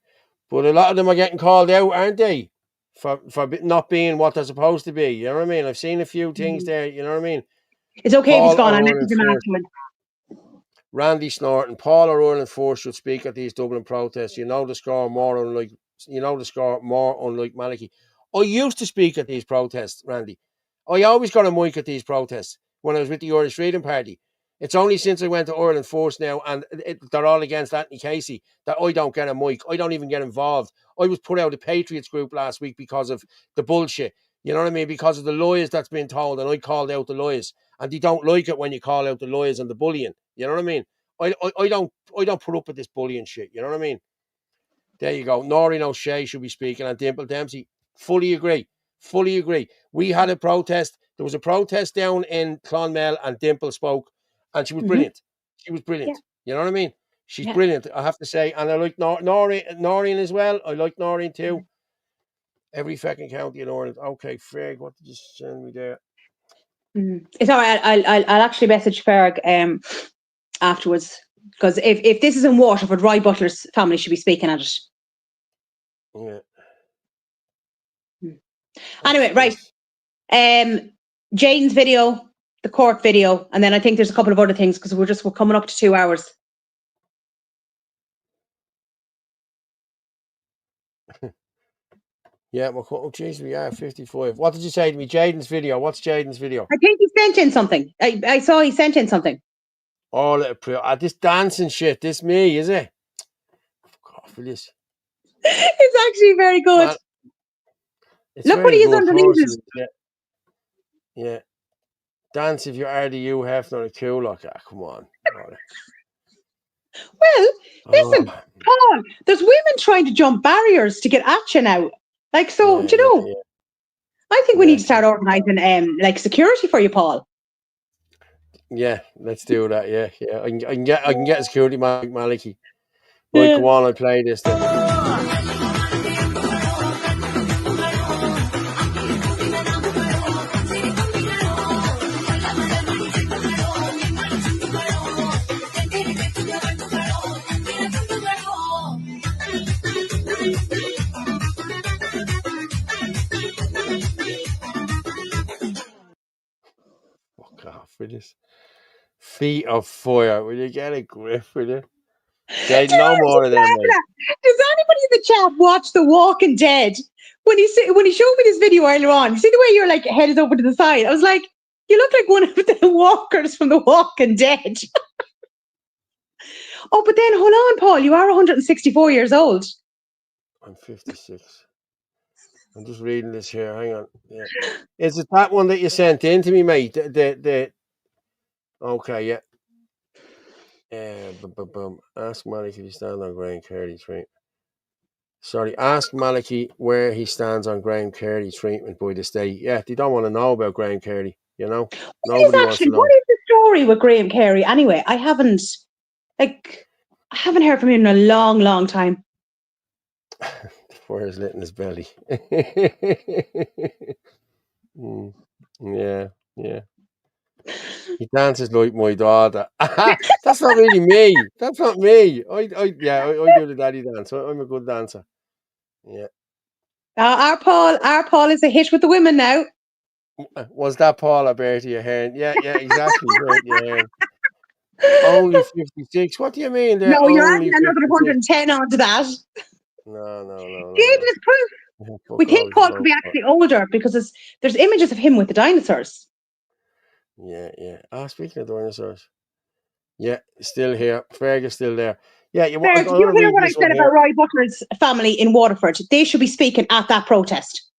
But a lot of them are getting called out, aren't they? For not being what they're supposed to be. You know what I mean? I've seen a few things there, you know what I mean? It's okay if he's gone. I messaged him afterwards. Randy Snorton, Paul or Ireland Force should speak at these Dublin protests. The score more unlike Maliki. I used to speak at these protests, Randy. I always got a mic at these protests when I was with the Irish Freedom Party. It's only since I went to Ireland Force now, and they're all against Anthony Casey, that I don't get a mic. I don't even get involved. I was put out of the Patriots group last week because of the bullshit. You know what I mean? Because of the lies that's been told, and I called out the lies, and they don't like it when you call out the lies and the bullying. You know what I mean? I don't put up with this bullying shit. You know what I mean? There you go. Noreen O'Shea should be speaking, and Dimple Dempsey. Fully agree. Fully agree. We had a protest. There was a protest down in Clonmel, and Dimple spoke, and she was brilliant. She was brilliant. You know what I mean? She's brilliant, I have to say. And I like Noreen as well. I like Noreen too. Every fucking county in Ireland. Okay, Ferg, what did you send me there? It's all right. I'll actually message Ferg afterwards, because if this is in Waterford, Roy Butler's family should be speaking at it. Yeah. Anyway, right. Jane's video, the court video, and then I think there's a couple of other things, because we're coming up to 2 hours. Yeah, well, oh, geez, we are 55. What did you say to me? Jaden's video. What's Jaden's video? I think he sent in something. I saw he sent in something. Oh, this dancing shit. This me, is it? Fuck off with this. It's actually very good. Man, look what he is underneath it. Yeah. Dance if you're RDU, Hefner, a cool like that. Come on. Well, listen, Paul, there's women trying to jump barriers to get at you now. Like, so, do you know? I think we need to start organising like security for you, Paul. Yeah, let's do that. Yeah. I can get a security Mike Maliki. Right, come on, I play this then. Fuck off with this. Feet of fire. Will you get a grip with it? Jade, no more of them, mate. Does anybody in the chat watch The Walking Dead? When he showed me this video earlier on, you see the way you're like headed over to the side? I was like, you look like one of the walkers from The Walking Dead. Oh, but then hold on, Paul, you are 164 years old. I'm 56. I'm just reading this here. Hang on. Yeah. Is it that one that you sent in to me, mate? The okay, yeah. Ask Maliki if he stands on Graham Carey treatment. Sorry, ask Maliki where he stands on Graham Carey treatment by the state. Yeah, they don't want to know about Graham Carey, you know? Nobody wants to know. What is the story with Graham Carey anyway? I haven't heard from him in a long, long time. Fire's lit in his belly. Yeah. He dances like my daughter. That's not really me. That's not me. I do the daddy dance. I'm a good dancer. Yeah. Our Paul is a hit with the women now. Was that Paul Alberti you're hearing? Yeah, exactly. Right, yeah. Only 56. What do you mean? They're no, you're only adding another 110 onto that. No. Dangerous proof. We think Paul could be actually older because there's images of him with the dinosaurs. Yeah. Speaking of dinosaurs. Yeah, still here. Fergus still there. Yeah, Ferg, did you hear what I said about Roy Butler's family in Waterford? They should be speaking at that protest.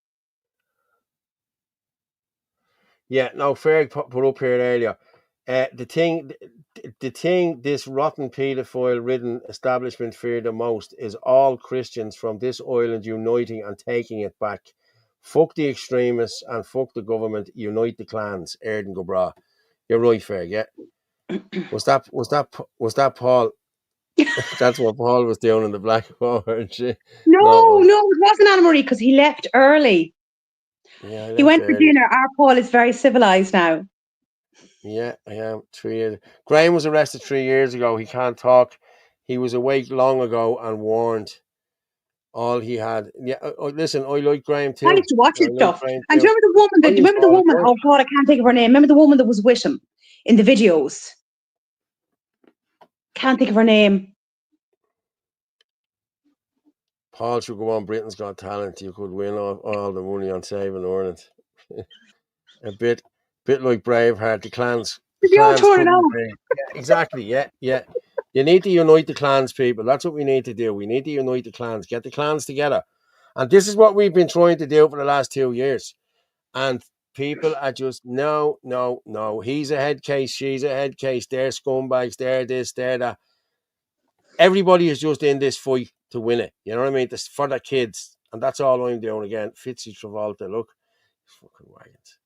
Yeah, no, Ferg put up here earlier. The thing this rotten paedophile-ridden establishment fear the most is all Christians from this island uniting and taking it back. Fuck the extremists and fuck the government. Unite the clans. Erden go bra. You're right, Ferg. Yeah. Was that Paul? That's what Paul was doing in the Black War and shit. No, it wasn't Anna Marie because he left early. Yeah, he went for dinner. Our Paul is very civilized now. Yeah, I am. 3 years. Graham was arrested 3 years ago. He can't talk. He was awake long ago and warned. All he had. Yeah, listen, I like Graham too. I used to watch his stuff. And do you remember the woman? Oh God, I can't think of her name. Remember the woman that was with him in the videos? Can't think of her name. Paul should go on Britain's Got Talent. You could win all the money on saving Ireland. A bit like Braveheart. The clans They all clans tore it couldn't out. agree. Yeah, exactly. Yeah, yeah. You need to unite the clans, people. That's what we need to do. We need to unite the clans, get the clans together. And this is what we've been trying to do for the last 2 years. And people are just, no, no, no. He's a head case, she's a head case, they're scumbags, they're this, they're that. Everybody is just in this fight to win it. You know what I mean? This for the kids. And that's all I'm doing again. Fitzy Travolta, look. Fucking wagons.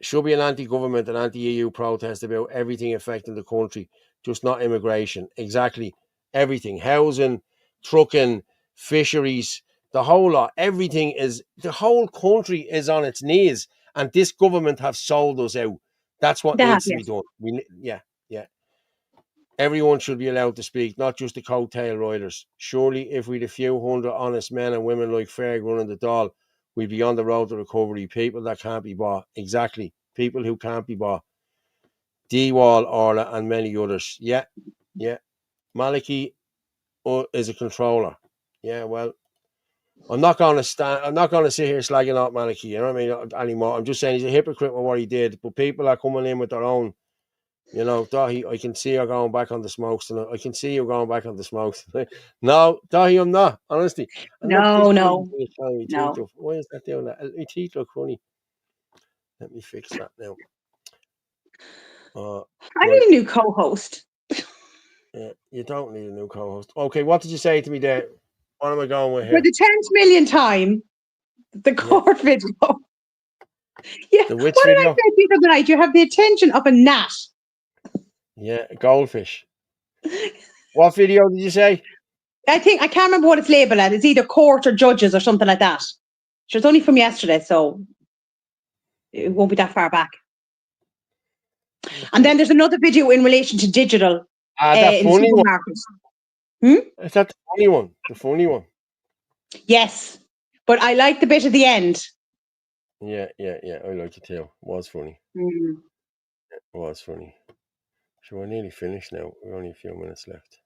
Should be an anti-government and anti-EU protest about everything affecting the country, just not immigration. Exactly. Everything. Housing, trucking, fisheries, the whole lot. Everything is, the whole country is on its knees. And this government have sold us out. That's what They have, needs to be yes. done. Yeah. Everyone should be allowed to speak, not just the coattail riders. Surely, if we'd a few hundred honest men and women like Ferg running the Dáil, we'd be on the road to recovery. People that can't be bought. Exactly. People who can't be bought. D-Wall, Orla, and many others. Yeah. Maliki is a controller. Yeah, well, I'm not going to sit here slagging out Maliki, you know what I mean, anymore. I'm just saying he's a hypocrite with what he did. But people are coming in with their own. You know, Dahi, I can see you going back on the smokes tonight. I can see you going back on the smokes tonight. No, Dahi, I'm not, honestly. And look, this No. is telling me teeth up. Why is that doing that? My teeth look funny. Let me fix that now. I need a new co-host. You don't need a new co-host. Okay, what did you say to me there? What am I going with For here? the 10th million time, the court video. Yeah. The which What did I video? say to you the other night? You have the attention of a gnat. Yeah, goldfish. What video did you say? I can't remember what it's labelled at. It's either court or judges or something like that. Sure, it's only from yesterday, so it won't be that far back. And then there's another video in relation to digital That in funny one. supermarkets. Is that the funny one? The funny one. Yes, but I like the bit at the end. Yeah. I like it too. It was funny. Mm. It was funny. So we're nearly finished now. We're only a few minutes left.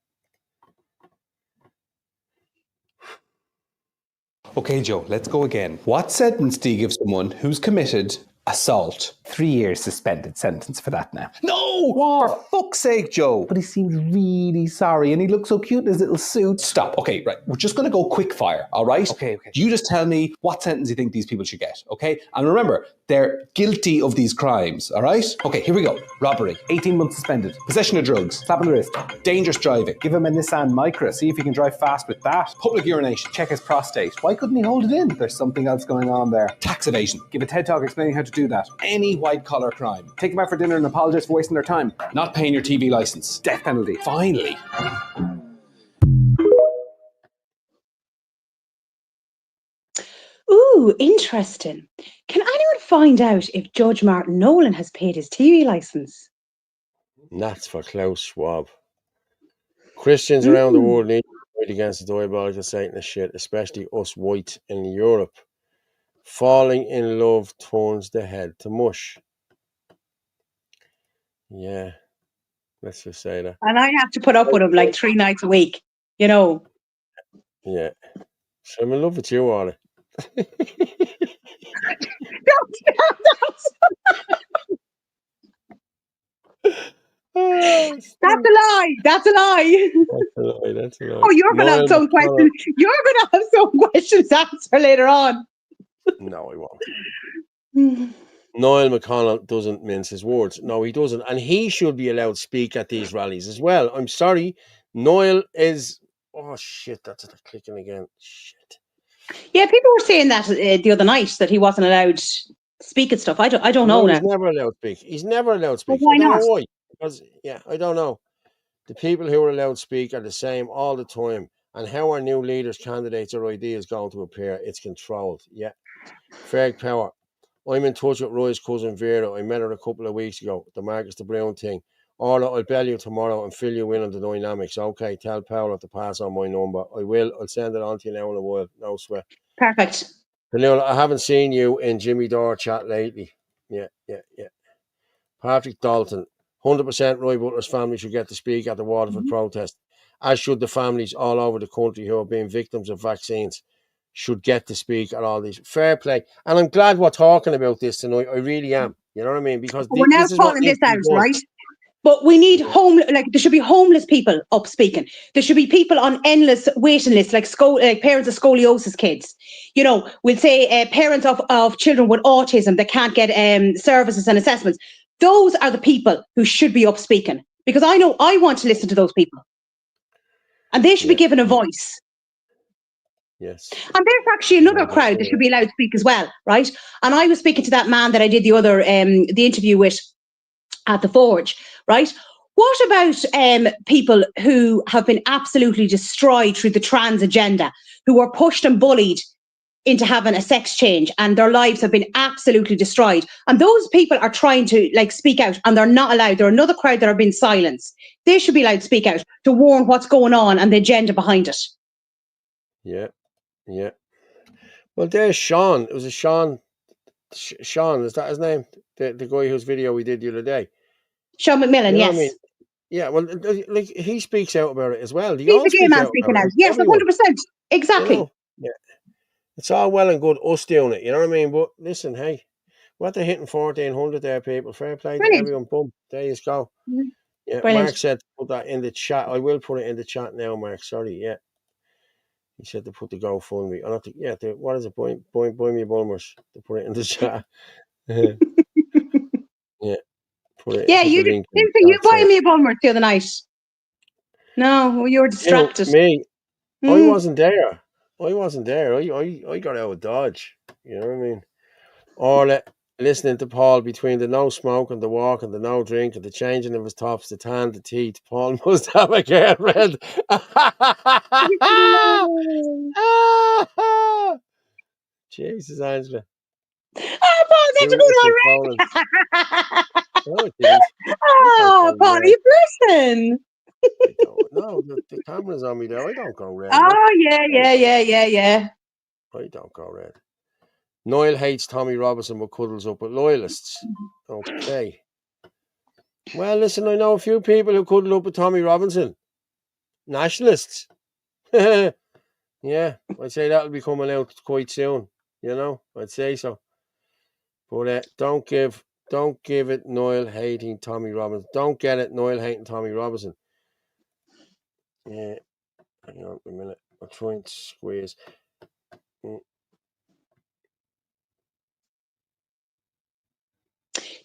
Okay, Joe, let's go again. What sentence do you give someone who's committed assault? 3 years suspended sentence for that now. No! For fuck's sake, Joe. But he seems really sorry and he looks so cute in his little suit. Stop. Okay, right. We're just going to go quick fire, all right? Okay. You just tell me what sentence you think these people should get, okay? And remember, they're guilty of these crimes, all right? Okay, here we go. Robbery. 18 months suspended. Possession of drugs. Slap on the wrist. Dangerous driving. Give him a Nissan Micra. See if he can drive fast with that. Public urination. Check his prostate. Why couldn't he hold it in? There's something else going on there. Tax evasion. Give a TED Talk explaining how to do that. Any white-collar crime. Take them out for dinner and apologize for wasting their time. Not paying your TV license. Death penalty. Finally. Ooh, interesting. Can anyone find out if Judge Martin Nolan has paid his TV license? That's for Klaus Schwab. Christians around the world need to fight against the diabolical Satanist shit, especially us whites in Europe. Falling in love turns the head to mush. Yeah, let's just say that. And I have to put up with him like 3 nights a week, you know. Yeah. So I'm in love with you, Orla. That's a lie. That's a lie. That's a lie. Oh, you're going to have some questions. You're going to have some questions to answer later on. No, I won't. Niall McConnell doesn't mince his words. No, he doesn't. And he should be allowed to speak at these rallies as well. I'm sorry. Niall is... Oh, shit. That's it. Clicking again. Shit. Yeah, people were saying that the other night, that he wasn't allowed to speak and stuff. I don't know now. He's never allowed to speak. He's never allowed to speak. Well, why I don't not? know why. Because, I don't know. The people who are allowed to speak are the same all the time. And how our new leaders, candidates, or ideas going to appear, it's controlled. Yeah. Ferg Power. I'm in touch with Roy's cousin Vera. I met her a couple of weeks ago. The Marcus the Brown thing. Orla, I'll bell you tomorrow and fill you in on the dynamics. Okay, tell Paula to pass on my number. I will. I'll send it on to you now in a while. No sweat. Perfect. Vanilla, I haven't seen you in Jimmy Dore chat lately. Yeah. Patrick Dalton. 100% Roy Butler's family should get to speak at the Waterford protest, as should the families all over the country who have been victims of vaccines. should get to speak at all these. Fair play. And I'm glad we're talking about this tonight. I really am. You know what I mean? Because We're now this is what calling needs this to be out, done. right? But we need there should be homeless people up speaking. There should be people on endless waiting lists, like parents of scoliosis kids. You know, we'll say parents of children with autism that can't get services and assessments. Those are the people who should be up speaking, because I know I want to listen to those people. And they should be given a voice. Yes. And there's actually another crowd that should be allowed to speak as well, right? And I was speaking to that man that I did the interview with at the Forge, right? What about people who have been absolutely destroyed through the trans agenda, who were pushed and bullied into having a sex change, and their lives have been absolutely destroyed? And those people are trying to speak out, and they're not allowed. They're another crowd that are being silenced. They should be allowed to speak out to warn what's going on and the agenda behind it. Yeah. Yeah. Well, there's Sean. It was a Sean. Sean, is that his name? The guy whose video we did the other day. Sean McMillan, You know yes. what I mean? Yeah, well, like he speaks out about it as well. They He's all a gay speak man out speaking about out. it. Yes, Everyone. 100%. Exactly. You know? Yeah. It's all well and good us doing it, you know what I mean? But listen, hey, what they're hitting 1,400 there, people. Fair play to everyone. Boom. There you go. Mm-hmm. Yeah, Brilliant. Mark said to put that in the chat. I will put it in the chat now, Mark. Sorry, yeah. He said to put the GoFundMe. I don't think, what is it? Buy me Bulmers to put it in the chat. Yeah. Put it. Yeah, Put you the did. link in You the buy chat. me a Bulmer the other night. No, you were distracted. Me? I Mm. wasn't there. I got out of Dodge. You know what I mean? Or listening to Paul between the no smoke and the walk and the no drink and the changing of his tops, the tan, the teeth. Paul must have a girlfriend. Jesus, Angela. Oh, Paul, that's a Do this in good Poland. one, No, it didn't. Oh, Paul, you listen. No, the camera's on me there. I don't go red. Oh, yeah. I don't go red. Niall hates Tommy Robinson but cuddles up with loyalists. Okay. Well, listen, I know a few people who cuddle up with Tommy Robinson. Nationalists. Yeah, I'd say that'll be coming out quite soon. You know, I'd say so. But don't give it Niall hating Tommy Robinson. Don't get it, Niall hating Tommy Robinson. Yeah, hang on a minute. I'll try and squeeze.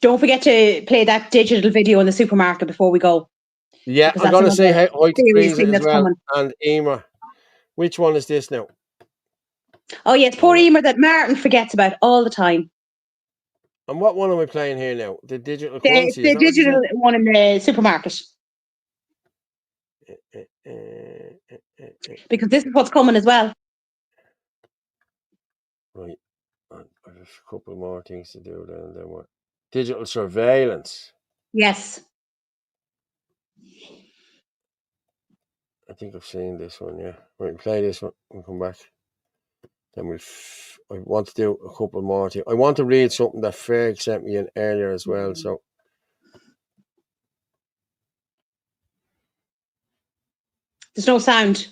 Don't forget to play that digital video in the supermarket before we go. Yeah, Because I'm that's going to say another hi to serious Teresa thing as that's well. coming. And Emer. Which one is this now? Oh, yes, poor Emer that Martin forgets about all the time. And what one am I playing here now? The digital The currency? Is that what you digital said? one in the supermarket. Because this is what's coming as well. Right. I have a couple more things to do then what? Digital surveillance. Yes. I think I've seen this one, yeah. Right, play this one. We'll come back. Then I want to do a couple more things. I want to read something that Ferg sent me in earlier as well, so. There's no sound.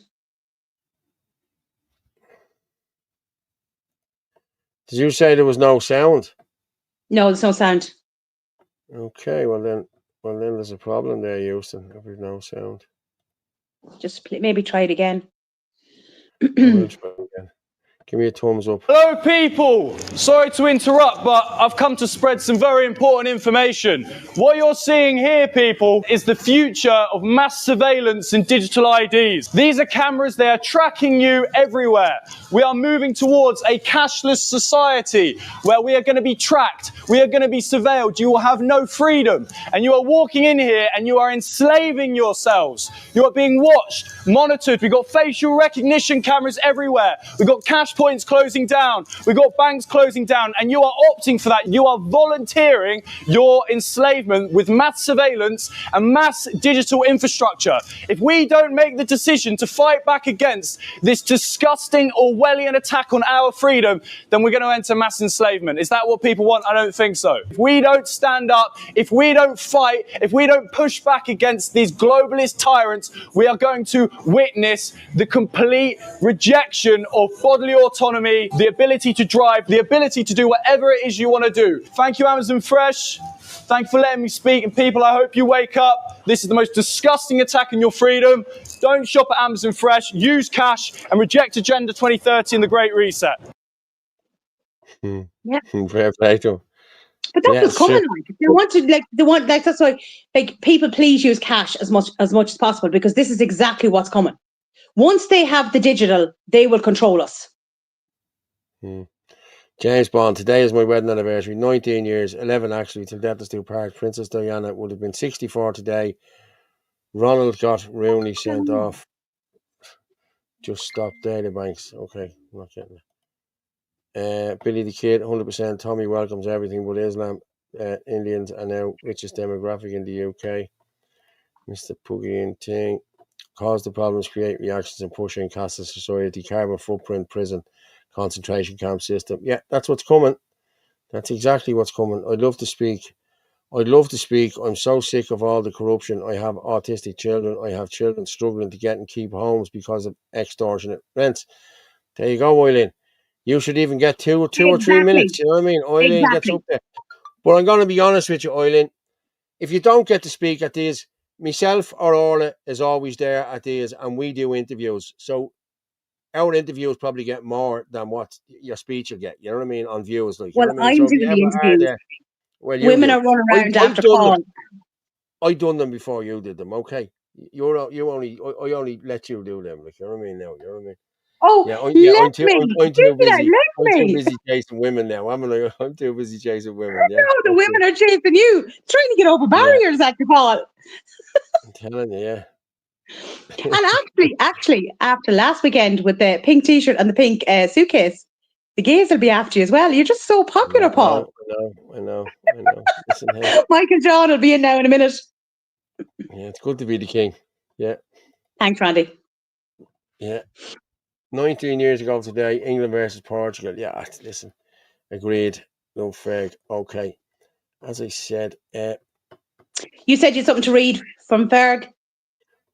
Did you say there was no sound? No, there's no sound. Okay, well then there's a problem there, Houston, if there's no sound. Just maybe try it again. I will try again. Give me a thumbs up. Hello, people. Sorry to interrupt, but I've come to spread some very important information. What you're seeing here, people, is the future of mass surveillance and digital IDs. These are cameras. They are tracking you everywhere. We are moving towards a cashless society where we are going to be tracked. We are going to be surveilled. You will have no freedom. And you are walking in here and you are enslaving yourselves. You are being watched, monitored. We've got facial recognition cameras everywhere. We've got cash points closing down. We've got banks closing down. And you are opting for that. You are volunteering your enslavement with mass surveillance and mass digital infrastructure. If we don't make the decision to fight back against this disgusting Orwellian attack on our freedom, then we're going to enter mass enslavement. Is that what people want? I don't think so. If we don't stand up, if we don't fight, if we don't push back against these globalist tyrants, we are going to witness the complete rejection of bodily autonomy autonomy, the ability to drive, the ability to do whatever it is you want to do. Thank you, Amazon Fresh. Thank you for letting me speak. And people, I hope you wake up. This is the most disgusting attack on your freedom. Don't shop at Amazon Fresh, use cash, and reject Agenda 2030 and the Great Reset. Yeah. Fair play to him. But that's Yeah, what's it's coming. true. Like they want that's why people please use cash as much as possible, because this is exactly what's coming. Once they have the digital, they will control us. James Bond, today is my wedding anniversary. 19 years, 11 actually, till death us do part. Princess Diana would have been 64 today. Ronald got Rooney sent off. Just stopped Daily Banks. Okay, not getting it. Billy the Kid, 100%. Tommy welcomes everything but Islam. Indians are now richest demographic in the UK. Mr. Puggy and Ting. Cause the problems, create reactions, and push in caste society, carbon footprint, prison, concentration camp system. Yeah, that's what's coming. That's exactly what's coming. I'd love to speak. I'm so sick of all the corruption. I have autistic children. I have children struggling to get and keep homes because of extortionate rents. There you go, Eileen. You should even get two or 3 minutes. You know what I mean? Eileen gets up there. But I'm going to be honest with you, Eileen. If you don't get to speak at these, myself or Orla is always there at these, and we do interviews. So our interviews probably get more than what your speech will get. You know what I mean? On views, like, you Well, know what I mean? I'm So if doing you the ever are interviews. there, well, you Women do. are running around I've after done Paul. them. I done them before you did them. Okay, I only let you do them. Like, you know what I mean? Now, you know what I mean? Oh, Yeah, let me. I'm too busy. I'm Let too me. busy chasing women now. I'm too busy chasing women. Yeah, No, the that's women it. are chasing you, trying to get over Yeah, barriers, actually, Paul. I'm telling you. Yeah. And actually, after last weekend with the pink T-shirt and the pink suitcase, the gays will be after you as well. You're just so popular, Paul. I know. Listen, hey, Michael John will be in now in a minute. yeah, it's good to be the king. Yeah, Thanks, Randy. yeah. 19 years ago today, England versus Portugal. Yeah, listen, agreed. No fag. Okay. As I said, You said you had something to read from Ferg.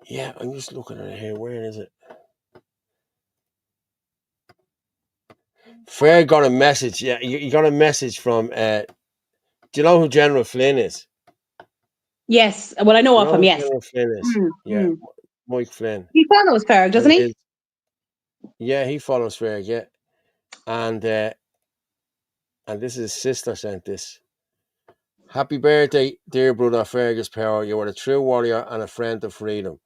yeah, I'm just looking at it here. Where is it? Ferg got a message. Yeah, you got a message from. Do you know who General Flynn is? Yes. Well, I know Do you of know him, who yes. General Flynn is? Yeah, Mike Flynn. He follows Ferg, doesn't he? Yeah, he follows Ferg. Yeah, and this is his sister sent this. Happy birthday, dear brother Fergus Power. You are a true warrior and a friend of freedom.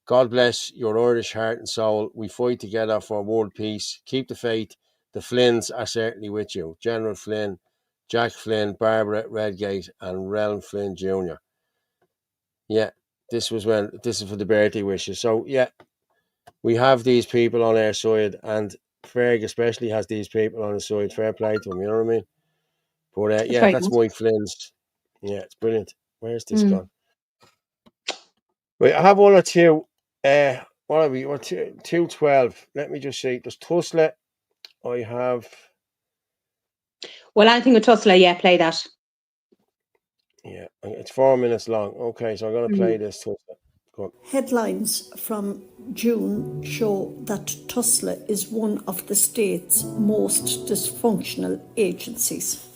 God bless your Irish heart and soul. We fight together for world peace. Keep the faith. The Flynns are certainly with you. General Flynn, Jack Flynn, Barbara Redgate, and Relm Flynn Jr. Yeah, this is for the birthday wishes. So yeah, we have these people on our side, and Ferg especially has these people on his side. Fair play to him, you know what I mean? But yeah, right, that's Mike Flynn's. Yeah, it's brilliant. Where's this Mm. gone? Wait, I have one or two. What are we? What 212? Let me just see. There's Tussle. I have. Well, anything with Tussle, yeah, play that. Yeah, it's 4 minutes long. Okay, so I'm going to play this Tussle. Go on. Headlines from June show that Tussle is one of the state's most dysfunctional agencies.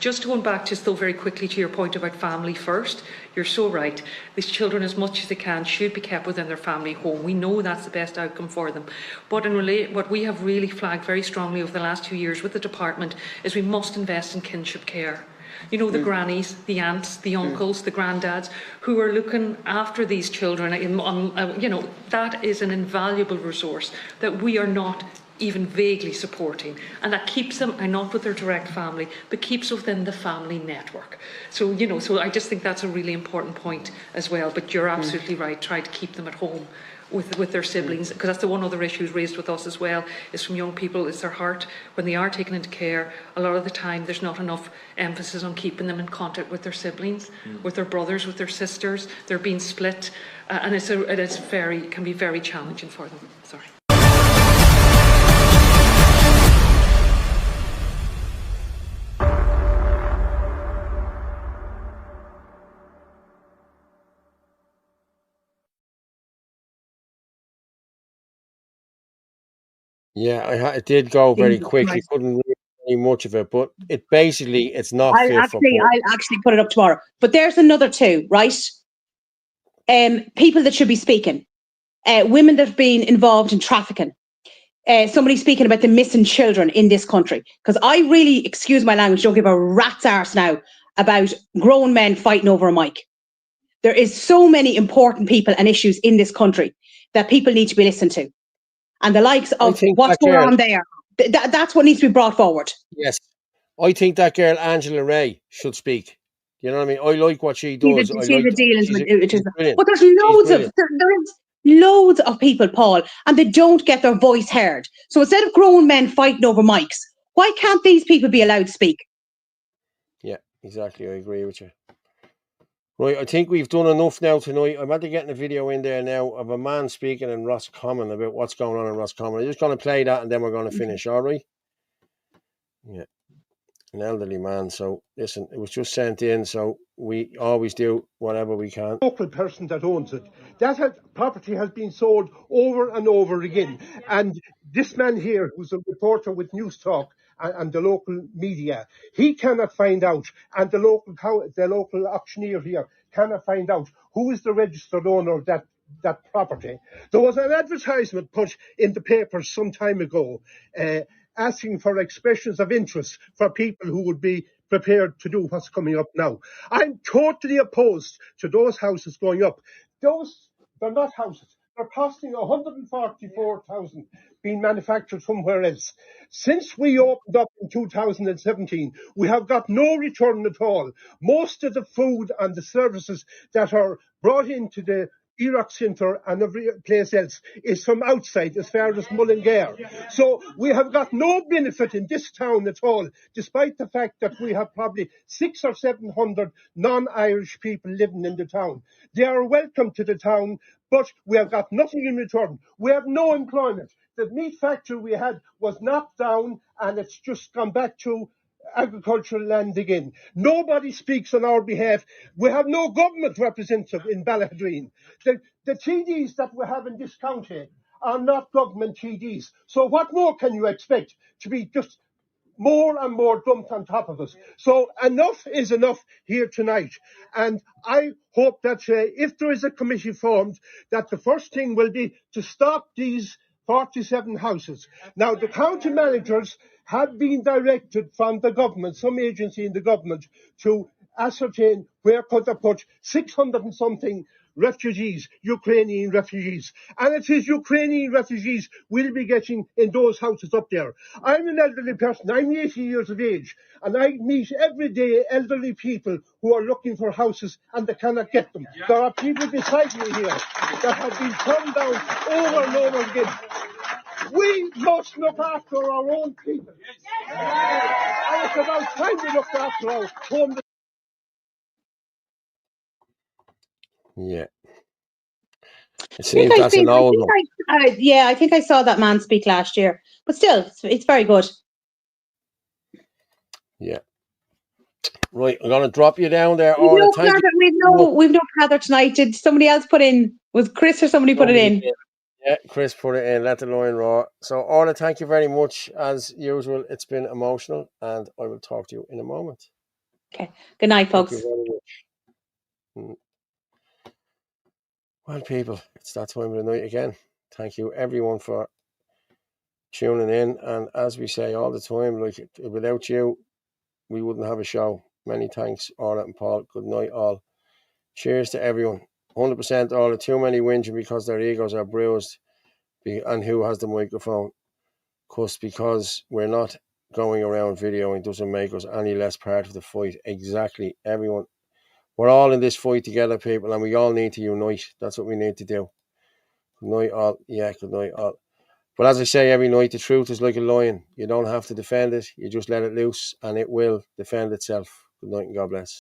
Just going back just though very quickly to your point about family first, you're so right. These children, as much as they can, should be kept within their family home. We know that's the best outcome for them. But what we have really flagged very strongly over the last 2 years with the department is we must invest in kinship care. You know, the grannies, the aunts, the uncles, the granddads who are looking after these children. You know, that is an invaluable resource that we are not even vaguely supporting, and that keeps them, and not with their direct family, but keeps within the family network. So, you know, so I just think that's a really important point as well. But you're absolutely right, try to keep them at home with their siblings, because that's the one other issue raised with us as well, is from young people, is their heart, when they are taken into care, a lot of the time there's not enough emphasis on keeping them in contact with their siblings, with their brothers, with their sisters. They're being split, and it can be very challenging for them. Sorry. Yeah, it did go very quickly. Couldn't really see much of it, but it's not fit for purpose. I'll actually put it up tomorrow. But there's another two, right? People that should be speaking. Women that have been involved in trafficking. Somebody speaking about the missing children in this country. Because I really, excuse my language, don't give a rat's arse now about grown men fighting over a mic. There is so many important people and issues in this country that people need to be listened to. And the likes of what's going on there, that's what needs to be brought forward. Yes. I think that girl, Angela Ray, should speak. You know what I mean? I like what she does. But there's loads of people, Paul, and they don't get their voice heard. So instead of grown men fighting over mics, why can't these people be allowed to speak? Yeah, exactly. I agree with you. Right, I think we've done enough now tonight. I'm actually getting a video in there now of a man speaking in Roscommon about what's going on in Roscommon. I'm just going to play that and then we're going to finish, all right? Yeah, an elderly man. So, listen, it was just sent in, so we always do whatever we can. Local person that owns it. Property has been sold over and over again. And this man here, who's a reporter with News Talk and the local media, he cannot find out, and the local auctioneer here cannot find out who is the registered owner of that property. There was an advertisement put in the papers some time ago asking for expressions of interest for people who would be prepared to do what's coming up now. I'm totally opposed to those houses going up. They're not houses. They're costing 144,000 being manufactured somewhere else. Since we opened up in 2017, we have got no return at all. Most of the food and the services that are brought into the Iraq Centre and every place else is from outside, as far as Mullingar. So we have got no benefit in this town at all, despite the fact that we have probably 600 or 700 non-Irish people living in the town. They are welcome to the town, but we have got nothing in return. We have no employment. The meat factory we had was knocked down and it's just gone back to agricultural land again. Nobody speaks on our behalf. We have no government representative in Ballaghaderreen. The TDs that we have in this county are not government TDs. So what more can you expect to be just more and more dumped on top of us? So enough is enough here tonight. And I hope that if there is a committee formed, that the first thing will be to stop these 47 houses. Now, the county managers have been directed from the government, some agency in the government, to ascertain where could they put 600 and something refugees, Ukrainian refugees. And it is Ukrainian refugees we'll be getting in those houses up there. I'm an elderly person, I'm 80 years of age, and I meet every day elderly people who are looking for houses and they cannot get them. There are people beside me here that have been turned down over and over again. We must look after our own people. And it's about time we looked after our home. Yeah. It seems that's an old one. I think I saw that man speak last year. But still, it's very good. Yeah. Right, I'm going to drop you down there. We've no Heather tonight. Did somebody else put in? Was Chris or somebody put it in? Yeah, Chris put it in. Let the line roar. So, Orla, thank you very much. As usual, it's been emotional, and I will talk to you in a moment. Okay. Good night, Thank folks. you very much. Well, people, it's that time of the night again. Thank you, everyone, for tuning in. And as we say all the time, like, without you, we wouldn't have a show. Many thanks, Orla and Paul. Good night, all. Cheers to everyone. 100% Orla. Too many whinging because their egos are bruised. And who has the microphone? Because we're not going around videoing doesn't make us any less part of the fight. Exactly, everyone. We're all in this fight together, people, and we all need to unite. That's what we need to do. Good night, all. Yeah, good night, all. But as I say every night, the truth is like a lion. You don't have to defend it. You just let it loose, and it will defend itself. Good night, and God bless.